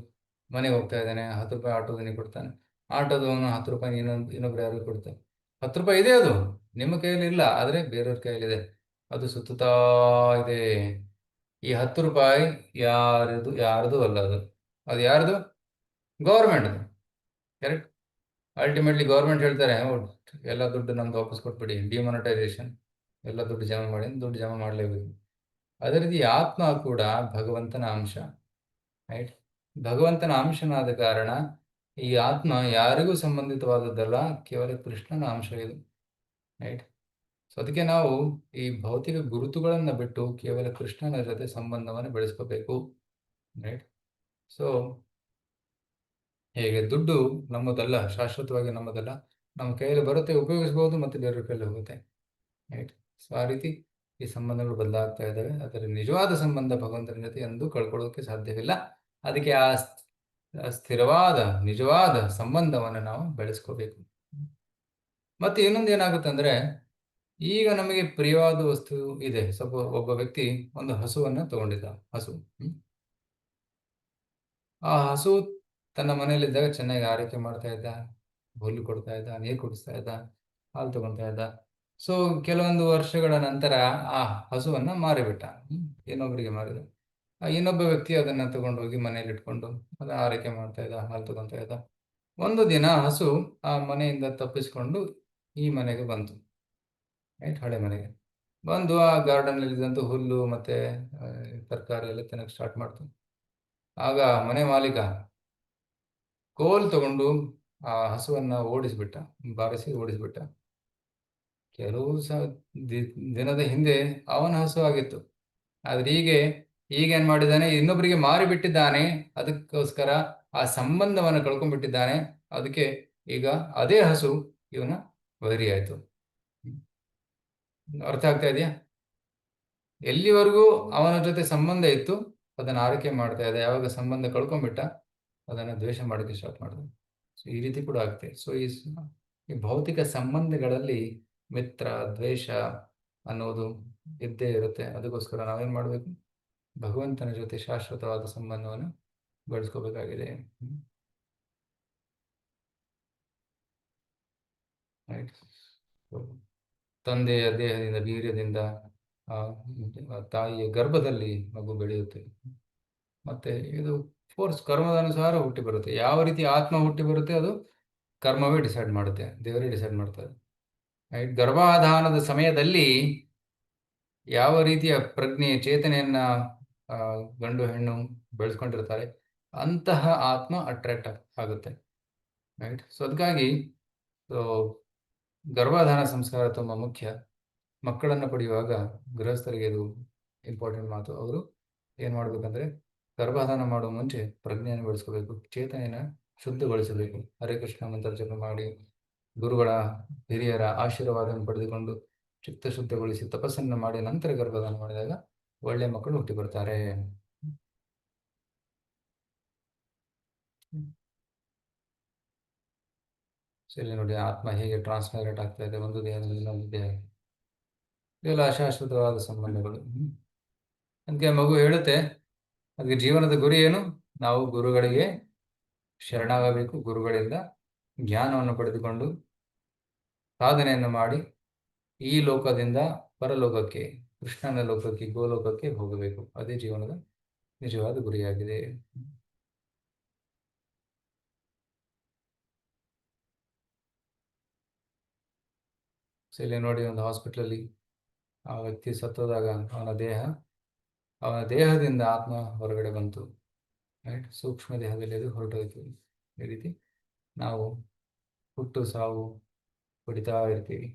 ಮನೆಗೆ ಹೋಗ್ತಾ ಇದ್ದಾನೆ, 10 ರೂಪಾಯಿ ಆಟೋದನಿಗೆ ಕೊಡ್ತಾನೆ. ಆಟೋದವನು 10 ರೂಪಾಯಿ ಇನ್ನೊಬ್ರು ಯಾರಿಗೂ ಕೊಡ್ತಾನೆ. 10 ರೂಪಾಯಿ ಇದೆ, ಅದು ನಿಮ್ಮ ಕೈಯಲ್ಲಿ ಇಲ್ಲ, ಆದರೆ ಬೇರೆಯವ್ರ ಕೈಯಲ್ಲಿದೆ. ಅದು ಸುತ್ತುತ್ತಾ ಇದೆ. ಈ 10 ರೂಪಾಯಿ ಯಾರ್ದು ಅಲ್ಲ, ಅದು ಯಾರ್ದು? ಗೌರ್ಮೆಂಟ್. ಕರೆಕ್ಟ್? ಅಲ್ಟಿಮೇಟ್ಲಿ ಗೌರ್ಮೆಂಟ್ ಹೇಳ್ತಾರೆ, ಎಲ್ಲ ದುಡ್ಡು ನಮ್ದು ವಾಪಸ್ ಕೊಟ್ಬಿಡಿ, ಡಿಮಾನಿಟೈಸೇಷನ್, ಎಲ್ಲ ದುಡ್ಡು ಜಮಾ ಮಾಡಿ. ದುಡ್ಡು ಜಮಾ ಮಾಡಲೇಬೇಕು. ಅದೇ ರೀತಿ ಆತ್ಮ ಕೂಡ ಭಗವಂತನ ಅಂಶ. ರೈಟ್? ಭಗವಂತನ ಅಂಶನಾದ ಕಾರಣ ಈ ಆತ್ಮ ಯಾರಿಗೂ ಸಂಬಂಧಿತವಾದದ್ದಲ್ಲ, ಕೇವಲ ಕೃಷ್ಣನ ಅಂಶ ಇದು. ರೈಟ್? ಸೊ ಅದಕ್ಕೆ ನಾವು ಈ ಭೌತಿಕ ಗುರುತುಗಳನ್ನು ಬಿಟ್ಟು ಕೇವಲ ಕೃಷ್ಣನ ಜೊತೆ ಸಂಬಂಧವನ್ನು ಬೆಳೆಸ್ಕೋಬೇಕು. ರೈಟ್? ಸೊ ಹೇಗೆ ದುಡ್ಡು ನಮ್ಮದಲ್ಲ, ಶಾಶ್ವತವಾಗಿ ನಮ್ಮದಲ್ಲ, ನಮ್ಮ ಕೈಯಲ್ಲಿ ಬರುತ್ತೆ, ಉಪಯೋಗಿಸ್ಬೋದು, ಮತ್ತು ಬೇರೆಯವ್ರ ಕೈಯಲ್ಲಿ ಹೋಗುತ್ತೆ. ರೈಟ್? ಸೊ ಆ ರೀತಿ ಈ ಸಂಬಂಧಗಳು ಬದಲಾಗ್ತಾ ಇದ್ದಾವೆ. ಅದರ ನಿಜವಾದ ಸಂಬಂಧ ಭಗವಂತನ ಜೊತೆ ಎಂದೂ ಕಳ್ಕೊಳ್ಳೋಕೆ ಸಾಧ್ಯವಿಲ್ಲ. ಅದಕ್ಕೆ ಆ ಸ್ಥಿರವಾದ ನಿಜವಾದ ಸಂಬಂಧವನ್ನು ನಾವು ಬೆಳೆಸ್ಕೋಬೇಕು. ಮತ್ತೆ ಇನ್ನೊಂದು ಏನಾಗುತ್ತೆ ಅಂದ್ರೆ, ಈಗ ನಮಗೆ ಪ್ರಿಯವಾದ ವಸ್ತು ಇದೆ. ಒಬ್ಬ ವ್ಯಕ್ತಿ ಒಂದು ಹಸುವನ್ನು ತಗೊಂಡಿದ್ದ. ಆ ಹಸು ತನ್ನ ಮನೆಯಲ್ಲಿದ್ದಾಗ ಚೆನ್ನಾಗಿ ಆರೈಕೆ ಮಾಡ್ತಾ ಇದ್ದ, ಹುಲ್ಲು ಕೊಡ್ತಾ ಇದ್ದ, ನೀರು ಕುಡಿಸ್ತಾ ಇದ್ದ, ಹಾಲು ತಗೊಳ್ತಾ ಇದ್ದ. ಸೊ ಕೆಲವೊಂದು ವರ್ಷಗಳ ನಂತರ ಆ ಹಸುವನ್ನ ಮಾರಿಬಿಟ್ಟ. ಇನ್ನೊಬ್ಬರಿಗೆ ಮಾರಿದ. ಇನ್ನೊಬ್ಬ ವ್ಯಕ್ತಿ ಅದನ್ನ ತಗೊಂಡೋಗಿ ಮನೆಯಲ್ಲಿ ಇಟ್ಕೊಂಡು ಅದನ್ನ ಆರೈಕೆ ಮಾಡ್ತಾ ಇದ್ದ, ಹಾಲು ತಗೊಳ್ತಾ ಇದ್ದ. ಒಂದು ದಿನ ಹಸು ಆ ಮನೆಯಿಂದ ತಪ್ಪಿಸ್ಕೊಂಡು ಈ ಮನೆಗೆ ಬಂತು. ರೈಟ್? ಹಳೆ ಮನೆಗೆ ಬಂದು ಆ ಗಾರ್ಡನ್ ಇದ್ದಂತ ಹುಲ್ಲು ಮತ್ತೆ ತರಕಾರಿ ಎಲ್ಲ ತಿನ್ನಕ್ಕೆ ಸ್ಟಾರ್ಟ್ ಮಾಡ್ತು. ಆಗ ಮನೆ ಮಾಲೀಕ ಕೋಲ್ ತಗೊಂಡು ಆ ಹಸುವನ್ನ ಓಡಿಸ್ಬಿಟ್ಟ, ಬಾರಿಸಿ ಓಡಿಸ್ಬಿಟ್ಟ. ಕೆಲವು ದಿನದ ಹಿಂದೆ ಅವನ ಹಸು ಆಗಿತ್ತು, ಆದ್ರೆ ಈಗೇನ್ ಮಾಡಿದ್ದಾನೆ, ಇನ್ನೊಬ್ಬರಿಗೆ ಮಾರಿ ಬಿಟ್ಟಿದ್ದಾನೆ. ಅದಕ್ಕೋಸ್ಕರ ಆ ಸಂಬಂಧವನ್ನು ಕಳ್ಕೊಂಡ್ಬಿಟ್ಟಿದ್ದಾನೆ. ಅದಕ್ಕೆ ಈಗ ಅದೇ ಹಸು ಇವನ ವೈರಿ ಆಯ್ತು. ಅರ್ಥ ಆಗ್ತಾ ಇದೆಯಾ? ಎಲ್ಲಿವರೆಗೂ ಅವನ ಜೊತೆ ಸಂಬಂಧ ಇತ್ತು ಅದನ್ನ ಆರೈಕೆ ಮಾಡ್ತಾ ಇದ್ದ, ಯಾವಾಗ ಸಂಬಂಧ ಕಳ್ಕೊಂಡ್ಬಿಟ್ಟ ಅದನ್ನ ದ್ವೇಷ ಮಾಡೋಕ್ಕೆ ಸ್ಟಾರ್ಟ್ ಮಾಡಿದ. ಸೊ ಈ ರೀತಿ ಕೂಡ ಆಗುತ್ತೆ. ಸೊ ಈ ಭೌತಿಕ ಸಂಬಂಧಗಳಲ್ಲಿ ಮಿತ್ರ ದ್ವೇಷ ಅನ್ನೋದು ಇದ್ದೇ ಇರುತ್ತೆ. ಅದಕ್ಕೋಸ್ಕರ ನಾವೇನ್ ಮಾಡಬೇಕು? ಭಗವಂತನ ಜೊತೆ ಶಾಶ್ವತವಾದ ಸಂಬಂಧವನ್ನು ಬೆಳೆಸ್ಕೋಬೇಕಾಗಿದೆ. ರೈಟ್. ತಂದೆಯ ದೇಹದಿಂದ ವೀರ್ಯದಿಂದ ತಾಯಿಯ ಗರ್ಭದಲ್ಲಿ ಮಗು ಬೆಳೆಯುತ್ತೆ. ಮತ್ತೆ ಇದು ಫೋರ್ಸ್ ಕರ್ಮದ ಅನುಸಾರ ಹುಟ್ಟಿ ಬರುತ್ತೆ. ಯಾವ ರೀತಿ ಆತ್ಮ ಹುಟ್ಟಿ ಬರುತ್ತೆ ಅದು ಕರ್ಮವೇ ಡಿಸೈಡ್ ಮಾಡುತ್ತೆ, ದೇವರೇ ಡಿಸೈಡ್ ಮಾಡ್ತಾರೆ. ರೈಟ್. ಗರ್ಭಾಧಾನದ ಸಮಯದಲ್ಲಿ ಯಾವ ರೀತಿಯ ಪ್ರಜ್ಞೆ ಚೇತನೆಯನ್ನ ಗಂಡು ಹೆಣ್ಣು ಬೆಳೆಸ್ಕೊಂಡಿರ್ತಾರೆ ಅಂತಹ ಆತ್ಮ ಅಟ್ರಾಕ್ಟ್ ಆಗುತ್ತೆ. ರೈಟ್. ಸೊ ಅದಕ್ಕಾಗಿ ಗರ್ಭಾಧಾನ ಸಂಸ್ಕಾರ ತುಂಬ ಮುಖ್ಯ. ಮಕ್ಕಳನ್ನು ಪಡೆಯುವಾಗ ಗೃಹಸ್ಥರಿಗೆ ಇದು ಇಂಪಾರ್ಟೆಂಟ್ ಮಾತು. ಅವರು ಏನು ಮಾಡಬೇಕಂದ್ರೆ ಗರ್ಭಾಧಾನ ಮಾಡುವ ಮುಂಚೆ ಪ್ರಜ್ಞೆಯನ್ನು ಬೆಳೆಸ್ಕೋಬೇಕು, ಚೇತನೆಯನ್ನು ಶುದ್ಧಗೊಳಿಸಬೇಕು. ಹರೇ ಕೃಷ್ಣ ಮಂತ್ರ ಜಪ ಮಾಡಿ ಗುರುಗಳ ಹಿರಿಯರ ಆಶೀರ್ವಾದವನ್ನು ಪಡೆದುಕೊಂಡು ಚಿತ್ತ ಶುದ್ಧಗೊಳಿಸಿ ತಪಸ್ಸನ್ನು ಮಾಡಿ ನಂತರ ಗರ್ಭಧಾನ ಮಾಡಿದಾಗ ಒಳ್ಳೆಯ ಮಕ್ಕಳು ಹುಟ್ಟಿ ಬರ್ತಾರೆ. ಸೊ ಇಲ್ಲಿ ನೋಡಿ ಆತ್ಮ ಹೇಗೆ ಟ್ರಾನ್ಸ್ಫರೇಟ್ ಆಗ್ತಾ ಇದೆ ಒಂದು ದೇಹದಲ್ಲಿ ಇನ್ನೊಂದು ದೇಹ. ಇವೆಲ್ಲ ಅಶಾಶ್ವತವಾದ ಸಂಬಂಧಗಳು. ಅದಕ್ಕೆ ಮಗು ಹೇಳುತ್ತೆ ಅದಕ್ಕೆ ಜೀವನದ ಗುರಿ ಏನು? ನಾವು ಗುರುಗಳಿಗೆ ಶರಣಾಗಬೇಕು, ಗುರುಗಳಿಂದ ಜ್ಞಾನವನ್ನು ಪಡೆದುಕೊಂಡು ಸಾಧನೆಯನ್ನು ಮಾಡಿ ಈ ಲೋಕದಿಂದ ಪರಲೋಕಕ್ಕೆ, ಕೃಷ್ಣನ ಲೋಕಕ್ಕೆ, ಗೋಲೋಕಕ್ಕೆ ಹೋಗಬೇಕು. ಅದೇ ಜೀವನದ ನಿಜವಾದ ಗುರಿಯಾಗಿದೆ. ಸೊ ಇಲ್ಲಿ ನೋಡಿ ಒಂದು ಹಾಸ್ಪಿಟ್ಲಲ್ಲಿ ಆ ವ್ಯಕ್ತಿ ಸತ್ತೋದಾಗ ಅವನ ದೇಹದಿಂದ ಆತ್ಮ ಹೊರಗಡೆ ಬಂತು. ರೈಟ್. ಸೂಕ್ಷ್ಮ ದೇಹದಲ್ಲಿ ಅದು ಹೊರಟೋಯ್ತು. ಈ ರೀತಿ ನಾವು ಹುಟ್ಟು ಸಾವು ಪಡಿತಾ ಇರ್ತೀವಿ.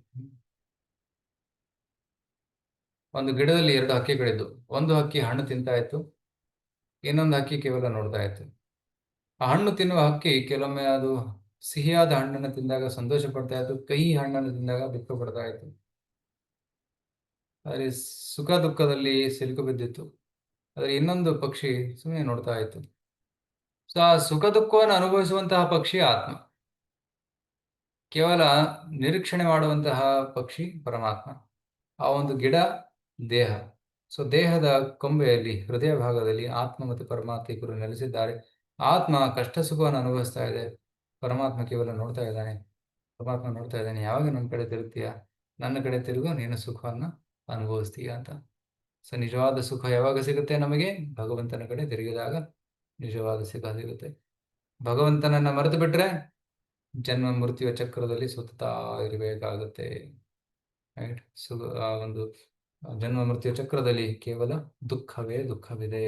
ಒಂದು ಗಿಡದಲ್ಲಿ 2 ಹಕ್ಕಿಗಳಿದ್ದು, ಒಂದು ಹಕ್ಕಿ ಹಣ್ಣು ತಿಂತಾ ಇತ್ತು, ಇನ್ನೊಂದು ಹಕ್ಕಿ ಕೇವಲ ನೋಡ್ತಾ ಇತ್ತು. ಆ ಹಣ್ಣು ತಿನ್ನುವ ಹಕ್ಕಿ ಕೆಲವೊಮ್ಮೆ ಅದು ಸಿಹಿಯಾದ ಹಣ್ಣನ್ನು ತಿಂದಾಗ ಸಂತೋಷ ಪಡ್ತಾ ಇತ್ತು, ಕಹಿ ಹಣ್ಣನ್ನು ತಿಂದಾಗ ದುಃಖ ಪಡ್ತಾ ಇತ್ತು. ಆದರೆ ಸುಖ ದುಃಖದಲ್ಲಿ ಸಿಲುಕು ಬಿದ್ದಿತ್ತು. ಆದರೆ ಇನ್ನೊಂದು ಪಕ್ಷಿ ಸುಮ್ಮನೆ ನೋಡ್ತಾ ಇತ್ತು. ಸೊ ಆ ಸುಖ ದುಃಖವನ್ನು ಅನುಭವಿಸುವಂತಹ ಪಕ್ಷಿ ಆತ್ಮ, ಕೇವಲ ನಿರೀಕ್ಷಣೆ ಮಾಡುವಂತಹ ಪಕ್ಷಿ ಪರಮಾತ್ಮ. ಆ ಒಂದು ಗಿಡ ದೇಹ. ಸೊ ದೇಹದ ಕೊಂಬೆಯಲ್ಲಿ ಹೃದಯ ಭಾಗದಲ್ಲಿ ಆತ್ಮ ಮತ್ತು ಪರಮಾತ್ಮ ಇಬ್ಬರು ನೆಲೆಸಿದ್ದಾರೆ. ಆತ್ಮ ಕಷ್ಟ ಸುಖವನ್ನು ಅನುಭವಿಸ್ತಾ ಇದೆ, ಪರಮಾತ್ಮ ಕೇವಲ ನೋಡ್ತಾ ಇದ್ದಾನೆ. ಪರಮಾತ್ಮ ನೋಡ್ತಾ ಇದ್ದಾನೆ, ಯಾವಾಗ ನನ್ನ ಕಡೆ ತಿರುಗ್ತೀಯ, ನನ್ನ ಕಡೆ ತಿರುಗು, ನೀನು ಸುಖವನ್ನು ಅನುಭವಿಸ್ತೀಯ ಅಂತ. ಸೊ ನಿಜವಾದ ಸುಖ ಯಾವಾಗ ಸಿಗುತ್ತೆ ನಮಗೆ? ಭಗವಂತನ ಕಡೆ ತಿರುಗಿದಾಗ ನಿಜವಾದ ಸುಖ ಸಿಗುತ್ತೆ. ಭಗವಂತನನ್ನ ಮರೆತು ಬಿಟ್ರೆ ಜನ್ಮ ಮೃತ್ಯುವ ಚಕ್ರದಲ್ಲಿ ಸುತ್ತಾ ಇರಬೇಕಾಗುತ್ತೆ. ರೈಟ್. ಸೊ ಆ ಒಂದು ಜನ್ಮ ಮೃತ್ಯು ಚಕ್ರದಲ್ಲಿ ಕೇವಲ ದುಃಖವೇ ದುಃಖವಿದೆ.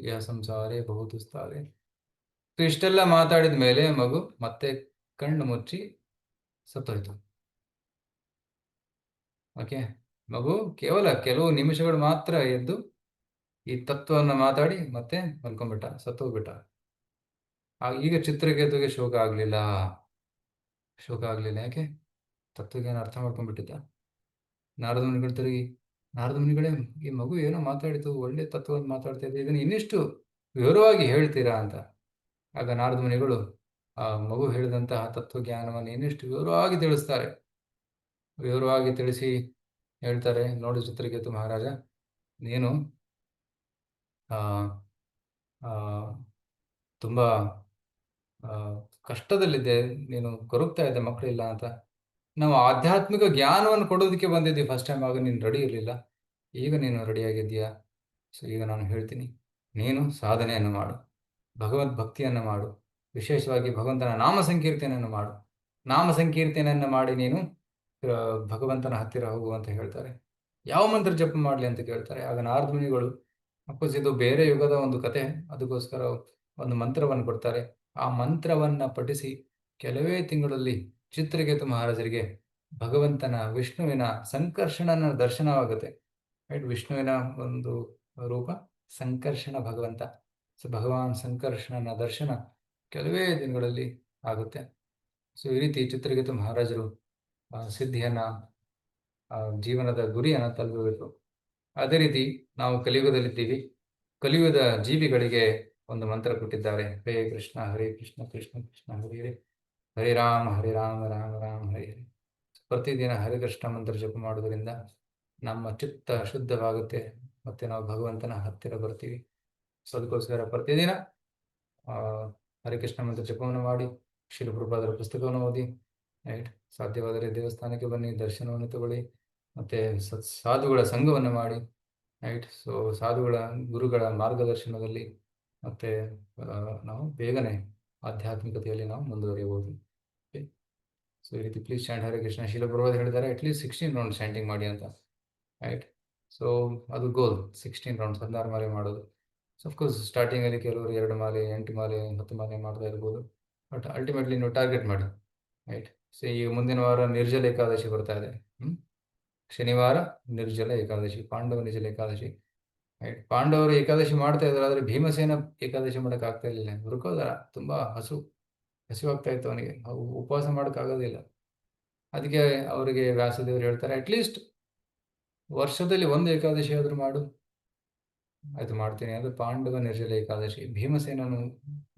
ಯಾ ಸಂಸಾರೇ ಬಹುದುಸ್ತಾರೆ. ಇಷ್ಟೆಲ್ಲ ಮಾತಾಡಿದ ಮೇಲೆ ಮಗು ಮತ್ತೆ ಕಣ್ಣು ಮುಚ್ಚಿ ಸತ್ತೋಯ್ತು. ಓಕೆ. ಮಗು ಕೇವಲ ಕೆಲವು ನಿಮಿಷಗಳು ಮಾತ್ರ ಎದ್ದು ಈ ತತ್ವವನ್ನು ಮಾತಾಡಿ ಮತ್ತೆ ಮಲ್ಕೊಂಡ್ಬಿಟ್ಟ, ಸತ್ತೋಗ್ಬಿಟ್ಟ. ಈಗ ಚಿತ್ರಕೇತುಗೆ ಶೋಕ ಆಗಲಿಲ್ಲ. ಯಾಕೆ? ತತ್ವಜ್ಞಾನ ಅರ್ಥ ಮಾಡ್ಕೊಂಡ್ಬಿಟ್ಟಿದ್ದ. ನಾರದ ಮುನಿಗಳು ತಿರುಗಿ, ನಾರದ ಮುನಿಗಳೇ, ಈ ಮಗು ಏನೋ ಮಾತಾಡಿತು, ಒಳ್ಳೆ ತತ್ವವನ್ನು ಮಾತಾಡ್ತಾ ಇದೆ, ಇದನ್ನು ಇನ್ನಿಷ್ಟು ವಿವರವಾಗಿ ಹೇಳ್ತೀರಾ ಅಂತ. ಆಗ ನಾರದ ಮುನಿಗಳು ಆ ಮಗು ಹೇಳಿದಂತಹ ತತ್ವಜ್ಞಾನವನ್ನು ಇನ್ನಿಷ್ಟು ವಿವರವಾಗಿ ತಿಳಿಸ್ತಾರೆ. ವಿವರವಾಗಿ ತಿಳಿಸಿ ಹೇಳ್ತಾರೆ, ನೋಡಿ ಚಿತ್ರಕೇತು ಮಹಾರಾಜ, ನೀನು ತುಂಬ ಕಷ್ಟದಲ್ಲಿದ್ದೆ, ನೀನು ಕೊರಗ್ತಾ ಇದ್ದೆ, ಮಕ್ಕಳಿಲ್ಲ ಅಂತ. ನಾವು ಆಧ್ಯಾತ್ಮಿಕ ಜ್ಞಾನವನ್ನು ಕೊಡೋದಕ್ಕೆ ಬಂದಿದ್ವಿ ಫಸ್ಟ್ ಟೈಮ್. ಆಗ ನೀನು ರೆಡಿ ಇರಲಿಲ್ಲ, ಈಗ ನೀನು ರೆಡಿಯಾಗಿದ್ದೀಯಾ. ಸೊ ಈಗ ನಾನು ಹೇಳ್ತೀನಿ, ನೀನು ಸಾಧನೆಯನ್ನು ಮಾಡು, ಭಗವದ್ ಭಕ್ತಿಯನ್ನು ಮಾಡು, ವಿಶೇಷವಾಗಿ ಭಗವಂತನ ನಾಮ ಸಂಕೀರ್ತನೆಯನ್ನು ಮಾಡು. ನಾಮ ಸಂಕೀರ್ತನೆಯನ್ನು ಮಾಡಿ ನೀನು ಭಗವಂತನ ಹತ್ತಿರ ಹೋಗು ಅಂತ ಹೇಳ್ತಾರೆ. ಯಾವ ಮಂತ್ರ ಜಪ ಮಾಡಲಿ ಅಂತ ಕೇಳ್ತಾರೆ. ಆಗ ನಾರದ ಮುನಿಗಳು, ಅಫ್ಕೋರ್ಸ್ ಇದು ಬೇರೆ ಯುಗದ ಒಂದು ಕತೆ, ಅದಕ್ಕೋಸ್ಕರ ಒಂದು ಮಂತ್ರವನ್ನು ಕೊಡ್ತಾರೆ. ಆ ಮಂತ್ರವನ್ನು ಪಠಿಸಿ ಕೆಲವೇ ತಿಂಗಳಲ್ಲಿ ಚಿತ್ರಕೇತು ಮಹಾರಾಜರಿಗೆ ಭಗವಂತನ ವಿಷ್ಣುವಿನ ಸಂಕರ್ಷಣನ ದರ್ಶನವಾಗುತ್ತೆ. ರೈಟ್. ವಿಷ್ಣುವಿನ ಒಂದು ರೂಪ ಸಂಕರ್ಷಣ ಭಗವಂತ. ಸೊ ಭಗವಾನ್ ಸಂಕರ್ಷಣನ ದರ್ಶನ ಕೆಲವೇ ದಿನಗಳಲ್ಲಿ ಆಗುತ್ತೆ. ಸೊ ಈ ರೀತಿ ಚಿತ್ರಕೇತು ಮಹಾರಾಜರು ಸಿದ್ಧಿಯನ್ನ, ಜೀವನದ ಗುರಿಯನ್ನು ತಲುಪಬೇಕು. ಅದೇ ರೀತಿ ನಾವು ಕಲಿಯುಗದಲ್ಲಿದ್ದೀವಿ. ಕಲಿಯುಗದ ಜೀವಿಗಳಿಗೆ ಒಂದು ಮಂತ್ರ ಕೊಟ್ಟಿದ್ದಾರೆ, ಹರೇ ಕೃಷ್ಣ ಹರೇ ಕೃಷ್ಣ ಕೃಷ್ಣ ಕೃಷ್ಣ ಹರೇ ಹರೇ, ಹರೇ ರಾಮ ರಾಮ ರಾಮ ಹರೇ ಹರೇ. ಪ್ರತಿದಿನ ಹರಿಕೃಷ್ಣ ಮಂತ್ರ ಜಪ ಮಾಡೋದ್ರಿಂದ ನಮ್ಮ ಚಿತ್ತ ಶುದ್ಧವಾಗುತ್ತೆ, ಮತ್ತೆ ನಾವು ಭಗವಂತನ ಹತ್ತಿರ ಬರ್ತೀವಿ. ಸೊ ಅದಕ್ಕೋಸ್ಕರ ಪ್ರತಿದಿನ ಹರಿಕೃಷ್ಣ ಮಂತ್ರ ಜಪವನ್ನು ಮಾಡಿ, ಶ್ರೀಲ ಪ್ರಭುಪಾದರ ಪುಸ್ತಕವನ್ನು ಓದಿ, ರೈಟ್. ಸಾಧ್ಯವಾದರೆ ದೇವಸ್ಥಾನಕ್ಕೆ ಬನ್ನಿ, ದರ್ಶನವನ್ನು ತಗೊಳ್ಳಿ, ಮತ್ತು ಸಾಧುಗಳ ಸಂಘವನ್ನು ಮಾಡಿ. ರೈಟ್. ಸೊ ಸಾಧುಗಳ ಗುರುಗಳ ಮಾರ್ಗದರ್ಶನದಲ್ಲಿ ಮತ್ತು ನಾವು ಬೇಗನೆ ಆಧ್ಯಾತ್ಮಿಕತೆಯಲ್ಲಿ ನಾವು ಮುಂದುವರಿಯಬಹುದು. ಓಕೆ. ಸೊ ಈ ರೀತಿ ಪ್ಲೀಸ್ ಚಾಂಟ್ ಹರೇ ಕೃಷ್ಣ. ಶೀಲ ಪ್ರಭುಪಾದ ಹೇಳಿದ್ದಾರೆ ಅಟ್ಲೀಸ್ಟ್ 16 ರೌಂಡ್ ಚಾಂಟಿಂಗ್ ಮಾಡಿ ಅಂತ. ರೈಟ್. ಸೊ ಅದು ಗೋಲ್, 16 ರೌಂಡ್ಸ್, 16 ಮಾಲೆ ಮಾಡೋದು. ಸೊ ಅಫ್ಕೋರ್ಸ್ ಸ್ಟಾರ್ಟಿಂಗಲ್ಲಿ ಕೆಲವರು 2 ಮಾಲೆ, 8 ಮಾಲೆ, 10 ಮಾಲೆ ಮಾಡ್ತಾ ಇರ್ಬೋದು. ಬಟ್ ಅಲ್ಟಿಮೇಟ್ಲಿ ನೀವು ಟಾರ್ಗೆಟ್ ಮಾಡಿ. ರೈಟ್. ಸೊ ಈಗ ಮುಂದಿನ ವಾರ ನಿರ್ಜಲ ಏಕಾದಶಿ ಬರ್ತಾ ಇದೆ. ಶನಿವಾರ ನಿರ್ಜಲ ಏಕಾದಶಿ, ಪಾಂಡವ ನಿರ್ಜಲ ಏಕಾದಶಿ. ರೈಟ್. ಪಾಂಡವರು ಏಕಾದಶಿ ಮಾಡ್ತಾ ಇದ್ರು, ಆದರೆ ಭೀಮಸೇನ ಏಕಾದಶಿ ಮಾಡೋಕೆ ಆಗ್ತಾ ಇರಲಿಲ್ಲ. ಹುಡುಕೋದಾರ ತುಂಬ ಹಸಿವಾಗ್ತಾ ಇತ್ತು ಅವನಿಗೆ, ಉಪವಾಸ ಮಾಡೋಕ್ಕಾಗೋದಿಲ್ಲ. ಅದಕ್ಕೆ ಅವರಿಗೆ ವ್ಯಾಸದೇವರು ಹೇಳ್ತಾರೆ ಅಟ್ಲೀಸ್ಟ್ ವರ್ಷದಲ್ಲಿ ಒಂದು ಏಕಾದಶಿ ಆದರೂ ಮಾಡು. ಆಯ್ತು, ಮಾಡ್ತೀನಿ. ಅದು ಪಾಂಡವ ನಿರ್ಜಲ ಏಕಾದಶಿ. ಭೀಮಸೇನನು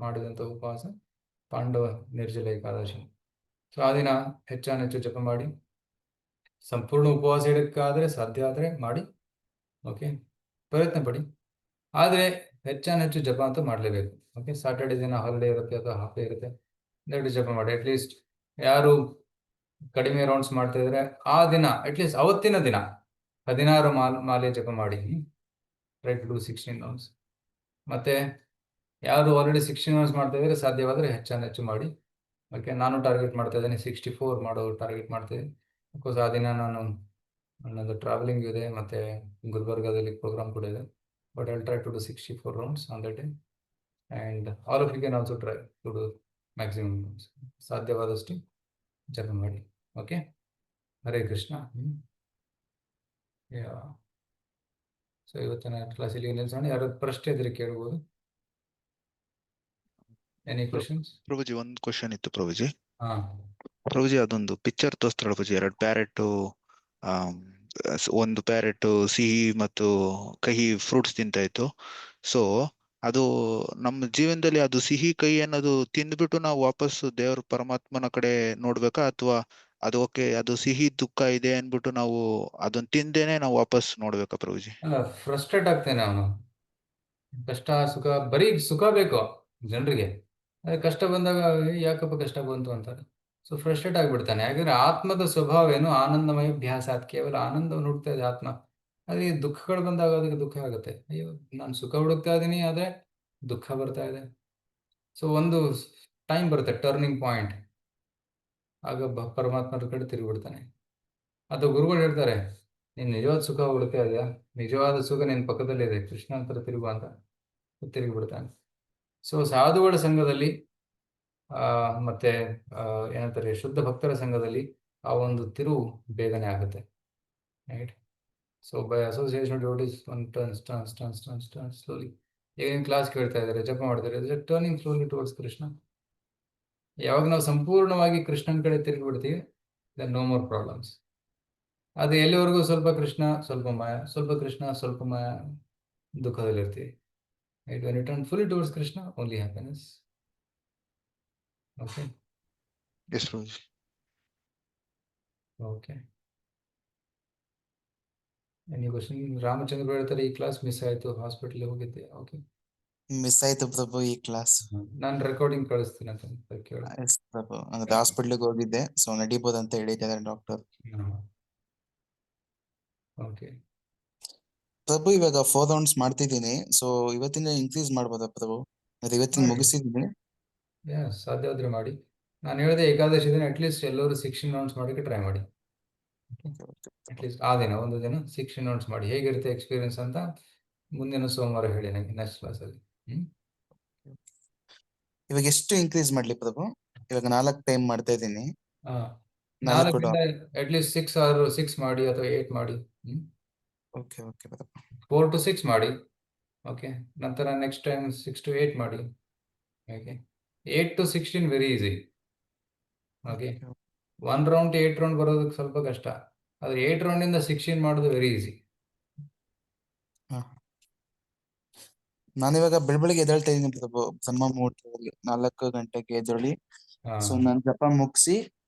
ಮಾಡಿದಂಥ ಉಪವಾಸ ಪಾಂಡವ ನಿರ್ಜಲ ಏಕಾದಶಿ. ಸೊ ಆ ದಿನ ಹೆಚ್ಚಾನೆಚ್ಚು ಜಪ ಮಾಡಿ. ಸಂಪೂರ್ಣ ಉಪವಾಸ ಇಡೋಕ್ಕಾದರೆ ಸಾಧ್ಯ ಆದರೆ ಮಾಡಿ. ಓಕೆ, ಪ್ರಯತ್ನ ಪಡಿ. ಆದರೆ ಹೆಚ್ಚಾನೆಚ್ಚು ಜಪ ಅಂತೂ ಮಾಡಲೇಬೇಕು. ಓಕೆ. ಸಾಟರ್ಡೆ ದಿನ ಹಾಲಿಡೇ ಇರುತ್ತೆ ಅಥವಾ ಹಾಫ್ ಡೇ ಇರುತ್ತೆ, ದಯವಿಟ್ಟು ಜಪ ಮಾಡಿ. ಅಟ್ಲೀಸ್ಟ್ ಯಾರು ಕಡಿಮೆ ರೌಂಡ್ಸ್ ಮಾಡ್ತಾ ಇದ್ದಾರೆ ಆ ದಿನ ಅಟ್ಲೀಸ್ಟ್ ಅವತ್ತಿನ ದಿನ 16 ಮಾಲೆ ಜಪ ಮಾಡಿ. ರೈಟ್. Do 16 rounds. ಮತ್ತು ಯಾರು ಆಲ್ರೆಡಿ 16 ರೌಂಡ್ಸ್ ಮಾಡ್ತಾ ಇದ್ದಾರೆ ಸಾಧ್ಯವಾದರೆ ಹೆಚ್ಚಾನೆಚ್ಚು ಮಾಡಿ. ಓಕೆ. ನಾನು ಟಾರ್ಗೆಟ್ ಮಾಡ್ತಾ ಇದ್ದೇನೆ 64 ಮಾಡೋ ಟಾರ್ಗೆಟ್ ಮಾಡ್ತಿದ್ದೀನಿ. ಬಿಕಾಸ್ ಆ ದಿನ ನನ್ನದು ಟ್ರಾವೆಲಿಂಗ್ ಇದೆ ಮತ್ತು ಗುಲ್ಬರ್ಗಾದಲ್ಲಿ ಪ್ರೋಗ್ರಾಮ್ ಕೂಡ ಇದೆ. But I'll try to do 64 rounds on the day. And all of you can also try to do maximum rounds. ಸಾಧ್ಯವಾದಷ್ಟು ಜಪ ಮಾಡಿ. ಓಕೆ. ಹರೇ ಕೃಷ್ಣ. ಸೊ ಇವತ್ತಿನ ಕ್ಲಾಸ್ ಇಲ್ಲಿ ನಿಲ್ಲಿಸೋಣ. ಯಾರಾದ್ರು ಪ್ರಶ್ನೆ ಇದ್ರೆ ಕೇಳ್ಬೋದು. Any questions? ಪ್ರಭುಜಿ, ಒಂದು ಕ್ವಶನ್ ಇತ್ತು ಪ್ರಭುಜಿ. ಹಾಂ ಪ್ರಭುಜಿ, ಅದೊಂದು ಪಿಕ್ಚರ್ ತೋರಿಸ್ತಾಳೆ ಪ್ರಭುಜಿ, 2 ಪ್ಯಾರೆಟ್, ಒಂದು ಪ್ಯಾರೆಟ್ ಸಿಹಿ ಮತ್ತು ಕಹಿ ಫ್ರೂಟ್ಸ್ ತಿಂತಾ ಇತ್ತು. ಸೊ ಅದು ನಮ್ಮ ಜೀವನದಲ್ಲಿ ಅದು ಸಿಹಿ ಕಹಿ ಅನ್ನೋದು ತಿಂದ್ಬಿಟ್ಟು ನಾವು ವಾಪಸ್ ದೇವ್ರ ಪರಮಾತ್ಮನ ಕಡೆ ನೋಡ್ಬೇಕಾ, ಅಥವಾ ಅದು ಓಕೆ ಅದು ಸಿಹಿ ದುಃಖ ಇದೆ ಅನ್ಬಿಟ್ಟು ನಾವು ಅದನ್ನ ತಿಂದೇನೆ ನಾವು ವಾಪಸ್ ನೋಡ್ಬೇಕಾ ಪ್ರಭುಜಿ? ಅಲ್ಲ, ಫ್ರಸ್ಟ್ರೇಟ್ ಆಗ್ತೇನೆ ಅವನು. ಕಷ್ಟ ಸುಖ, ಬರೀ ಸುಖ ಬೇಕು ಜನರಿಗೆ, ಅದೇ ಕಷ್ಟ ಬಂದಾಗ ಯಾಕಪ್ಪ ಕಷ್ಟ ಬಂತು ಅಂತಾರೆ. ಸೊ ಫ್ರಸ್ಟ್ರೇಟ್ ಆಗಿಬಿಡ್ತಾನೆ. ಯಾಕಂದ್ರೆ ಆತ್ಮದ ಸ್ವಭಾವ ಏನು, ಆನಂದಮಯ ಅಭ್ಯಾಸ. ಅದು ಕೇವಲ ಆನಂದವನ್ನು ಹುಡುಕ್ತಾ ಇದೆ ಆತ್ಮ. ಅದೇ ದುಃಖಗಳು ಬಂದಾಗ ಅದಕ್ಕೆ ದುಃಖ ಆಗುತ್ತೆ. ಅಯ್ಯೋ, ನಾನು ಸುಖ ಹುಡುಕ್ತಾ ಇದ್ದೀನಿ ಆದರೆ ದುಃಖ ಬರ್ತಾ ಇದೆ. ಸೊ ಒಂದು ಟೈಮ್ ಬರುತ್ತೆ, ಟರ್ನಿಂಗ್ ಪಾಯಿಂಟ್. ಆಗ ಪರಮಾತ್ಮರ ಕಡೆ ತಿರುಗಿಬಿಡ್ತಾನೆ. ಅದು ಗುರುಗಳು ಹೇಳ್ತಾರೆ, ನೀನು ನಿಜವಾದ ಸುಖ ಹುಡುಕ್ತಾ ಇದೆಯಾ, ನಿಜವಾದ ಸುಖ ನಿನ್ನ ಪಕ್ಕದಲ್ಲಿದೆ, ಕೃಷ್ಣ ಹತ್ರ ತಿರುಗು ಅಂತ ತಿರುಗಿಬಿಡ್ತಾನೆ. ಸೊ ಸಾಧುಗಳ ಸಂಘದಲ್ಲಿ ಮತ್ತೆ ಏನಂತಾರೆ, ಶುದ್ಧ ಭಕ್ತರ ಸಂಘದಲ್ಲಿ ಆ ಒಂದು ತಿರುವು ಬೇಗನೆ ಆಗುತ್ತೆ. Right. So by association devotees one turns slowly. ಈಗ ನಿಮ್ಮ ಕ್ಲಾಸ್ ಕೇಳ್ತಾ ಇದ್ದಾರೆ, ಜಪ ಮಾಡ್ತಾರೆ, ಟರ್ನಿಂಗ್ ಸ್ಲೋಲಿ ಟುವರ್ಡ್ಸ್ ಕೃಷ್ಣ. ಯಾವಾಗ ನಾವು ಸಂಪೂರ್ಣವಾಗಿ ಕೃಷ್ಣನ ಕಡೆ ತಿರುಗಿಬಿಡ್ತೀವಿ, ದೆನ್ ನೋ ಮೋರ್ ಪ್ರಾಬ್ಲಮ್ಸ್. ಅದು ಎಲ್ಲಿವರೆಗೂ ಸ್ವಲ್ಪ ಕೃಷ್ಣ ಸ್ವಲ್ಪ ಮಾಯ, ಸ್ವಲ್ಪ ಕೃಷ್ಣ ಸ್ವಲ್ಪ ಮಾಯ, ದುಃಖದಲ್ಲಿರ್ತೀವಿ. Right. When you turn fully towards Krishna, only happiness. Okay. Yes Prabhuji. Okay. Any question? Ramachandra ಹೇಳ್ತಾರೆ ಈ ಕ್ಲಾಸ್ ಮಿಸ್ ಆಯಿತು, ಹಾಸ್ಪಿಟಲ್ಗೆ ಹೋಗಿದ್ದೆ. ಓಕೆ, ಮಿಸ್ ಆಯ್ತು ಪ್ರಭು ಈ ಕ್ಲಾಸ್. ನಾನು ರೆಕಾರ್ಡಿಂಗ್ ಕಳಿಸ್ತೀನಿ ಅಂತ ಕೇಳಿ. ಪ್ರಭು ಅಂದ್ರೆ ಹಾಸ್ಪಿಟ್ಲಿಗೆ ಹೋಗಿದ್ದೆ, ಸೊ ನಡಿಬೋದಂತ ಹೇಳಿದ್ದಾರೆ ಡಾಕ್ಟರ್. ಓಕೆ. ಪ್ರಭು ಇವಾಗ 4 ರೌಂಡ್ಸ್ ಮಾಡ್ತಿದ್ದೀನಿ, ಸೊ ಇವತ್ತಿನ ಇನ್ಕ್ರೀಸ್ ಮಾಡ್ಬೋದಾ ಪ್ರಭು? ಅದು ಇವತ್ತಿನ ಮಾಡಿ. ಮುಗಿಸಿದ್ದೀನಿ. ಸಾಧ್ಯವಾದ್ರೆ ಮಾಡಿ. ನಾನು ಹೇಳಿದೆ ಏಕಾದಶಿ ದಿನ ಅಟ್ಲೀಸ್ಟ್ ಎಲ್ಲರೂ 16 ರೌಂಡ್ಸ್ ಮಾಡೋಕ್ಕೆ ಟ್ರೈ ಮಾಡಿ. ಅಟ್ಲೀಸ್ಟ್ ಆ ದಿನ ಒಂದು ದಿನ 16 ರೌಂಡ್ಸ್ ಮಾಡಿ. ಹೇಗಿರುತ್ತೆ ಎಕ್ಸ್ಪೀರಿಯನ್ಸ್ ಅಂತ ಮುಂದಿನ ಸೋಮವಾರ ಹೇಳಿ ನನಗೆ ನೆಕ್ಸ್ಟ್ ಕ್ಲಾಸಲ್ಲಿ. ಇವಾಗ ಎಷ್ಟು ಇನ್ಕ್ರೀಸ್ ಮಾಡ್ಲಿ ಪ್ರಭು? ಇವಾಗ 4 ಟೈಮ್ ಮಾಡ್ತಾ ಇದ್ದೀನಿ. 4 ಅಟ್ಲೀಸ್ಟ್ 6 ಮಾಡಿ ಅಥವಾ 8 ಮಾಡಿ. Okay okay Prabhu. 4 to 6 ಮಾಡಿ. ಓಕೆ. ನಂತರ ನೆಕ್ಸ್ಟ್ ಟೈಮ್ 6 to 8 ಮಾಡಿ. Okay. 8 to 16 very easy. Okay. 1 round 8 round ಬರೋದಕ್ಕೆ ಸ್ವಲ್ಪ ಕಷ್ಟ, ಆದರೆ 8 ರೌಂಡಿಂದ 16 ಮಾಡೋದು ವೆರಿ ಈಸಿ. ನಾನಿವಾಗ ಬೆಳಬೆಳಿಗ್ಗೆ ಎದ್ದೇಳ್ತಾ ಇದ್ದೀನಿ ಪ್ರಭು, ಬ್ರಹ್ಮ ಮುಹೂರ್ತದಲ್ಲಿ 4 ಗಂಟೆಗೆ ಎದ್ದೇಳಿ. ಸೊ ನಾನು ಜಪ ಮುಗಿಸಿ